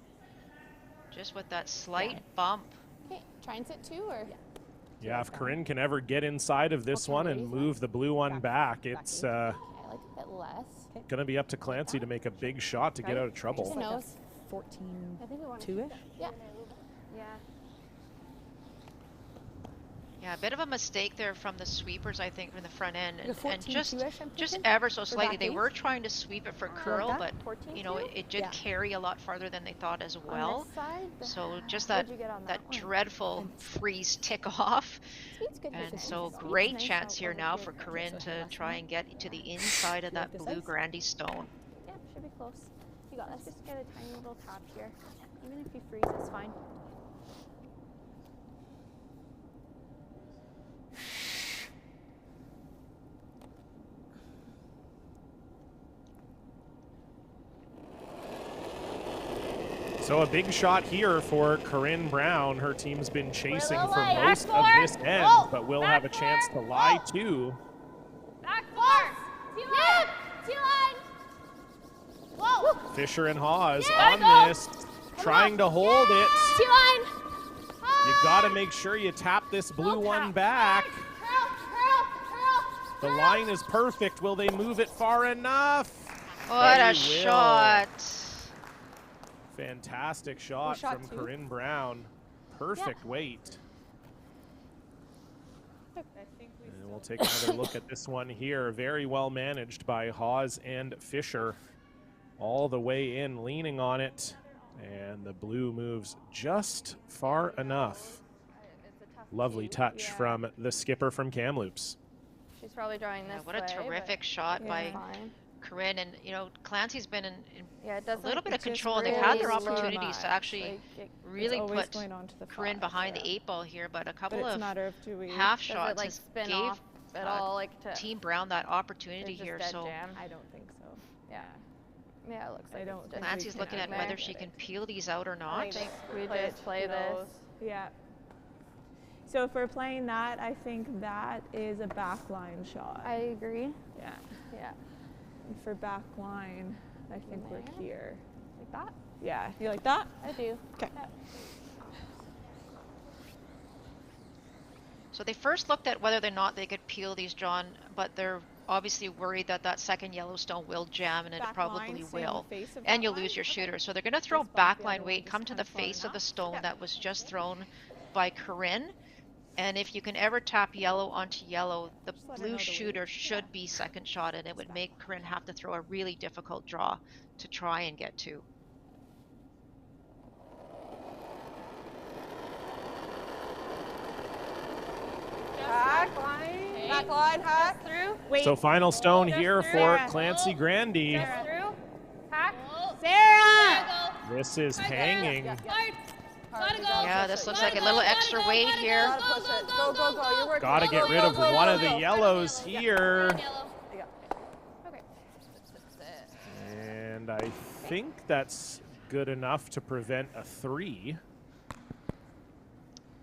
Just with that slight bump. Okay, try and sit 2 or. Yeah, if Corinne can ever get inside of this one and move the blue one back, it's I like a bit less. going to be up to Clancy to make a big shot to get out of trouble. Like 14-2-ish? Yeah. Yeah, a bit of a mistake there from the sweepers, I think, from the front end, and just 14-2-ish, I'm just thinking, ever so slightly. back They eight. were trying to sweep it for curl, that? but you know it did carry a lot farther than they thought as well. Side, So just that dreadful freeze tick off, and so great chance here now for Corinne to try and get to the inside of that blue Grandy stone. Yeah, should be close. You got. Let's just get a tiny little tap here. Even if you freeze, it's fine. So a big shot here for Corinne Brown. Her team's been chasing for most of this end, but will have a chance to lie too. Back 4. T-line. T-line. Whoa. Fisher and Hawes on this, trying to hold it. T-line. You got to make sure you tap this blue one back. The line is perfect. Will they move it far enough? What a shot. Fantastic shot from Corinne Brown. Perfect weight. And we'll take another look at this one here. Very well managed by Hawes and Fisher. All the way in, leaning on it. And the blue moves just far enough. Lovely touch from the skipper from Kamloops. She's probably drawing this What a terrific shot by Corinne, and you know Clancy's been in Yeah, it a doesn't. little bit it of just control, and they've had their really opportunities to much. actually Like, it's really always put going on to the Corinne five, behind yeah. the 8 ball here, but a couple But it's a of matter of do we... half Does it shots like has spin gave off at all? Like to Team Brown that opportunity there's just here. dead So jam? I don't think so. Yeah. Yeah, it looks like I don't it's think just Clancy's can looking at there. whether she can peel these out or I not. think we Play just play to this. those. Yeah. So if we're playing that, I think that is a backline shot. I agree. Yeah. Yeah. And for backline, I think we're here. Like that? Yeah. You like that? I do. Okay. So they first looked at whether or not they could peel these, John, but they're obviously worried that that second Yellowstone will jam, and it Back probably line, stay on will. the face of And that you'll line? lose your shooter. So they're going to throw Just bump the backline other one, weight, just come to kinda the far face of the enough. stone Yeah. that was just thrown by Corinne. And if you can ever tap yellow onto yellow, the Just let her know blue the shooter weight. should be second shot, and it would make Corinne have to throw a really difficult draw to try and get to. Back line. Back line, hack. Through. Wait. So final stone here for Sarah. Clancy Grandy. Just through. Hack. Sarah! This is hanging. Hard. Gotta go. Yeah, this looks like a little extra weight here. Gotta push it. Go, go, go. You're working. Got to get rid of one of the yellows here. Okay. And I think that's good enough to prevent a 3.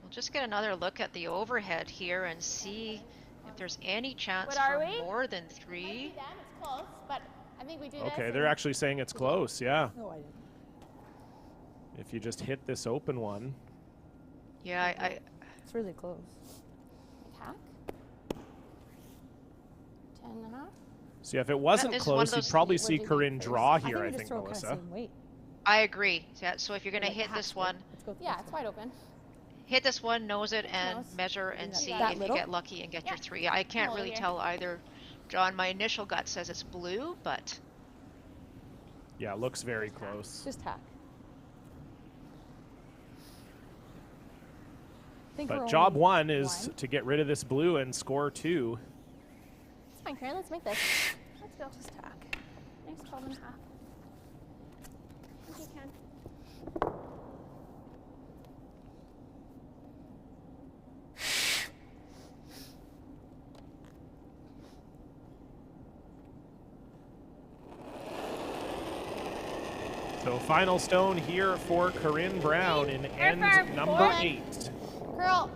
We'll just get another look at the overhead here and see if there's any chance What are for we? more than 3. It's close, but I think we do Okay, this. they're actually saying it's close, yeah. No, I didn't. If you just hit this open one. Yeah, I It's really close. Hack. 10.5. See, if it wasn't That is one of close, you'd those- probably see Corinne draw here, I think, throw Melissa. kind of same weight. I agree. Yeah, so if you're going to Like hit half this weight. one, Let's go Yeah, it's wide open. hit this one, nose it, and Nose. measure and see That if little? you get lucky and get your 3. I can't Hold really here. tell either. John, my initial gut says it's blue, but Yeah, it looks very close. Just hack. But job 1 is to get rid of this blue and score 2. It's fine, Karen. Let's make this. Let's go. Just hack. Nice 12.5. I think you can. So final stone here for Corinne Brown in end number 8. Curl.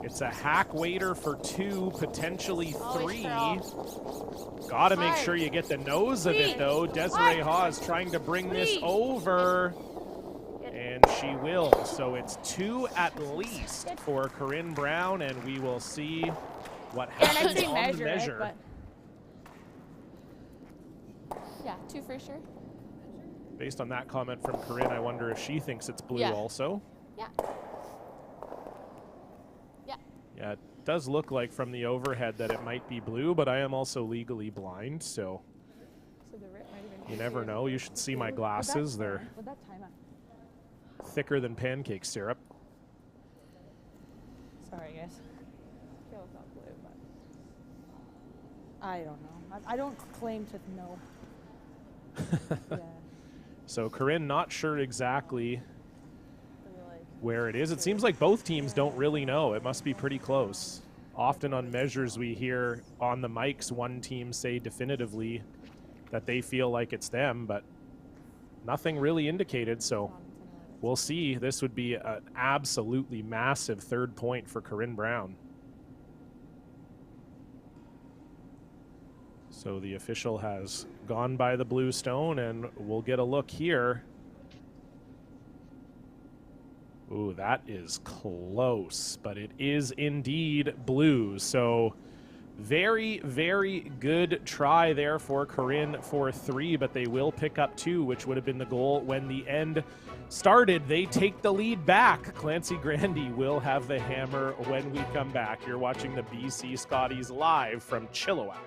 It's a hack waiter for 2, potentially 3. curl. Gotta make Hard. sure you get the nose of it though. Desiree Hawes trying to bring this over. And she will. So it's 2 at least for Corinne Brown, and we will see what happens on the measure. Yeah, 2 for sure. Based on that comment from Corinne, I wonder if she thinks it's blue Yeah. also. Yeah. Yeah. Yeah, it does look like from the overhead that it might be blue, but I am also legally blind, so you never know. You should see my glasses. They're thicker than pancake syrup. Sorry, guys. Feel it's not blue, but I don't know. I don't claim to know. Yeah. So Corinne not sure exactly where it is. It seems like both teams don't really know. It must be pretty close. Often on measures we hear on the mics one team say definitively that they feel like it's them, but nothing really indicated, so we'll see. This would be an absolutely massive 3rd point for Corinne Brown. So the official has gone by the blue stone, and we'll get a look here. Ooh, that is close, but it is indeed blue. So very, very good try there for Corinne for 3, but they will pick up 2, which would have been the goal when the end started. They take the lead back. Clancy Grandy will have the hammer when we come back. You're watching the BC Scotties live from Chilliwack.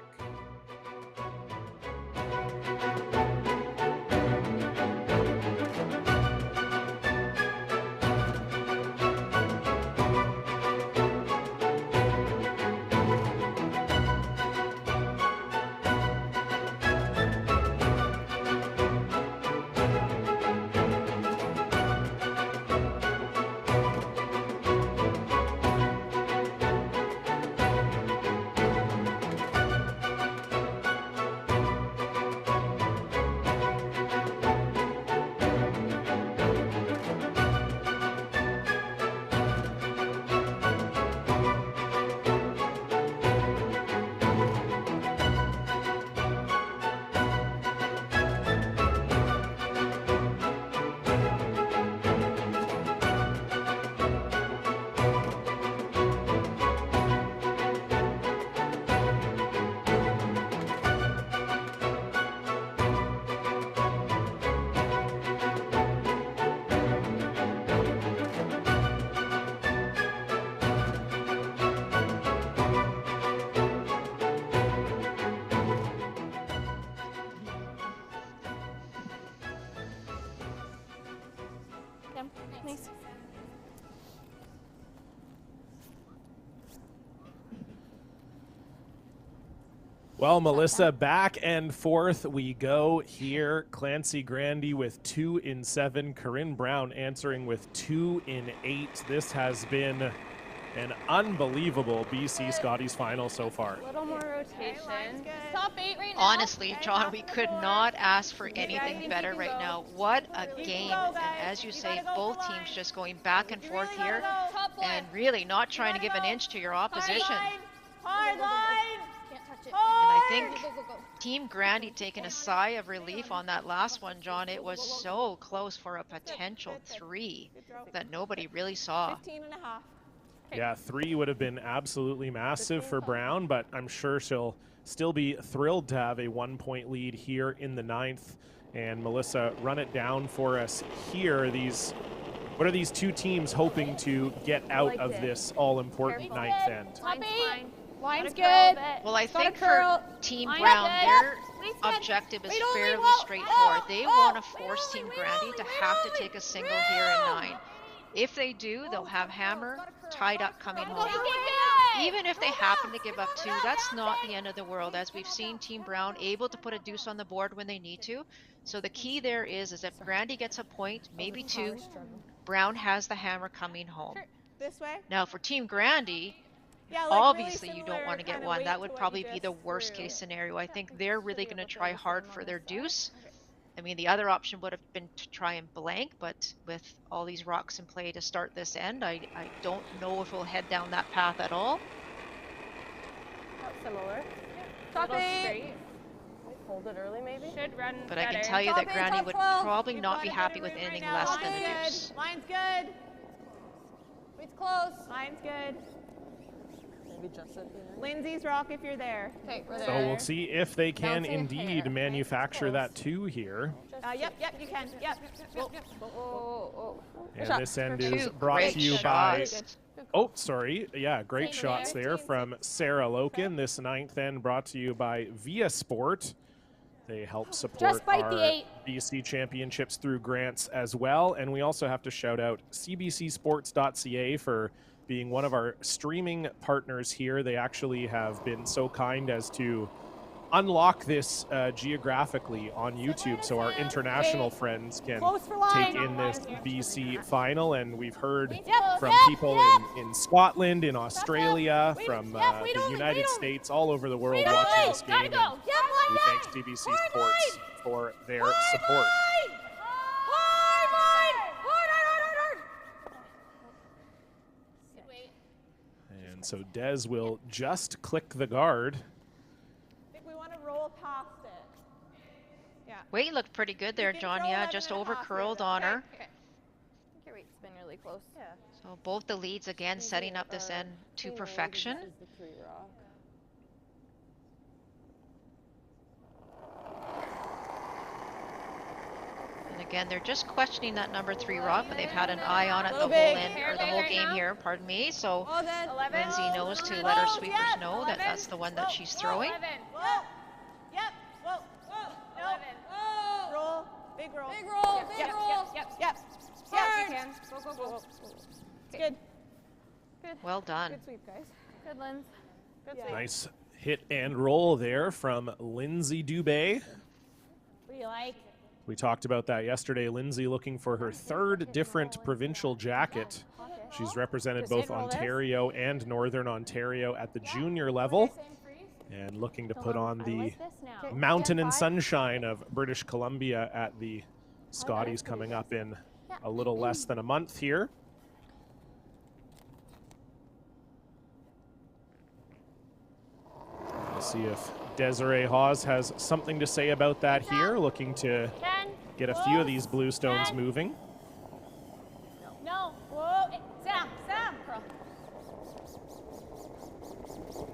Well, Melissa, back and forth we go here. Clancy Grandy with 2 in 7. Corinne Brown answering with 2 in 8. This has been an unbelievable BC Scotties final so far. A little more rotation. Top 8 right now. Honestly, John, we could not ask for anything better right now. What a game. And as you say, both teams just going back and forth here and really not trying to give an inch to your opposition. Hard line. Can't touch it. And I think Team Grandy taking a sigh of relief on that last one, John. It was so close for a potential 3 that nobody really saw. 15 and a half. Yeah, 3 would have been absolutely massive for Brown, but I'm sure she'll still be thrilled to have a 1-point lead here in the 9th. And Melissa, run it down for us here. What are these two teams hoping to get out of this all-important 9th end? Top 8. Line's good. Well, I think for Team Brown, their objective is fairly straightforward. They want to force Team Grandy to have to take a single here in 9. If they do, they'll have Hammer tied up coming home. Even if they happen to give up 2, that's not the end of the world, as we've seen Team Brown able to put a deuce on the board when they need to. So the key there is if Grandy gets a point, maybe 2, Brown has the Hammer coming home. This way? Now for Team Grandy, Yeah, like obviously really you don't want to get kinda 1. weight That to would what probably you be the just worst threw. case scenario. I think they're really going to try hard for their deuce. I mean, the other option would have been to try and blank, but with all these rocks in play to start this end, I don't know if we'll head down that path at all. That's similar. Top Little 8. straight. Hold it early, maybe. Should run But I better. can tell you that Top eight, Granny top would 12. probably You've not be got happy it with right anything now. less Line's than a good. deuce. Line's good. It's close. Line's good. Maybe just at the end. Lindsay's rock if you're there. Okay, we're So there. we'll see if they can Bouncing indeed hair. manufacture that 2 here. Yep, you can. Yep. And this end is 2 brought great to you by... shots. Oh, sorry. Yeah, great Same shots there from Sarah Loken. This 9th end brought to you by Via Sport. They help support Just bite the our 8. BC championships through grants as well. And we also have to shout out CBCSports.ca for being one of our streaming partners here. They actually have been so kind as to unlock this geographically on YouTube so our international friends can Close for line. take in this BC final. And we've heard Yep, from yep, people yep. in Scotland, in Australia, Wait, from yep, wait the only, United wait only. States, all over the world Wait watching only. this game. Gotta And go. Yep, we line thank down. CBC Hard Sports line. for their Hard support. line. Hard line. Hard. Good wait. And so Dez will just click the guard. I think we want to roll past it. Yeah. Weight looked pretty good there, can John. throw Yeah, 11 just and a over half curled right on there. her. Okay. I think your weight's been really close. Yeah. So both the leads again setting up this end to perfection. This is the 3 rock. And again, they're just questioning that number 3 rock, but they've had an eye on it the Little whole big. end or the whole game here. Pardon me. So Oh, then. Lindsay knows to let her sweepers know that that's the one that she's throwing. Whoa. Yep. Whoa. Whoa. No. Whoa. Roll. Big roll. Big roll. Big Yep. roll. Yep. Yep. Hard. Yep. Go, go, go. It's good. Well done. Good sweep, guys. Good, Linz. Good Yeah. sweep. Nice hit and roll there from Lindsay Dubé. What do you like? We talked about that yesterday. Lindsay looking for her 3rd different provincial jacket. She's represented both Ontario and Northern Ontario at the junior level and looking to put on the mountain and sunshine of British Columbia at the Scotties coming up in a little less than a month here. We'll see if Desiree Hawes has something to say about that here, looking to get a few of these blue stones moving. No. Whoa. Sit down. Sit down. Curl.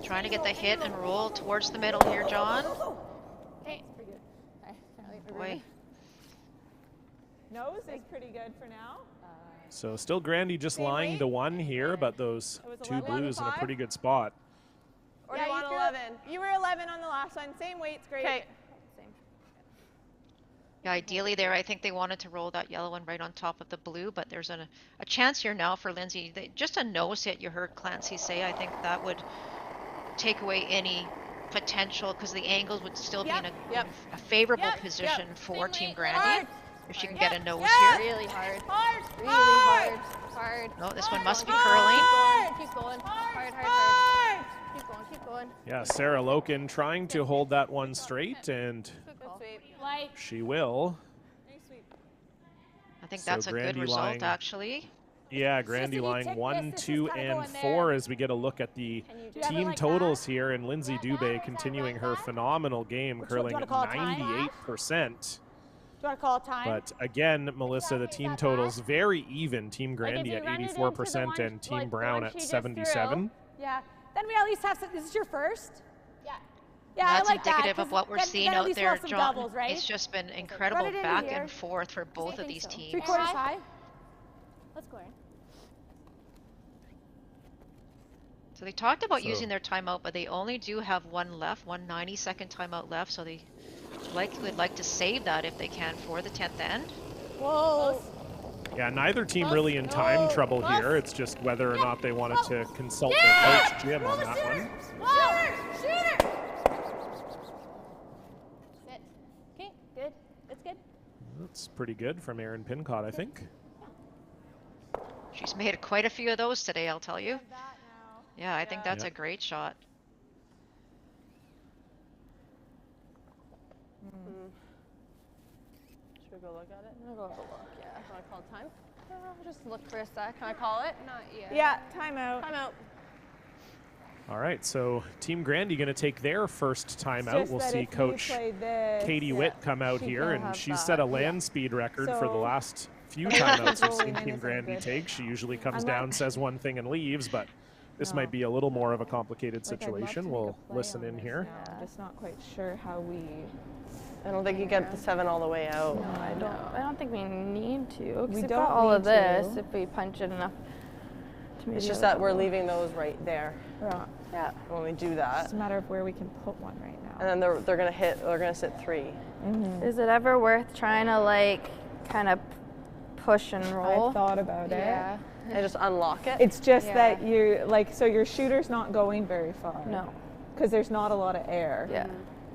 Trying to get the hit and roll towards the middle here, John. Okay. Boy. Nose is pretty good for now. So still Grandy just lying to 1 here, but those It was 2 11, blues in a 5. pretty good spot. Or do you want 11? You were 11 on the last one. Same weight's great. Okay. Yeah, ideally there, I think they wanted to roll that yellow one right on top of the blue, but there's a chance here now for Lindsay. Just a nose hit, you heard Clancy say. I think that would take away any potential, because the angles would still be in a favorable position for Team Grandy. Hard. If she can get a nose here. Really hard. Really hard. Hard. No, this one must be curling. Keep going. Hard. Keep going. Keep going. Yeah, Sarah Loken trying to hold that one straight, and she will. I think that's a good result, actually. Yeah, Grandy lying 1, 2, and 4 as we get a look at the team totals here, and Lindsay Dubé continuing her phenomenal game, curling 98%. Do you want to call time? But again, Melissa, the team totals very even. Team Grandy at 84% and Team Brown at 77. Yeah. Then we at least have some. This is your first? Yeah. Yeah, That's I like indicative that, of what we're seeing out there, John. Doubles, right? It's just been incredible back and forth for both of these teams. 3/4 high. Let's go in. So they talked about using their timeout, but they only do have one left, 1 90-second timeout left, so they would like to save that if they can for the 10th end. Whoa. Yeah, neither team really in time trouble here. It's just whether or not they wanted to consult their coach, Jim, on that one. Shooter! Sit. Okay, good. That's good. That's pretty good from Erin Pincott, I think. She's made quite a few of those today, I'll tell you. Yeah, I think that's a great shot. Should we go look at it? I'm gonna go have a look, yeah. Want to call time? Just look for a sec. Can I call it? Not yet. Yeah, timeout. Timeout. All right, so Team Grandy going to take their first timeout. We'll see Coach Katie Witt come out here, and she's set a land speed record for the last few timeouts we've seen Team Grandy take. She usually comes down, says one thing, and leaves, but this might be a little more of a complicated situation. We'll listen in here. I'm just not quite sure how we... I don't think you get the 7 all the way out. No, I don't think we need to. We We've don't got all of need this to. if we punch it enough. It's just that we're leaving those right there. Yeah. When we do that. It's a matter of where we can put one right now. And then they're gonna sit 3. Is it ever worth trying to like kind of push and roll? I thought about it. Yeah. And just unlock it? It's just that you're like, so your shooter's not going very far. No. Because there's not a lot of air. Yeah.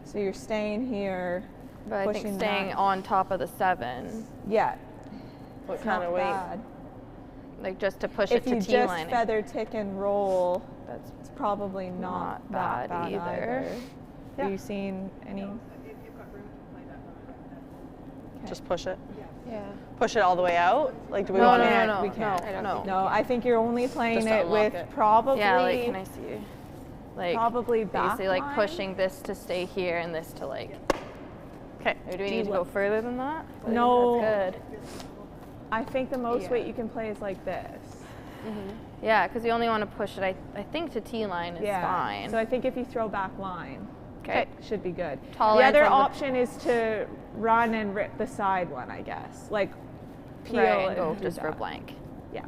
So you're staying here. But I think staying on top of the 7. Yeah. What kind of weight? Bad. Like just to push it to T-line. If you just feather, tick, and roll, it's probably not that bad either. Have you seen any? Just push it? Yeah. Push it all the way out? Like, do we want to? No, we can't. No, I think you're only playing it with probably. Yeah, like, can I see? Like, probably basically like pushing this to stay here and this to like. Okay. Or do we need to go further than that? No. That's good. I think the most weight you can play is like this. Yeah, because you only want to push it, I think, to T-line is fine. So I think if you throw back line, okay, should be good. Tolerance the other option is to run and rip the side one, I guess. Like peel and go just for a blank. Yeah.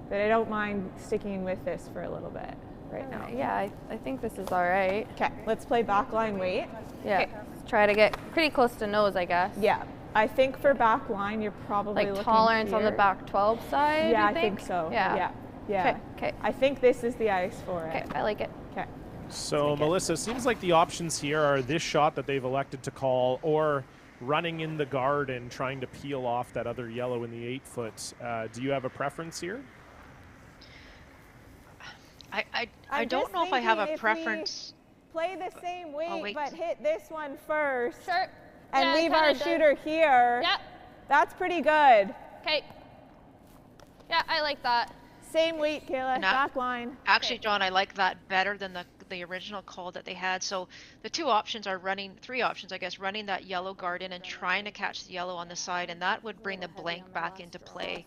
But I don't mind sticking with this for a little bit right now. Yeah, I think this is all right. Okay, let's play backline weight. Yeah, let's try to get pretty close to nose, I guess. Yeah. I think for back line, you're probably like looking tolerance here. on the back 12 side. Yeah, I think so. Yeah. Okay. I think this is the ice for it. Okay, I like it. Okay. So Melissa, seems like the options here are this shot that they've elected to call, or running in the guard and trying to peel off that other yellow in the 8-foot. Do you have a preference here? I don't know if I have a preference. Play the same weight, but hit this one first. Sure. And leave our shooter here. Yep. That's pretty good. Okay. Yeah, I like that. Same weight, Kayla. Back line. Actually, John, I like that better than the original call that they had. So the 2 options are running, 3 options, I guess, running that yellow guard in and trying to catch the yellow on the side, and that would bring the blank back into play.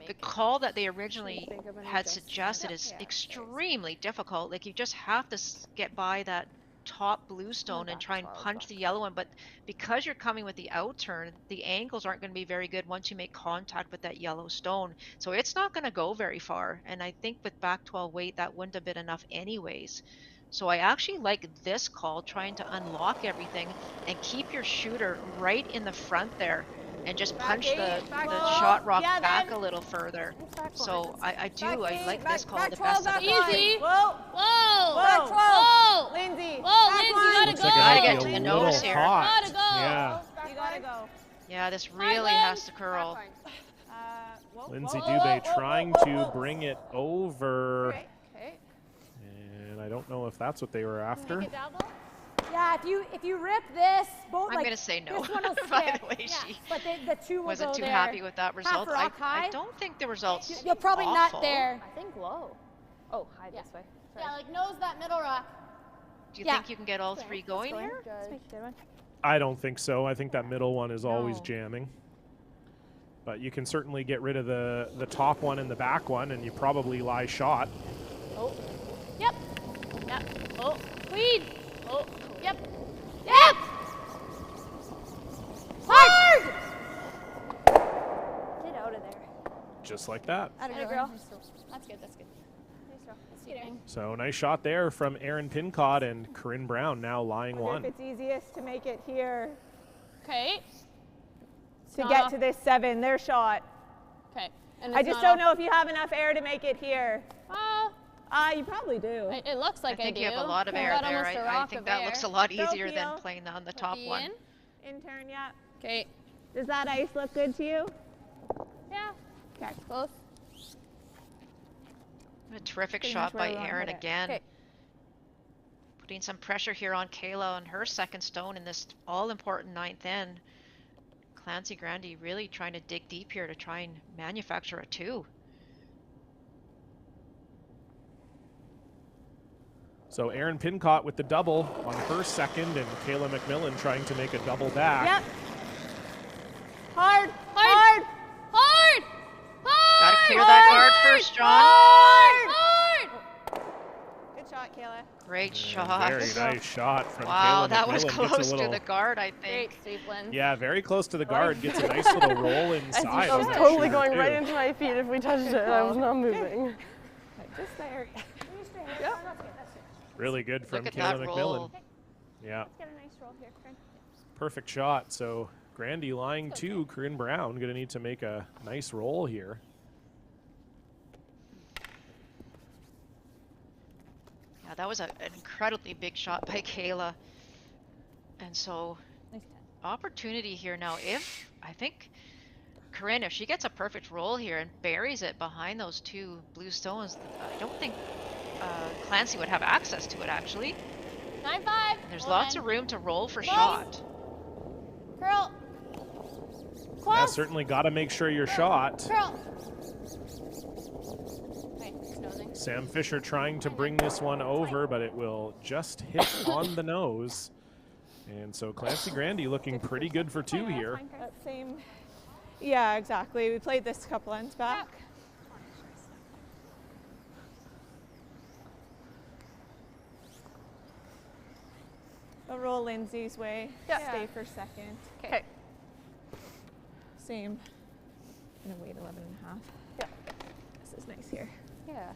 The call that they originally had suggested is extremely difficult. Like, you just have to get by that top blue stone and try and punch the yellow one, but because you're coming with the out turn, the angles aren't going to be very good once you make contact with that yellow stone, so it's not going to go very far. And I think with back 12 weight, that wouldn't have been enough anyways. So I actually like this call, trying to unlock everything and keep your shooter right in the front there. and just punch the shot rock back a little further. So I like this call the best of the Easy. Whoa. Whoa. Whoa. Lindsay. Whoa, Lindsay, you gotta Looks go. like it Gotta might get be to a the little nose here. hot. Gotta go. Yeah. You gotta go. Yeah, this really has to curl. Lindsay Dubé trying to bring it over. Okay. And I don't know if that's what they were after. Take it down low. Yeah, if you rip this, both I'm gonna say no. This one will By skip. the way, Yeah, she but the two will wasn't go too there. happy with that result. rock high. I don't think the results. You're probably awful. not there. I think low. Oh, high this way. Yeah, like nose that middle rock. Do you think you can get all three going here? Good one. I don't think so. I think that middle one is always jamming. But you can certainly get rid of the top one and the back one, and you probably lie shot. Oh. Yep. Yep. Oh. Queen. Oh. Yep. Yep. Hard. Get out of there. Just like that. Atta girl. That's good. That's good. So nice shot there from Erin Pincott, and Corinne Brown now lying one. If it's easiest to make it here Okay. to get to this 7, their shot. Okay. I just don't know if you have enough air to make it here. You probably do. It looks like I think do. you have a lot of air Got there. almost a I rock think of that air. looks a lot easier Go, than Keel. playing on the top one. Intern, yeah. Okay. Does that ice look good to you? Yeah. Okay. Close. A terrific Pretty shot much where by we wanna Erin hit it. again. Okay. Putting some pressure here on Kayla on her second stone in this all-important 9th end. Clancy Grandy really trying to dig deep here to try and manufacture a 2. So Erin Pincott with the double on her second, and Kayla McMillan trying to make a double back. Yep. Hard. Gotta clear that guard first, John. Hard. Good shot, Kayla. Great shot. Very nice shot from Wow, Kayla that was McMillan. Gets a close to little- the guard, I think. Great sweep, Lynn. Yeah, very close to the guard. Gets a nice little roll inside. I was on that totally shooter, going too. right into my feet if we touched it. I was not moving. Just there. Yep. Really good from Look at Kayla that McMillan. roll. Yeah, Get a nice roll here, Corinne. perfect shot. So Grandy lying 2, Corinne Brown going to need to make a nice roll here. Yeah, that was an incredibly big shot by Kayla. And so, opportunity here now. If, I think, Corinne, if she gets a perfect roll here and buries it behind those 2 blue stones, I don't think Clancy would have access to it, actually. 9-5. And there's lots of room to roll for Close. shot. Curl. Yeah, Close. certainly got to make sure your shot. Curl. Okay, snoozing. Sam Fisher trying to bring this one over, but it will just hit on the nose. And so Clancy Grandy looking pretty good for 2 here. That same. Yeah, exactly. We played this a couple ends back. I'll roll Lindsay's way. Stay for second. Okay. Same. I'm gonna wait 11 and a half. Yeah. This is nice here. Yeah.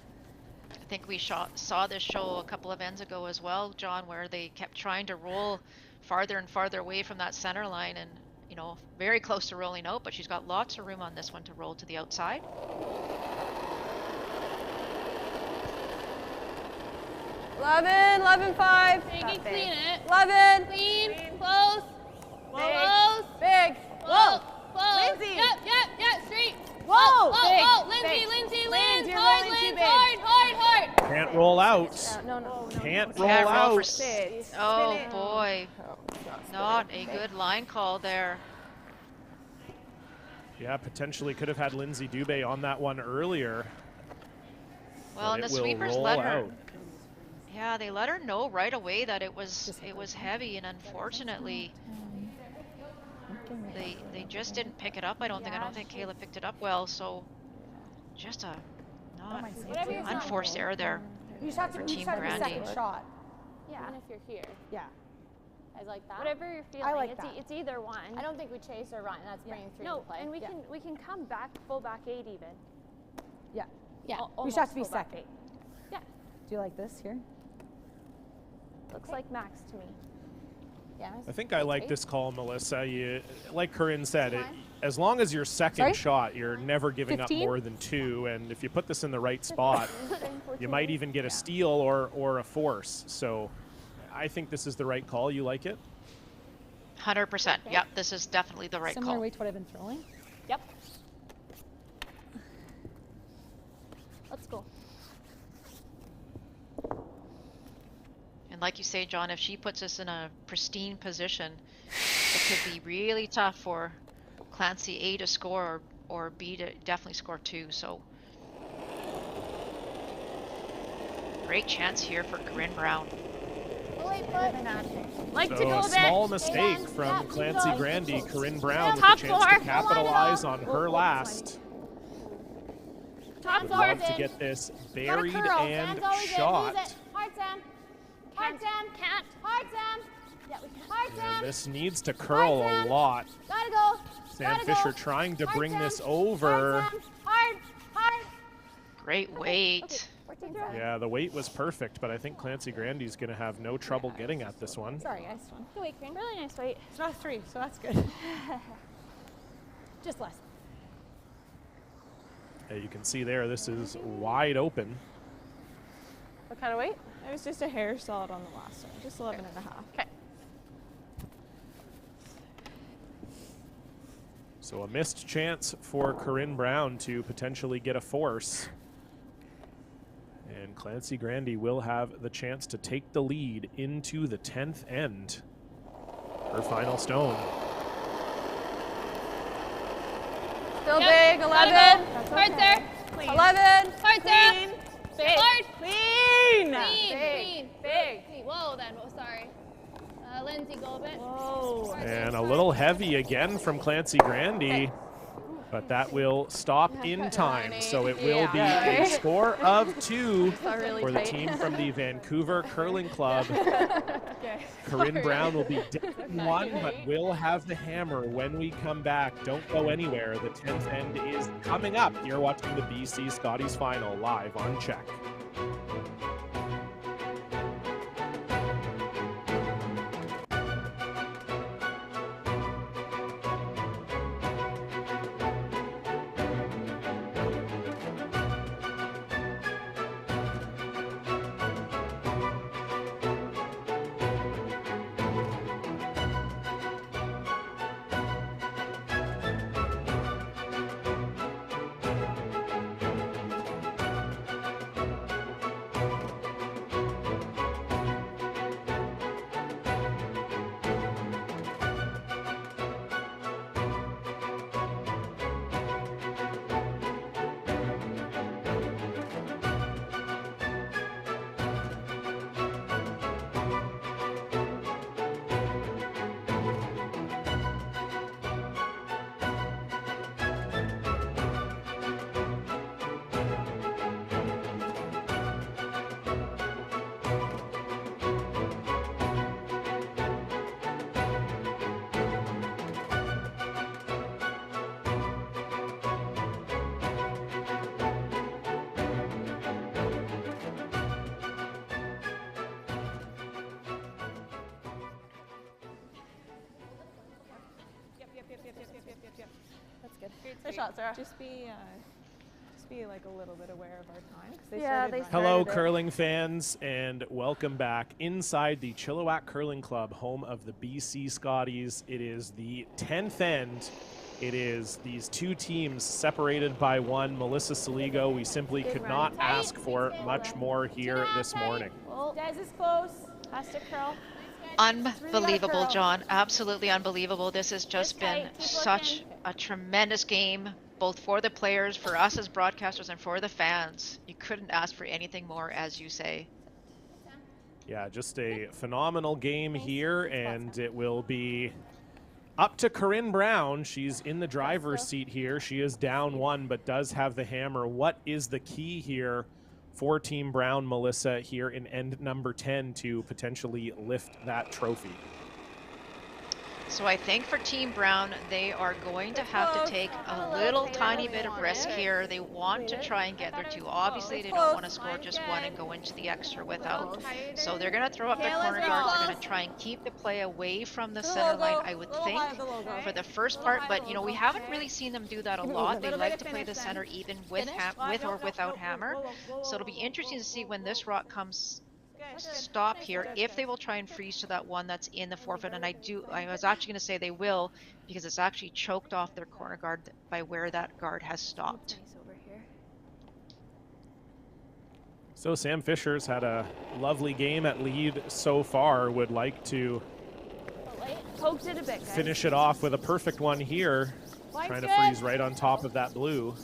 I think we saw this show a couple of ends ago as well, John, where they kept trying to roll farther and farther away from that center line and, you know, very close to rolling out, but she's got lots of room on this one to roll to the outside. 11-5. Take it, clean it. 11. Clean. Close. Big. Close. Big. Whoa. Close. Lindsay. Yep. Straight. Whoa. Whoa. Big. Lindsay. Big. Lindsay. Linds, Linds. you're Hard. rolling too Linds. big. Hard. Can't roll out. No. Can't roll Can't roll for out. Sit. Oh Spin it. boy, not a good line call there. Yeah, potentially could have had Lindsay Dubé on that one earlier. Well, and but the it will sweepers roll let her. out. Yeah, they let her know right away that it was heavy, and unfortunately, they just didn't pick it up. I don't think Kayla picked it up well. So, just a not unforced error there. You just have to, For you Team just have to be Grandy. second shot. Yeah. Even if you're here. Yeah. I like that. Whatever you're feeling. I like it's, that. it's either one. I don't think we chase or run. That's bringing 3 No, into play. and we can come back full back 8 even. Yeah. Yeah. Al- You just have to be almost full back second. 8. Yeah. Do you like this here? Looks like max to me. Yeah. I think I like this call, Melissa. You, like Corinne said, as long as your second shot, you're never giving up more than 2. And if you put this in the right spot, you might even get a steal or a force. So I think this is the right call. You like it? 100%. Yep, this is definitely the right Similar call. weight to what I've been throwing. Yep. Let's go. And like you say, John, if she puts us in a pristine position, it could be really tough for Clancy A to score or B to definitely score 2. So great chance here for Corinne Brown. Like to So go a a small bit. mistake from Clancy Grandy. Corinne Brown with Top a chance four. to capitalize on her last. Top Would 4. love to get this buried and shot. Hard, Sam. Hard, Sam. Can't. Hard, Sam. Yeah, we can. Hard, Sam. And this needs to curl a lot. Gotta go. Sam Fisher trying to bring this over. Hard, hard. Great weight. Yeah, the weight was perfect, but I think Clancy Grandy's going to have no trouble getting at this one. Sorry, nice one. Good weight, Corinne. Really nice weight. It's not 3, so that's good. Just less. You can see there, this is wide open. What kind of weight? It was just a hair solid on the last one, just 11 and a half. Okay. So a missed chance for Corinne Brown to potentially get a force. And Clancy Grandy will have the chance to take the lead into the 10th end. Her final stone. Still big, 11. Hard there. 11. Hard there. Clean. Big. Hard. Clean. Clean. Big. Clean. Whoa, then. Oh, sorry. Lindsay, go a bit. Whoa. And a little heavy again from Clancy Grandy. But that will stop in time, so it will be a score of 2 for the team from the Vancouver Curling Club. Corinne Brown will be down 1, but will have the hammer when we come back. Don't go anywhere. The 10th end is coming up. You're watching the BC Scotties Final live on CHEK. That's good. Good shot, Sarah. Just be like a little bit aware of our time. 'Cause they Yeah, started they running. Hello, curling fans, and welcome back inside the Chilliwack Curling Club, home of the BC Scotties. It is the 10th end. It is these two teams separated by 1. Melissa Saligo, we simply could not ask for much more here this morning. Des is close. Has to curl. Unbelievable, John. Absolutely unbelievable. This has just been Keep such looking. a tremendous game, both for the players, for us as broadcasters, and for the fans. You couldn't ask for anything more, as you say. Yeah, just a phenomenal game here, and it will be up to Corinne Brown. She's in the driver's seat here. She is down 1, but does have the hammer. What is the key here for Team Brown, Melissa, here in end number 10 to potentially lift that trophy? So I think for Team Brown, they are going to have to take a little tiny bit of risk here. They want to try and get their 2. Obviously, they don't want to score just 1 and go into the extra without. So they're going to throw up their corner guards. They're going to try and keep the play away from the center line, I would think, for the first part. But, you know, we haven't really seen them do that a lot. They like to play the center even with or without hammer. So it'll be interesting to see when this rock comes stop here, if they will try and freeze to that one that's in the forefront. And I was actually going to say they will, because it's actually choked off their corner guard by where that guard has stopped. So Sam Fisher's had a lovely game at lead so far. Would like to finish it off with a perfect one here. Trying to freeze right on top of that blue.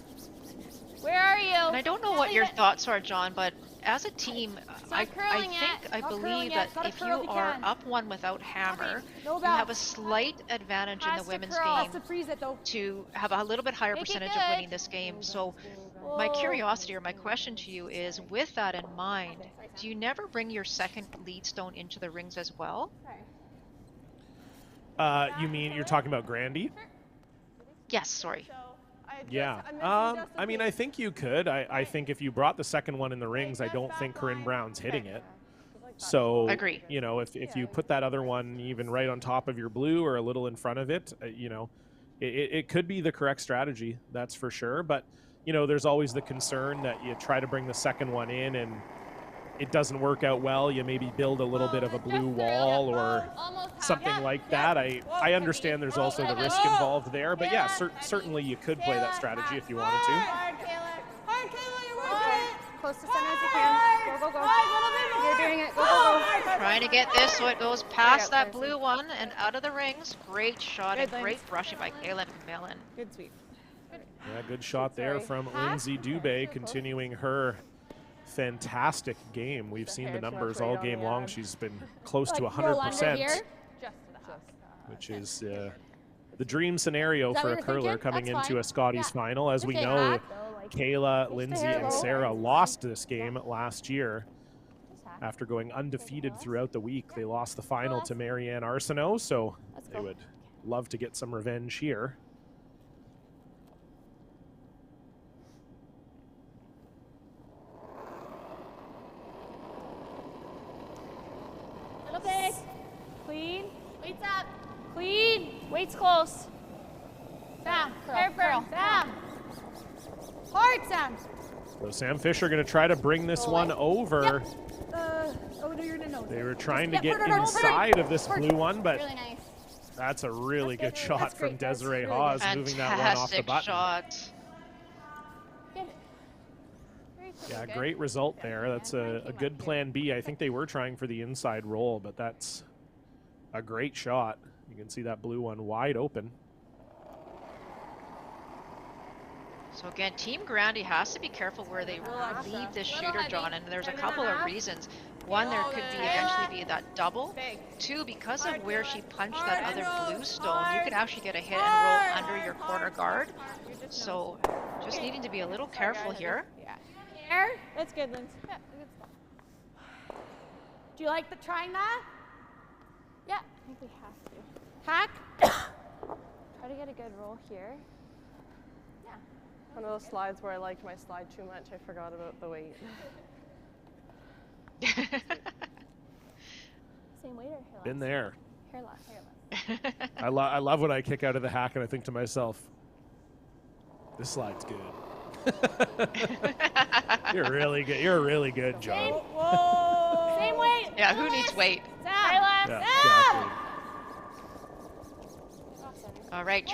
Where are you? And I don't know what your thoughts are, John, but as a team, I believe that if you are up 1 without hammer, you have a slight advantage in the women's game to have a little bit higher percentage of winning this game. So my curiosity or my question to you is, with that in mind, do you never bring your second lead stone into the rings as well? You mean you're talking about Grandy? Yes, sorry. Yeah, I mean, I think you could. I think if you brought the second one in the rings, I don't think Corinne Brown's hitting it. So, agree. You know, if you put that other one even right on top of your blue or a little in front of it, you know, it could be the correct strategy, that's for sure. But, you know, there's always the concern that you try to bring the second one in and it doesn't work out well. You maybe build a little bit of a blue wall or something like that. I understand there's also the risk involved there, but yeah, certainly you could play that strategy if you wanted to. Close to center as you can. Go, go, go. You're doing it. Go, go, go. Trying to get this so it goes past that blue one and out of the rings. Great shot and great brushing by Kayla McMillan. Good sweep. Yeah, good shot there from Lindsay Dubé, continuing her fantastic game. We've seen the numbers all game long. She's been close to 100%, which is the dream scenario for a curler coming into a Scotties final. As we know, Kayla, Lindsay, and Sarah lost this game last year after going undefeated throughout the week. They lost the final to Marianne Arsenault, so they would love to get some revenge here. Clean. Weights up. Clean. Weights close. Sam. Curl. Curl. Sam. Hard, Sam. So Sam Fisher going to try to bring this one over. Oh, no, you're in the nose. They were trying to get inside of this blue one, but Really nice. that's a really good shot from Desiree Hawes, moving that one off the button. Shot. Yeah, great result there. That's a good plan B. I think they were trying for the inside roll, but that's a great shot. You can see that blue one wide open. So again, Team Grandy has to be careful where they leave this shooter, John, and there's a couple of reasons. One, there could be eventually be that double. Two, because of where she punched that other blue stone, you could actually get a hit and roll under your corner guard. So just needing to be a little careful here. That's good, Lindsay. Yeah, good stuff. Do you like trying that? Yeah, I think we have to. Hack? Try to get a good roll here. Yeah. One of those slides where I liked my slide too much, I forgot about the weight. Same weight or hair loss? Been there. Hair loss. I love when I kick out of the hack and I think to myself, this slide's good. You're really good. You're really good, John. Whoa. Same weight. Yeah, who needs weight? Sam. Yeah, exactly. All right,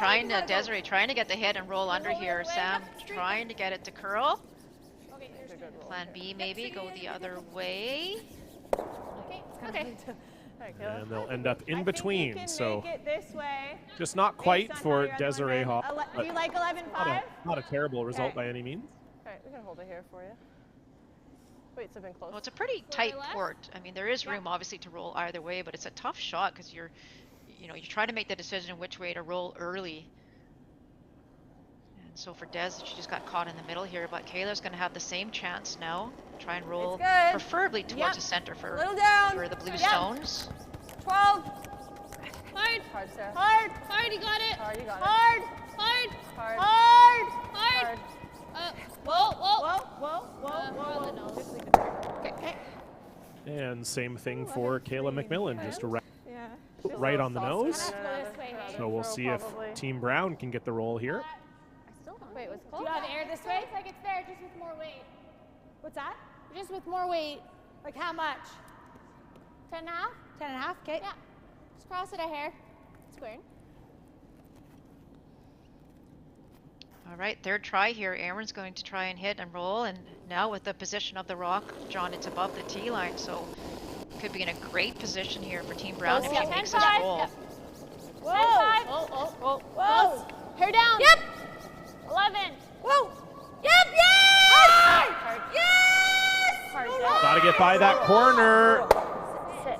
Desiree trying to get the hit and roll under here. Sam trying to get it to curl. Plan B maybe, go the other way. Okay. And they'll end up in between, so Make it this way. just not quite for Desiree Hawes. Do you like 11-5? Not a terrible result by any means. All right, we can hold it here for you. Weights have been close. Well, it's a pretty tight court. I mean, there is room obviously to roll either way, but it's a tough shot because you're trying to make the decision which way to roll early. And so for Des, she just got caught in the middle here, but Kayla's going to have the same chance now. Try and roll preferably towards the center for the blue stones. 12. Fine. Hard, Sarah. Hard. Hard, you got it. Hard, you got it. Hard. Hard. Hard. Hard. Hard. Whoa. Okay. And same thing for Kayla McMillan, just right on the nose. So we'll see if Team Brown can get the roll here. Wait, what's Do close? you have air this way? It's like it's there, just with more weight. What's that? Just with more weight. Like how much? 10 and a half? 10 and a half? Okay. Yeah. Just cross it a hair. Squared. All right, third try here. Aaron's going to try and hit and roll, and now with the position of the rock, John, it's above the tee line, so could be in a great position here for Team Brown if he makes this roll. Yep. Whoa. Whoa. Hair down. Yep. 11. Whoa. Yep. Yes. Yes. Got to get by that corner. Sit.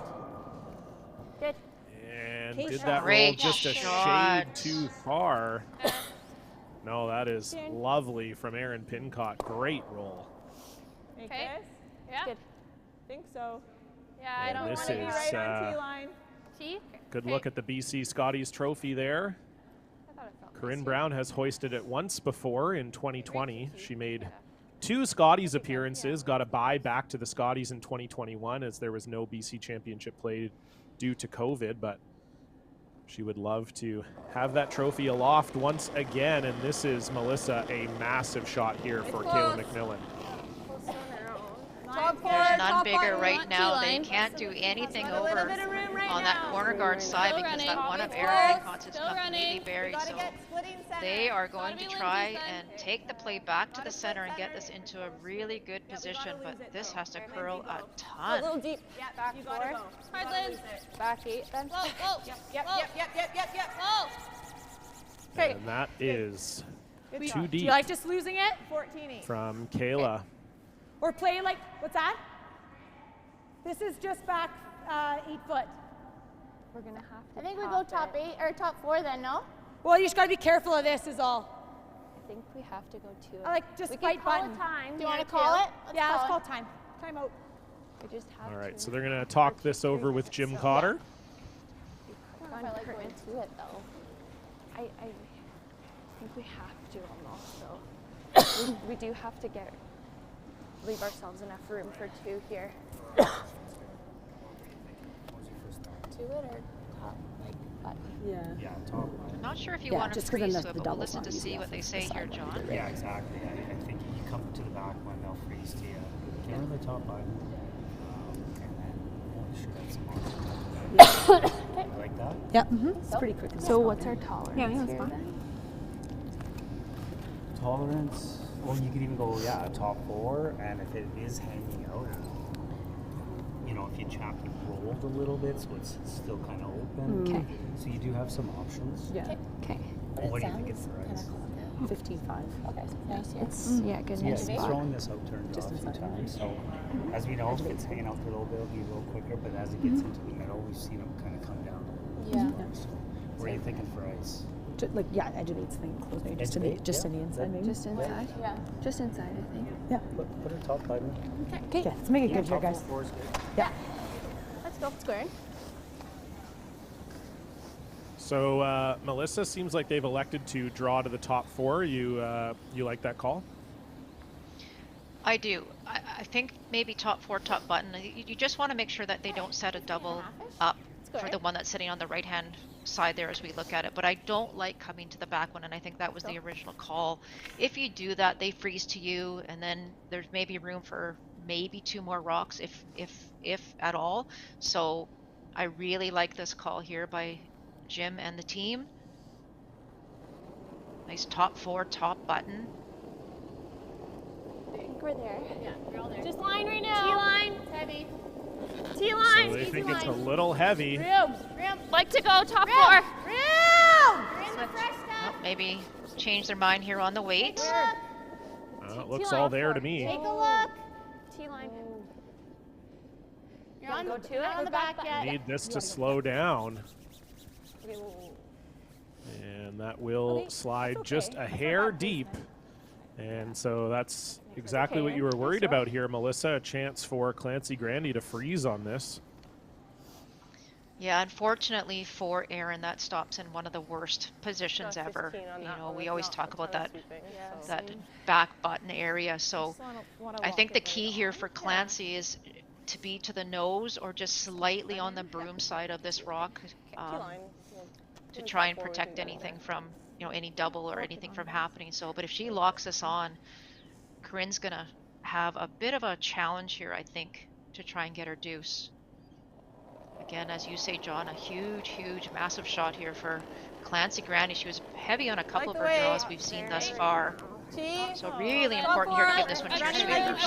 Good. And Great did shot. that roll Great just a shot. shade too far. No, that is lovely from Aaron Pincott. Great roll. Okay. Yeah. Good. Think so. Yeah, I And don't this want to be is, right Right on T-line. T. Good look at the BC Scotties trophy there. I thought it felt Corinne Brown has hoisted it once before in 2020. She made 2 Scotties appearances, got a bye back to the Scotties in 2021 as there was no BC Championship played due to COVID, but she would love to have that trophy aloft once again, and this is, Melissa, a massive shot here for Kayla McMillan. There's none bigger right now. They can't do anything over on that corner guard side because that one of Aaron Pincott's is completely buried. So they are going to try and take the play back to the center and get this into a really good position, but this has to curl a A ton. little deep. Back You gotta 4. go. Hard lens. Back 8 then. Whoa. Yep. Whoa. Okay. And that is Good too shot. Do deep you like just losing it? 14-8. from Kayla. Or play like, what's that? This is just back 8 foot. We're gonna have to. I think we go top 8 or top 4 then, no? Well, you just gotta be careful of this is all. I think we have to go to. I like just we fight can call button. a time. Do you want to here, call too. it? Yeah, let's it. call time. Time out. We just have All right, to. so they're going to talk this over with Jim Cotter. I don't know if I like going to it though. I think we have to almost though. we do have to leave ourselves enough room for 2 here. What was your first thought? To it or top button? Yeah. Yeah, top. Not sure if you Yeah, want to just 'cause then freeze the to it, but we'll double's listen not to easy see off what they of say the here, side John. either. Yeah, exactly. I think you come to the back one, they'll freeze to you. Get on the top button. And then shoot out some more. You like that? Yeah, it's pretty quick. So what's our tolerance here then? Tolerance. Well, you could even go, top 4, and if it is hanging out, you know, if you chopped and rolled a little bit, so it's still kind of open. Okay. So you do have some options. Yeah. Okay. What do you think it's the price? 15.5. Okay, nice here. It's good. So yeah, nice he's spot. throwing this out turn Just a few inside. times. So as we know, if it's hanging out for a little bit, it'll be a little quicker. But as it gets into the middle, we've seen them kind of come down. Yeah. So what are you thinking for ice? Edge of 8's thing close, maybe just Edge to of the eight, just yeah. on the inside, maybe. Just inside. Yeah. Just inside, I think. Yeah. Put her top 5 in. Okay. Yeah, let's make it good here, top guys. 4 is good. Yeah. Let's go. Squared. So, Melissa, seems like they've elected to draw to the top 4. You like that call? I do. I think maybe top 4, top button. You just want to make sure that they don't set a double up for the one that's sitting on the right-hand side there as we look at it. But I don't like coming to the back one, and I think that was the original call. If you do that, they freeze to you, and then there's maybe room for maybe 2 more rocks, if at all. So I really like this call here by Jim and the team. Nice top 4, top button. I think we're there. Yeah, we're all there. Just line right now. T-line. It's heavy. T-line. So they think it's a little heavy. Room. Like to go top 4. Room. You're in the fresh stuff. Maybe change their mind here on the weight. It looks all there to me. Take a look. T-line. You're on, go to not it? on the back yet. Need this to slow down. And that will slide just a hair deep. And so that's exactly what you were worried about here, Melissa. A chance for Clancy Grandy to freeze on this. Yeah, unfortunately for Aaron, that stops in one of the worst positions ever. You know, we always talk about that back button area. So I think the key here for Clancy is to be to the nose or just slightly on the broom side of this rock to try and protect anything from, you know, any double or anything from happening. So, but if she locks us on, Corinne's gonna have a bit of a challenge here, I think, to try and get her deuce. Again, as you say, John, a huge, massive shot here for Clancy Grandy. She was heavy on a couple of her draws we've seen thus far. So really important here to give this one to your sweepers.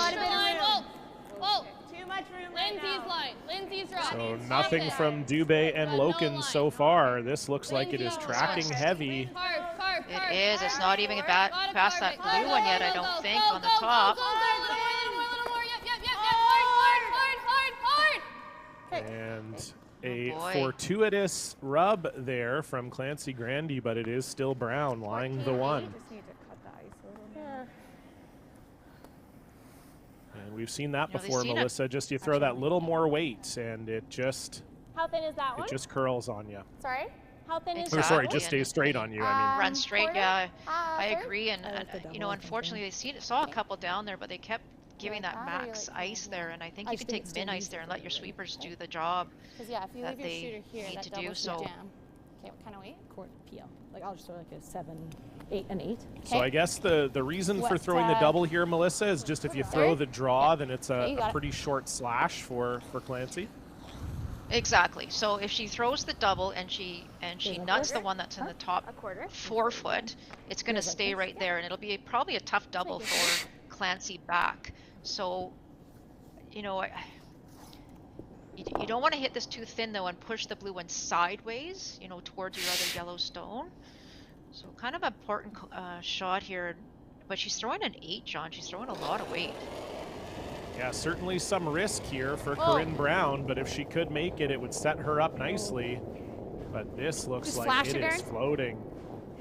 Whoa. Too much room. Lindsay's line. Lindsay's right. So nothing from Dubé and Loken so far. This looks like it is tracking heavy. It is. It's not even past that blue one yet, I don't think, on the top. And a fortuitous rub there from Clancy Grandy, but it is still Brown lying the one. And we've seen that before, Melissa. Just you throw that little more weight, and it just How thin is that one? It just curls on you. Sorry? How thin is Or that sorry, one? just stays straight on you. I mean, run straight. Yeah, I agree. And you know, unfortunately, they saw a couple down there, but they kept giving that max ice there, and I think you could take min ice there and let your sweepers do the job that they need to do. So, okay, what kind of weight? PL. Like I'll just throw like a 7, 8, and 8. So I guess the reason for throwing the double here, Melissa, is just if you throw the draw, then it's a pretty short slash for Clancy. Exactly. So if she throws the double and she nuts the one that's in the top 4 foot, it's going to stay right there, and it'll be probably a tough double for Clancy back. So, you know, you don't want to hit this too thin though and push the blue one sideways, you know, towards your other yellow stone. So kind of an important shot here, but she's throwing an 8, John. She's throwing a lot of weight. Yeah, certainly some risk here for Corinne Brown, but if she could make it, it would set her up nicely. But this looks like it is floating.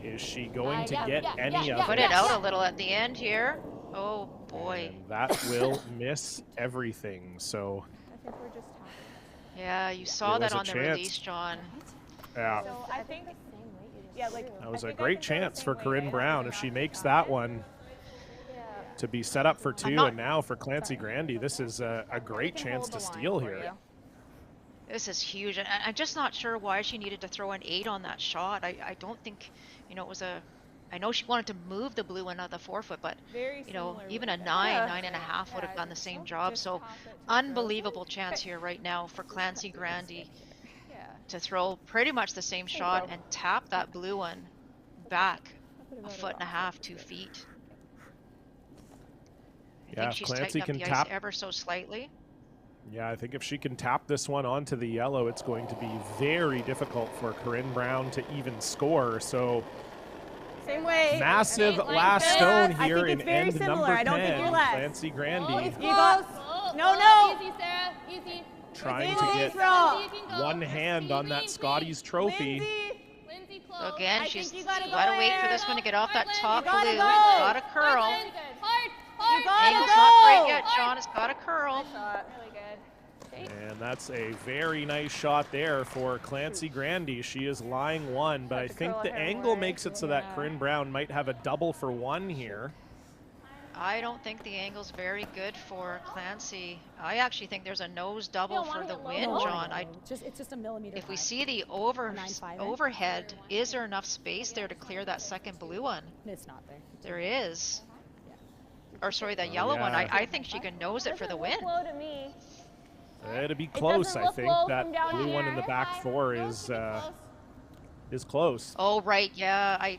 Is she going to get any of it? Put it out a little at the end here. Oh boy. And that will miss everything. So. I think we're just talking. Yeah, you saw that on the release, John. Yeah. So I think the same weight. Yeah, like that was a great chance for Corinne Brown if she makes that one to be set up for 2, and now for Clancy Grandy, this is a great chance to steal here. This is huge, and I'm just not sure why she needed to throw an 8 on that shot. I don't think, you know, it was a. I know she wanted to move the blue one out of the 4 foot, but you know, even a 9.5 would have done the same job. So unbelievable chance here right now for Clancy Grandy to throw pretty much the same shot and tap that blue one back a 1.5 2 feet. I think she's Clancy tightened up the ice ever so slightly. Yeah, I think if she can tap this one onto the yellow, it's going to be very difficult for Corinne Brown to even score. So same way. Massive last stone here in end number 10. Clancy Grandy. You got no. Easy, Sarah. Easy. Trying to get one hand on that Scotty's trophy. Lindsay, so again, she's got to wait for this one to get off that top blue. Got a curl. Angle's not great yet, John. It's got a curl. And that's a very nice shot there for Clancy Grandy. She is lying 1, but I think the angle makes it so that Corinne Brown might have a double for 1 here. I don't think the angle's very good for Clancy. I actually think there's a nose double for the win, John. It's just a millimeter. If we see the overhead, is there enough space there to clear that second blue one? It's not there. There is. Or sorry, the yellow one. I think she can nose it for the win. It'd be close, I think. That blue one in the back 4 is close. Oh, right, yeah.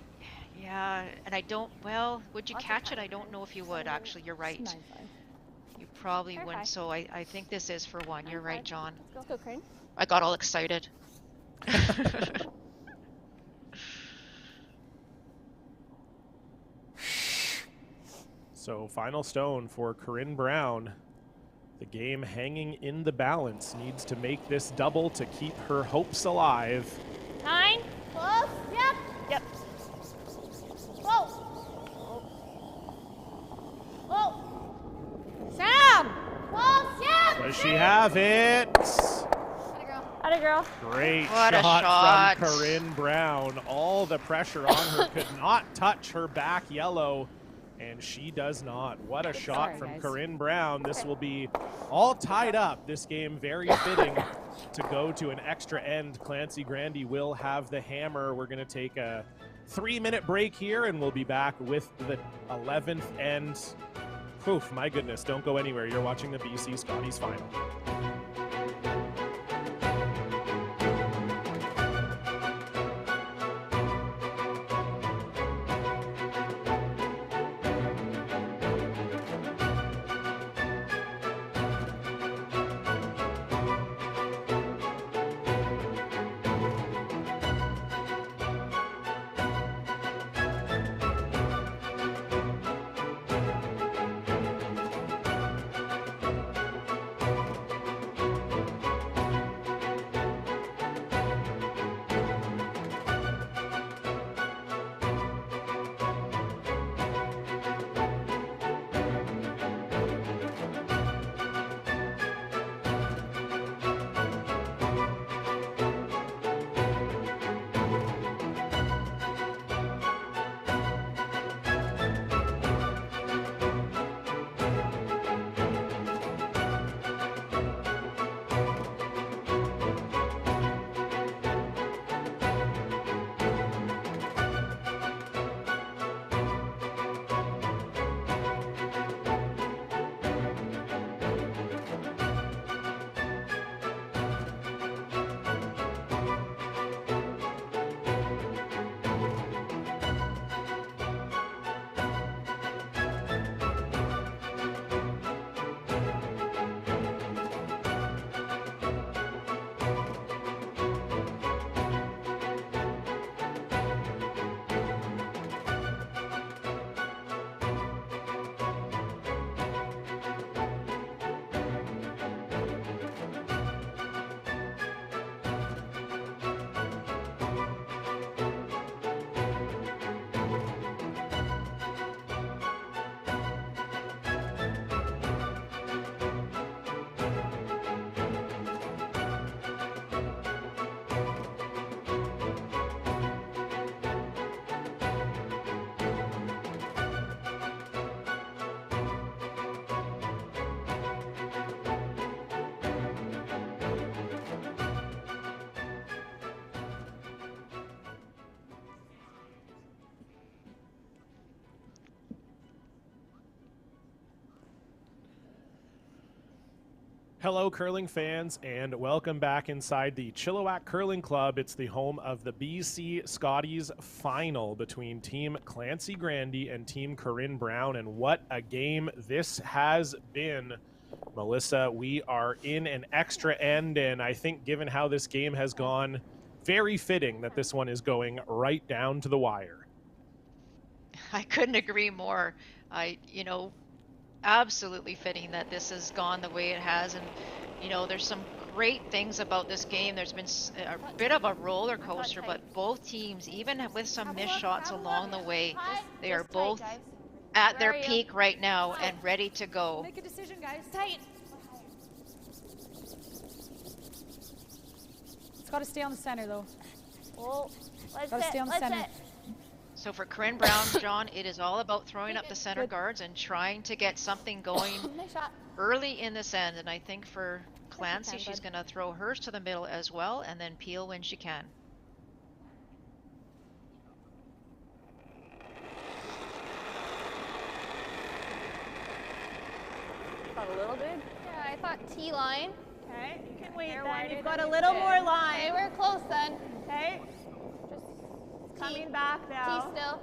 And I don't, well, would you catch it? I don't know if you would, actually. You're right. You probably wouldn't. So I think this is for 1. You're right, John. Let's go, Crane. I got all excited. So final stone for Corinne Brown. The game hanging in the balance, needs to make this double to keep her hopes alive. 9. Close. Yep. Whoa. Whoa. Sam. Close. Yep. Does she have it? Atta girl. Great What a shot shot. from Corinne Brown. All the pressure on her, could not touch her back yellow, and she does not. What a shot from Corinne Brown. This will be all tied up. This game very fitting to go to an extra end. Clancy Grandy will have the hammer. We're going to take a 3-minute break here, and we'll be back with the 11th end. Oof, my goodness, don't go anywhere. You're watching the BC Scotties final. Hello, curling fans, and welcome back inside the Chilliwack Curling Club. It's the home of the BC Scotties final between Team Clancy Grandy and Team Corinne Brown, and what a game this has been. Melissa, we are in an extra end, and I think given how this game has gone, very fitting that this one is going right down to the wire. I couldn't agree more. Absolutely fitting that this has gone the way it has, and there's some great things about this game. There's been a bit of a roller coaster, but both teams, even with some missed shots along the way, they are both at their peak right now and ready to go. Make a decision, guys. Tight. It's got to stay on the center, though. Oh, let's got to stay on the center. So for Corinne Brown, John, it is all about throwing up the center guards and trying to get something going early in this end. And I think for Clancy, she's going to throw hers to the middle as well and then peel when she can. Got a little big? Yeah, I thought T-line. Okay, you can wait They're then. wider You've got than a we little did. more line. Okay, we're close then. Okay, Just coming back now. T still.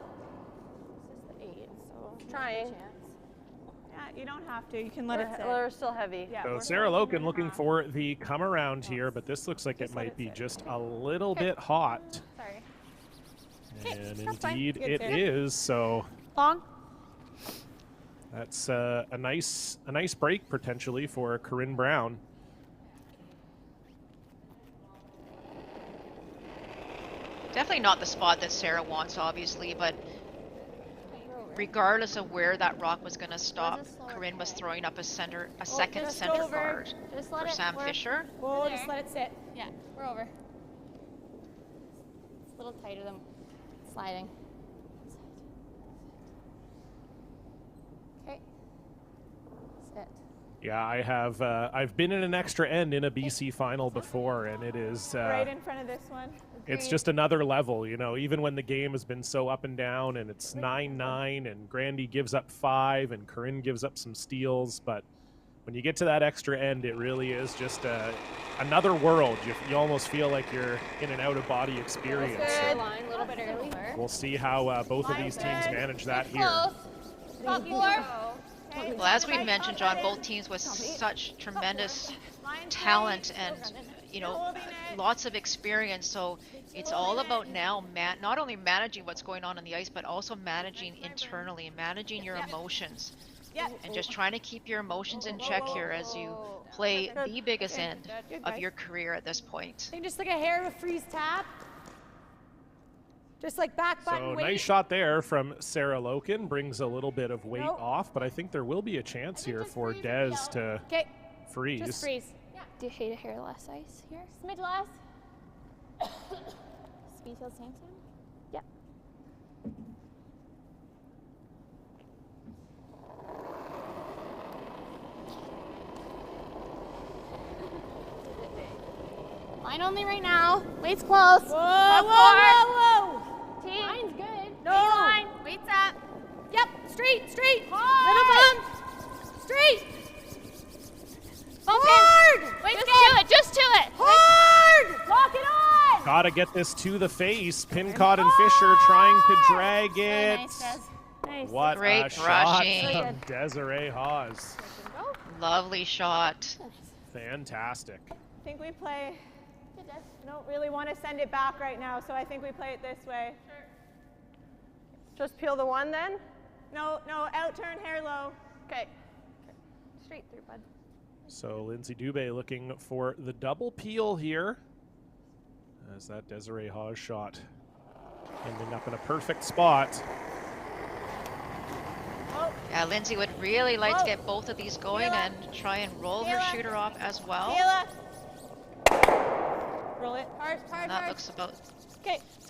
This is the 8, so Trying. chance. Yeah, you don't have to. You can let it sit. They're still heavy. Yeah, So we're Sarah holding Loken it looking half. for the come around here, but this looks like it might be just a little bit hot. Sorry. And that's fine. indeed Good, it Sarah. is. So Long. that's a nice break potentially for Corinne Brown. Definitely not the spot that Sarah wants, obviously, but regardless of where that rock was going to stop, Corinne was throwing up a second just center over. guard Just for Sam Fisher. Whoa, just let it sit. Yeah, we're over. It's a little tighter than sliding. Okay. Sit. Yeah, I have. I've been in an extra end in a BC final before, and it is right in front of this one. it's just another level, you know, even when the game has been so up and down and it's 9-9 and Grandy gives up 5 and Corinne gives up some steals. But when you get to that extra end, it really is just another world. You almost feel like you're in an out-of-body experience. Good line, a little bit early. We'll see how both of these teams manage that here. Top 4. Well, as we mentioned, John, both teams with such tremendous talent and, you know, lots of experience. So it's all about now not only managing what's going on the ice, but also managing internally and managing your emotions. And just trying to keep your emotions in check here as you play the biggest end of your career at this point. I think just like a hair of a freeze tap. Just like back button. So weight. nice shot there from Sarah Loken, brings a little bit of weight off, but I think there will be a chance here for Des to freeze. Just freeze. Do you hate a hair less ice here? Smidge less. Speed till same time? Yep. Line only right now. Weight's close. Whoa, whoa, whoa. Team. Line's good. No. Line. Weight's up. Yep. Straight. Hard. Little bump. Straight. Hard. Wait, just to it. Hard. Lock it on. Gotta get this to the face. Pincott and Fisher trying to drag it. Nice. What Great a shot rushing. from Desiree Hawes. Lovely shot. Fantastic. I think we play. Don't really want to send it back right now, so I think we play it this way. Sure. Just peel the one then? No, out turn, hair low. Okay. Straight through, bud. So Lindsay Dubé looking for the double peel here as that Desiree Hawes shot ending up in a perfect spot. Yeah, Lindsay would really like to get both of these going and try and roll her shooter off as well. Roll it. Hard. That looks about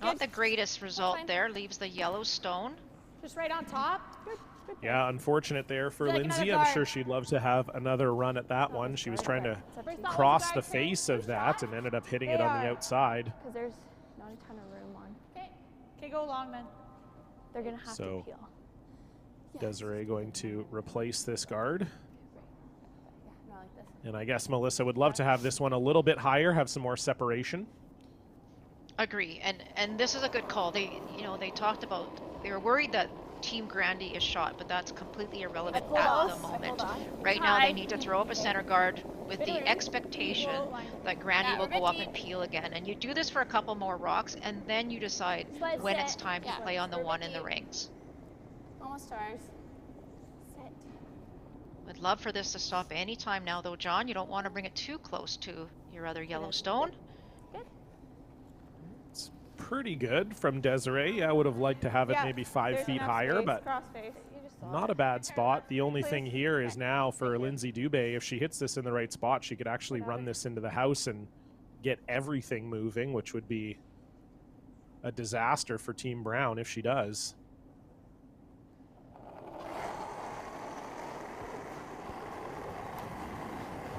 not the greatest result there. Leaves the yellow stone. Just right on top. Good. Yeah, unfortunate there for Lindsay. I'm sure she'd love to have another run at that one. She was trying to cross the face of that and ended up hitting it on the outside. Because there's not a ton of room on. Okay, go long then. They're going to have to peel. Desiree going to replace this guard. Not like this. And I guess Melissa would love to have this one a little bit higher, have some more separation. Agree, and this is a good call. They talked about, they were worried that Team Grandy is shot, but that's completely irrelevant at the moment. Right now they need to throw up a center guard with the expectation that Grandy will go up and peel again. And you do this for a couple more rocks, and then you decide when it's time to play on the one in the rings. Almost ours. Sit. I'd love for this to stop any time now, though, John. You don't want to bring it too close to your other yellow stone. Good. It's pretty good from Desiree. I would have liked to have it maybe 5 feet higher, but not a bad spot. The only thing here is now for Lindsay Dubé, if she hits this in the right spot, she could actually run this into the house and get everything moving, which would be a disaster for Team Brown if she does.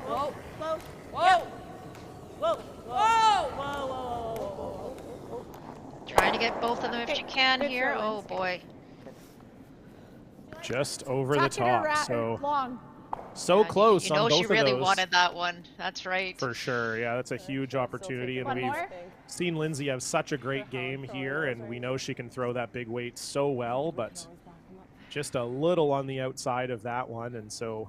Whoa. Whoa. Whoa. Whoa. Whoa. Whoa. Trying to get both of them if you can here. Oh boy. Just over the top. So Yeah, close you know on both she really of those. wanted that one. That's right. For sure. Yeah, that's a huge opportunity. And we've seen Lindsay have such a great game here, and we know she can throw that big weight so well, but just a little on the outside of that one. And so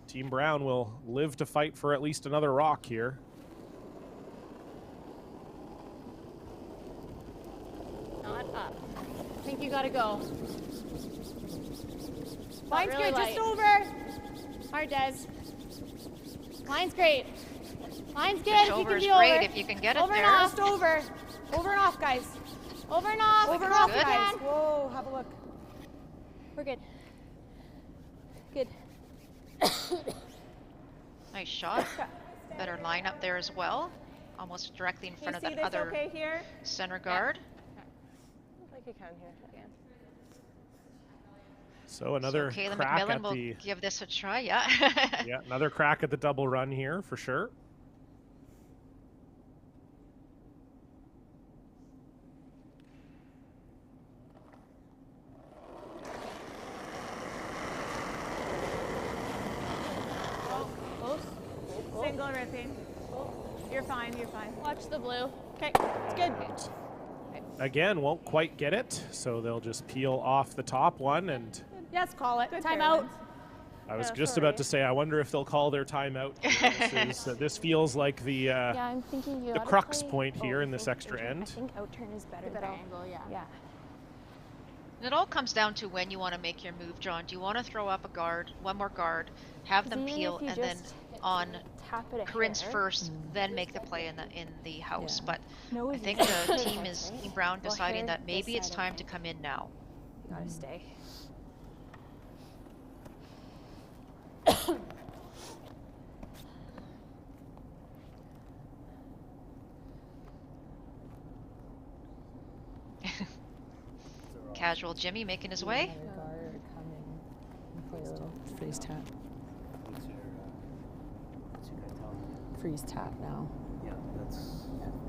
Team Brown will live to fight for at least another rock here. Not up. I think you gotta go. Line's really good, light. just over. Hard, Des. Line's great. Line's good. Push If you over can is be great over. if you can get it Over there. and off. Just over. Over and off, guys. Over and off. Over and Good. off, guys. Whoa, have a look. We're good. Good. Nice shot. Better line up there as well. almost directly in front of see that this other okay here? center guard. I think you can here. So another Kayla crack McMillan at will the give this a try. Yeah. yeah, another crack at the double run here for sure. Single ripping. You're fine, you're fine. Watch the blue. Okay, it's good. Again, won't quite get it, so they'll just peel off the top one. And Yes, call it. Good Timeout. I was Yeah, just sorry. about to say, I wonder if they'll call their timeout. This feels like the Yeah, I'm thinking you the oughta crux play point here both. in this extra I end. think out turn is better. Better though. angle, yeah. Yeah. It all comes down to when you want to make your move, John. Do you want to throw up a guard, one more guard, have them Even peel, if you and then just on tap it a Corinne's hair. first, then make the play in the house. Yeah. But No, I it's think just- the team is Team Brown Well, deciding hair that maybe this it's side, time I to think. come in now. You gotta stay. Casual Jimmy making his way. Another guard coming. Play a little freeze tap. What's your guy telling you? Freeze tap now. Yeah, that's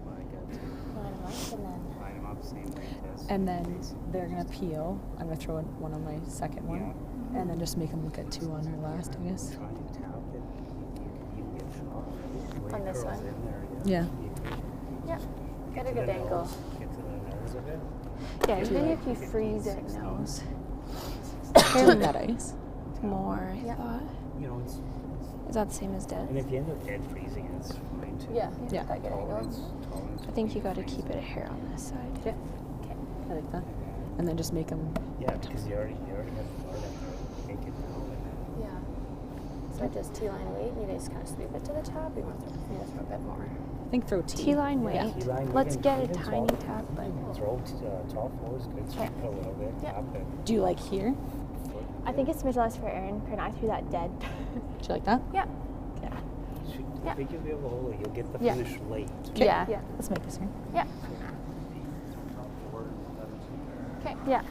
what I got too. Line 'em up and then. Line them up, same way as And then they're gonna peel. I'm gonna throw in one on my second one, and then just make them look at two on her last, I guess. try to tap it, you get shot. The way On it this curls one? in there, Yeah. Yeah. Get a to good the angle. nose, get to the nose of it. Yeah, even like if you 15, freeze it 16. nose. Keep that ice. More, I thought. You know, it's, Is that the same as dead? and if you end up dead freezing, it's fine too. Yeah. Yeah. That good angle. Tolerance I think you gotta keep it a hair on this side. Yeah. I like that. And then just make them. Yeah, because you already have the guard up there. Make it now and then. Yeah. So just T-line weight, and you guys kind of sweep it to the top. You want to throw a bit more. I think throw T. T-line weight. Yeah. T-line, Let's even- get a even tiny top- tap, but Throw top four is good. Sweep it a little bit. Yeah. Tap it. Do you like here? Foot. I think it's less for Aaron. Could I threw that dead? Do you like that? Yeah. I think you'll be able to hold it. You'll get the Yeah. finish late. Yeah. Yeah. Let's make this here. Yeah. Okay. Yeah.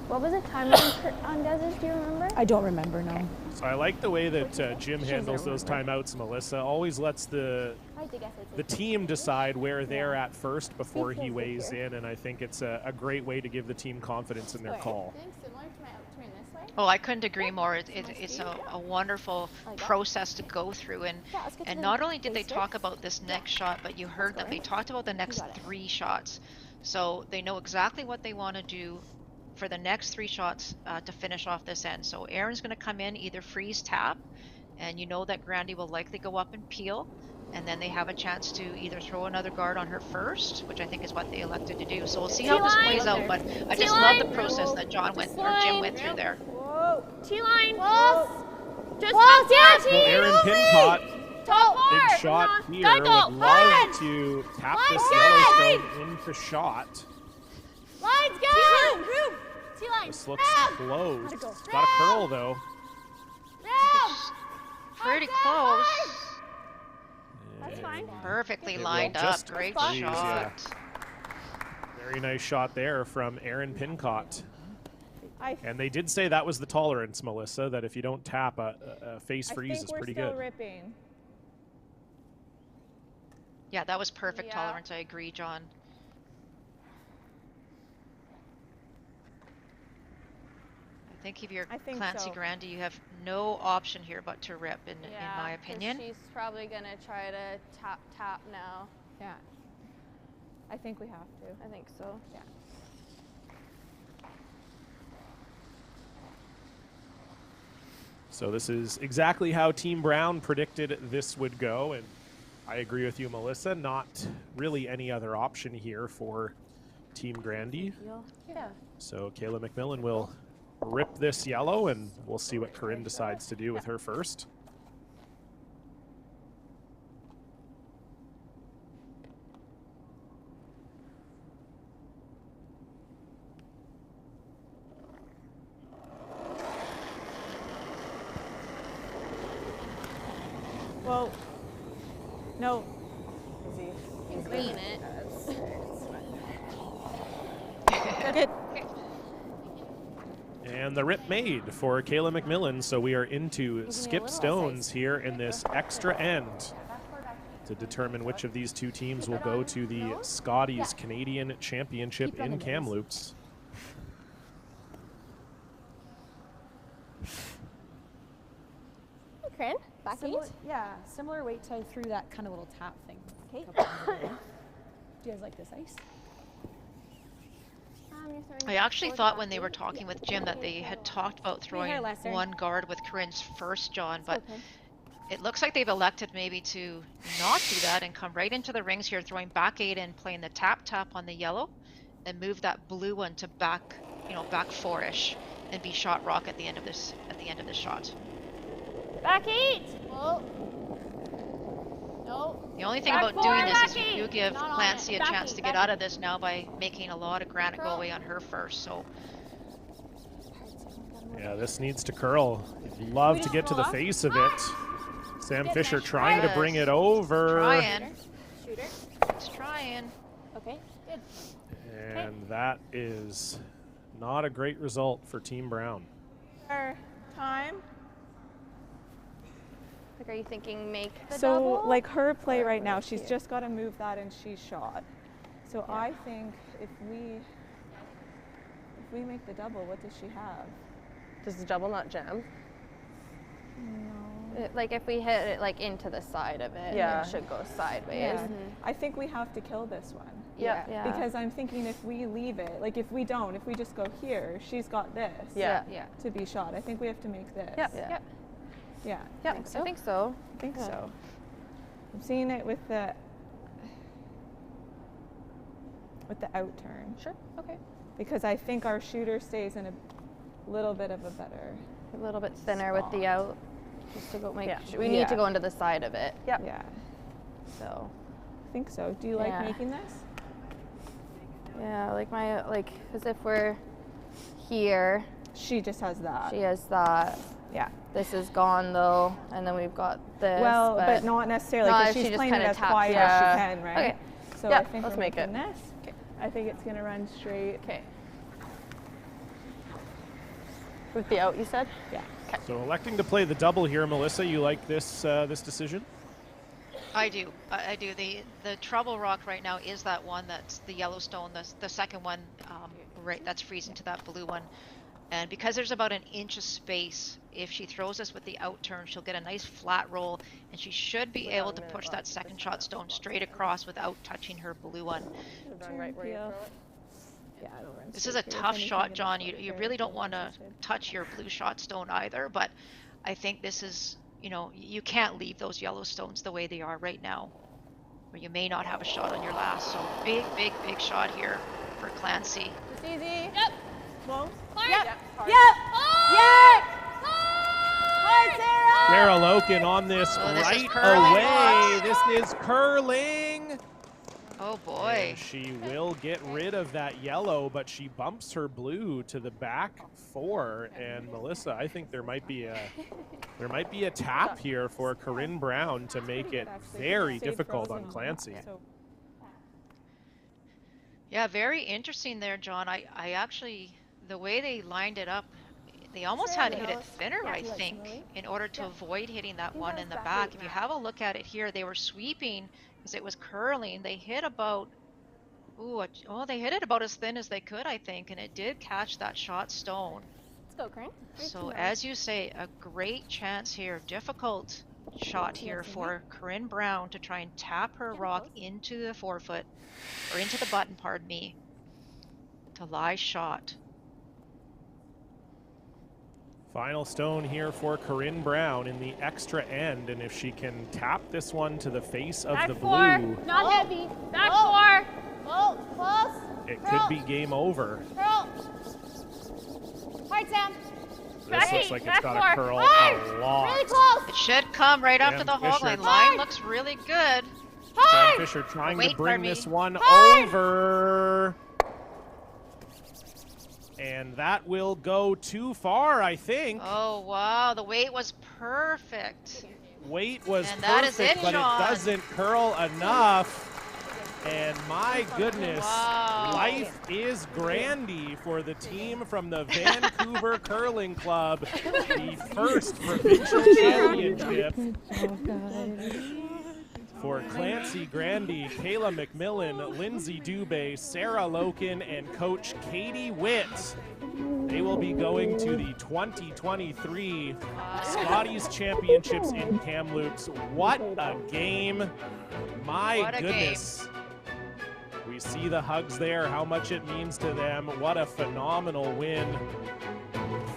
What was the timeline on Dez's? Do you remember? I don't remember now. So I like the way that Jim handles those timeouts, Melissa. Always lets the team decide where they're at first before he weighs in, and I think it's a great way to give the team confidence in their call. I think similar to my out turn this way. Oh, I couldn't agree more. It's a wonderful process to go through, and not only did they talk about this next shot, but you heard that they talked about the next 3 shots. So they know exactly what they want to do for the next 3 shots to finish off this end. So Aaron's going to come in, either freeze tap, and you know that Grandy will likely go up and peel, and then they have a chance to either throw another guard on her first, which I think is what they elected to do. So we'll see how this plays out, but I just love the process that Jim went through there. Whoa. T-line. Close. Just Close, yeah, Well, Aaron Pincott, Top big shot here, would love to tap this Line, Yellowstone into shot. Line's good. T-line. This looks close. It's got a curl though. Pretty close. That's fine. Perfectly It will lined up. just Great freeze, shot. Very nice shot there from Aaron Pincott. And they did say that was the tolerance, Melissa, that if you don't tap, a face freeze is pretty I think we're still good. ripping. Yeah, that was perfect tolerance. I agree, John. I think if you're Clancy so. Grandy, you have no option here but to rip, in my 'cause opinion. she's probably gonna try to tap now. Yeah. I think we have to. I think so. Yeah. So this is exactly how Team Brown predicted this would go, and I agree with you, Melissa. Not really any other option here for Team Grandy. Yeah. So Kayla McMillan will rip this yellow, and we'll see what Corinne decides to do with her first. Whoa. No. You can clean it. Good. And the rip made for Kayla McMillan, so we are into skip stones here in this extra end to determine which of these two teams will go to the Scotties Canadian Championship in Kamloops. Corinne, back eight. Yeah, similar weight to I threw that kind of little tap thing. Okay. Do you guys like this ice? I actually thought when they were talking with Jim that they had talked about throwing one guard with Corinne's first, John, but it looks like they've elected maybe to not do that and come right into the rings here, throwing back 8 and playing the tap on the yellow, and move that blue one to back, back 4-ish, and be shot rock at the end of this shot. Back 8. Oh. No. The only thing about doing this is you do give Clancy a chance to get out of this now by making a lot of granite go away on her first. So. Yeah, this needs to curl. You'd love to get to the face of it. Sam Fisher trying to bring it over. Trying. It's trying. Okay, good. And that is not a great result for Team Brown. Time. Like, are you thinking make the So, double? like her play right now, she's just got to move that and she's shot. So I think if we make the double, what does she have? Does the double not jam? No. Like if we hit it like into the side of it, Yeah. it should go sideways. Yeah. I think we have to kill this one. Yeah. Because I'm thinking if we leave it, like if we just go here, she's got this. Yeah. To be shot. I think we have to make this. Yeah. Yeah. I think so. I think so. I'm seeing it with the out turn. Sure. Okay. Because I think our shooter stays in a little bit of a better. A little bit thinner with the out. Just to go make sure. We Yeah. need to go into the side of it. Yep. Yeah. So. I think so. Do you like making this? Yeah, because if we're here. She just has that. She has that. Yeah. This is gone though, and then we've got this. Well, but not necessarily because she's playing it as quiet as she can, right? Okay. So I think let's make it. This. Okay. I think it's gonna run straight. Okay. With the out, you said? Yeah. Okay. So electing to play the double here, Melissa, you like this this decision? I do. I do. The trouble rock right now is that one that's the Yellowstone, the second one, right, that's freezing to that blue one. And because there's about an inch of space, if she throws this with the out turn, she'll get a nice flat roll, and she should be able to push that second shot stone straight across without touching her blue one. Right where you throw it. Yeah, it'll run This is a tough shot, John. You really don't want to touch your blue shot stone either, but I think this is, you can't leave those yellow stones the way they are right now, or you may not have a shot on your last. So big shot here for Clancy. It's easy. Yep. Close. Yep. Sarah Loken on this right away. This is curling. Oh boy. And she will get rid of that yellow, but she bumps her blue to the back 4. And Melissa, I think there might be a tap here for Corinne Brown to make it very difficult on Clancy. Yeah, very interesting there, John. I actually, the way they lined it up, they almost had to hit it thinner, I think, in order to avoid hitting that one in the back. If you have a look at it here, they were sweeping because it was curling. They hit about, they hit it about as thin as they could, I think, and it did catch that shot stone. Let's go, Corinne. So as you say, a great chance here, difficult shot here for Corinne Brown to try and tap her rock into the forefoot, or into the button, pardon me, to lie shot. Final stone here for Corinne Brown in the extra end, and if she can tap this one to the face of the blue, Not heavy. Back 4. Oh, close. it could be game over. Curl. Hard, Sam. This looks like it's got to curl Hard. a lot. Really close. It should come right up to the hog line. Line looks really good. Sam Fisher trying to bring this one over. And that will go too far, I think. Oh, wow. The weight was perfect. Weight was And perfect, that is it, but John. it doesn't curl enough. And my goodness, life is grandy for the team from the Vancouver Curling Club, the first provincial championship for Clancy Grandy, Kayla McMillan, Lindsay Dubé, Sarah Loken, and coach Katie Witt. They will be going to the 2023 Scotties Championships in Kamloops. What a game. My goodness. We see the hugs there, how much it means to them. What a phenomenal win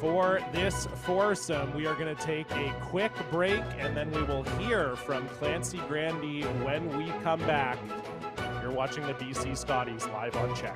for this foursome. We are going to take a quick break, and then we will hear from Clancy Grandy when we come back. You're watching the BC Scotties live on CHEK.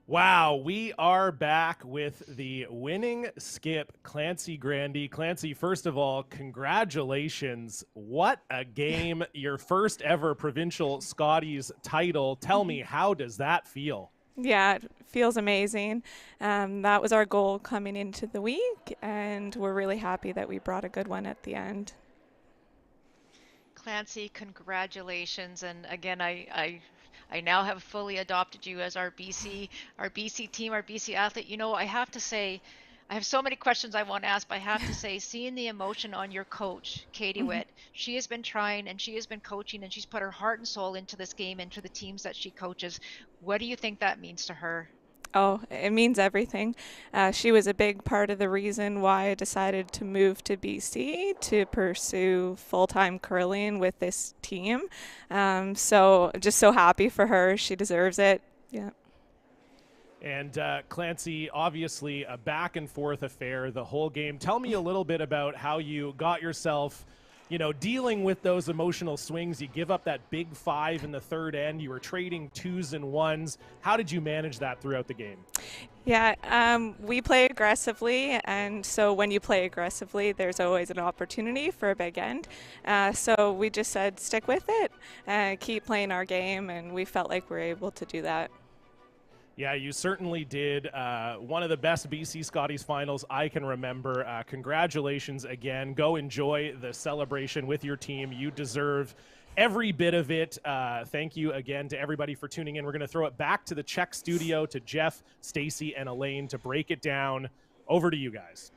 Wow, we are back with the winning skip, Clancy Grandy. Clancy, first of all, congratulations. What a game. Your first ever provincial Scotties title. Tell me, how does that feel? Yeah, it feels amazing. That was our goal coming into the week, and we're really happy that we brought a good one at the end. Clancy, congratulations. And again, I now have fully adopted you as our BC team, our BC athlete. You know, I have to say, I have so many questions I want to ask, but I have to say, seeing the emotion on your coach, Katie Witt, she has been trying and she has been coaching and she's put her heart and soul into this game, into the teams that she coaches. What do you think that means to her? Oh, it means everything. She was a big part of the reason why I decided to move to BC to pursue full-time curling with this team. So just so happy for her. She deserves it. Yeah. And Clancy, obviously a back and forth affair the whole game. Tell me a little bit about how you got yourself, you know, dealing with those emotional swings. You give up that big 5 in the third end. You were trading 2s and 1s. How did you manage that throughout the game? Yeah, we play aggressively, and so when you play aggressively, there's always an opportunity for a big end. So we just said, stick with it, keep playing our game, and we felt like we were able to do that. Yeah, you certainly did. One of the best BC Scotties finals I can remember. Congratulations again. Go enjoy the celebration with your team. You deserve every bit of it. Thank you again to everybody for tuning in. We're going to throw it back to the CHEK studio to Jeff, Stacy, and Elaine to break it down. Over to you guys.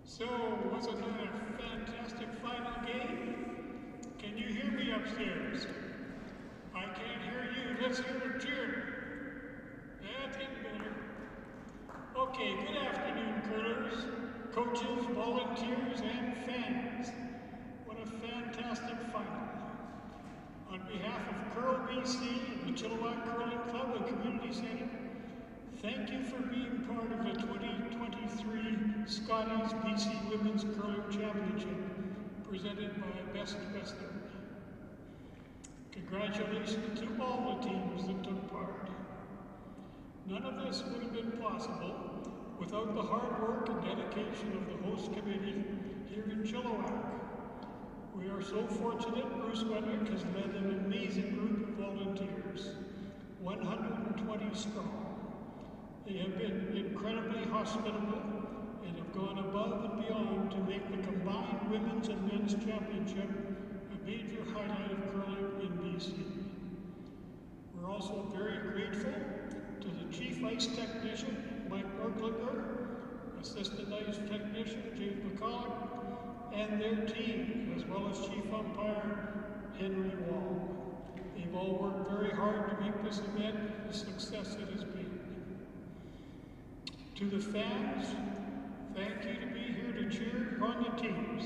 So, wasn't that a fantastic final game? Can you hear me upstairs? I can't hear you. Let's hear a cheer. That's getting better. Okay, good afternoon, curlers, coaches, volunteers, and fans. What a fantastic final. On behalf of Curl BC and the Chilliwack Curling Club and Community Center, thank you for being part of the 2023 Scotties BC Women's Curling Championship, presented by Best Western. Congratulations to all the teams that took part. None of this would have been possible without the hard work and dedication of the host committee here in Chilliwack. We are so fortunate Bruce Wedwick has led an amazing group of volunteers, 120 strong. They have been incredibly hospitable and have gone above and beyond to make the combined women's and men's championship a major highlight of curling in BC. We're also very grateful to the Chief Ice Technician, Mike Norklinger, Assistant Ice Technician, James McCulloch, and their team, as well as Chief Umpire, Henry Wall. They've all worked very hard to make this event the success it has been. To the fans, thank you to be here to cheer on the teams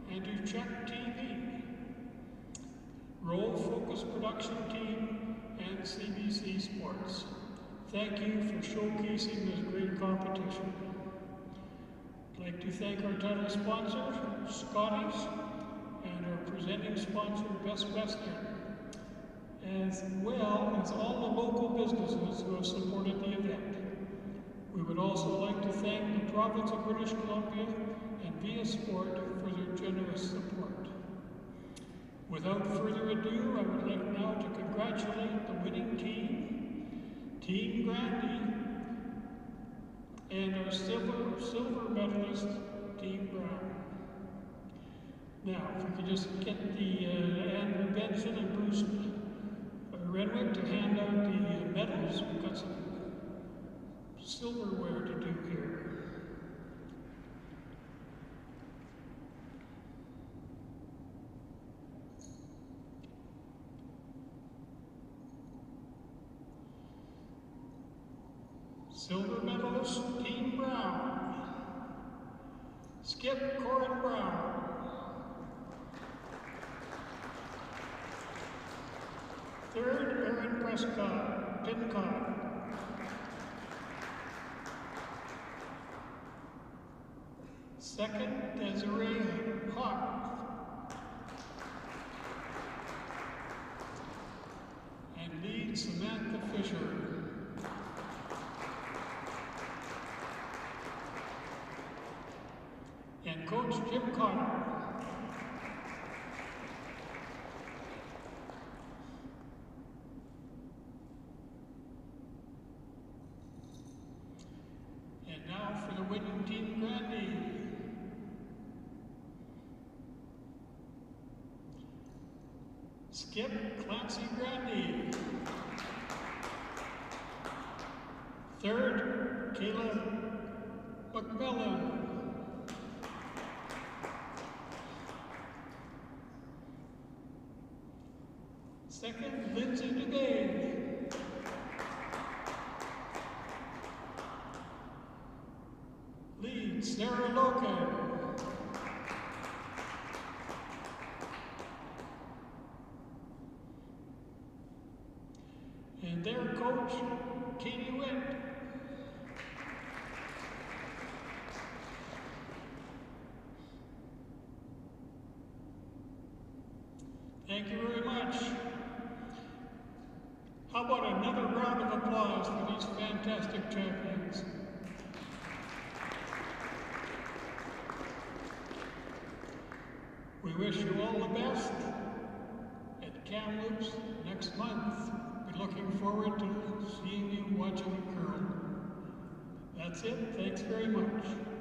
and to CHEK TV, Roll Focus Production Team, and CBC Sports. Thank you for showcasing this great competition. I'd like to thank our title sponsor, Scotties, and our presenting sponsor, Best Western, as well as all the local businesses who have supported the event. We would also like to thank the province of British Columbia and Via Sport for their generous support. Without further ado, I would like now to congratulate the winning team, Team Grandy, and our silver medalist, Team Brown. Now, if we could just get the Andrew Benson and Bruce Renwick to hand out the medals. We've got some silverware to do here. Silver medalist, Team Brown. Skip Corin Brown. Third, Aaron Prescott, Pincott. Second, Desiree Hawk. And lead, Samantha Fisher. And coach, Jim Connor. And now for the winning Team Grandy. Skip Clancy Grandy. Third, Kayla McMillan. Second, Lindsay DeBay. Lead, Sarah Loca. And their coach, Katie Witt. Thank you very much. How about another round of applause for these fantastic champions? We wish you all the best at Kamloops next month. We're looking forward to seeing you watching curl. That's it. Thanks very much.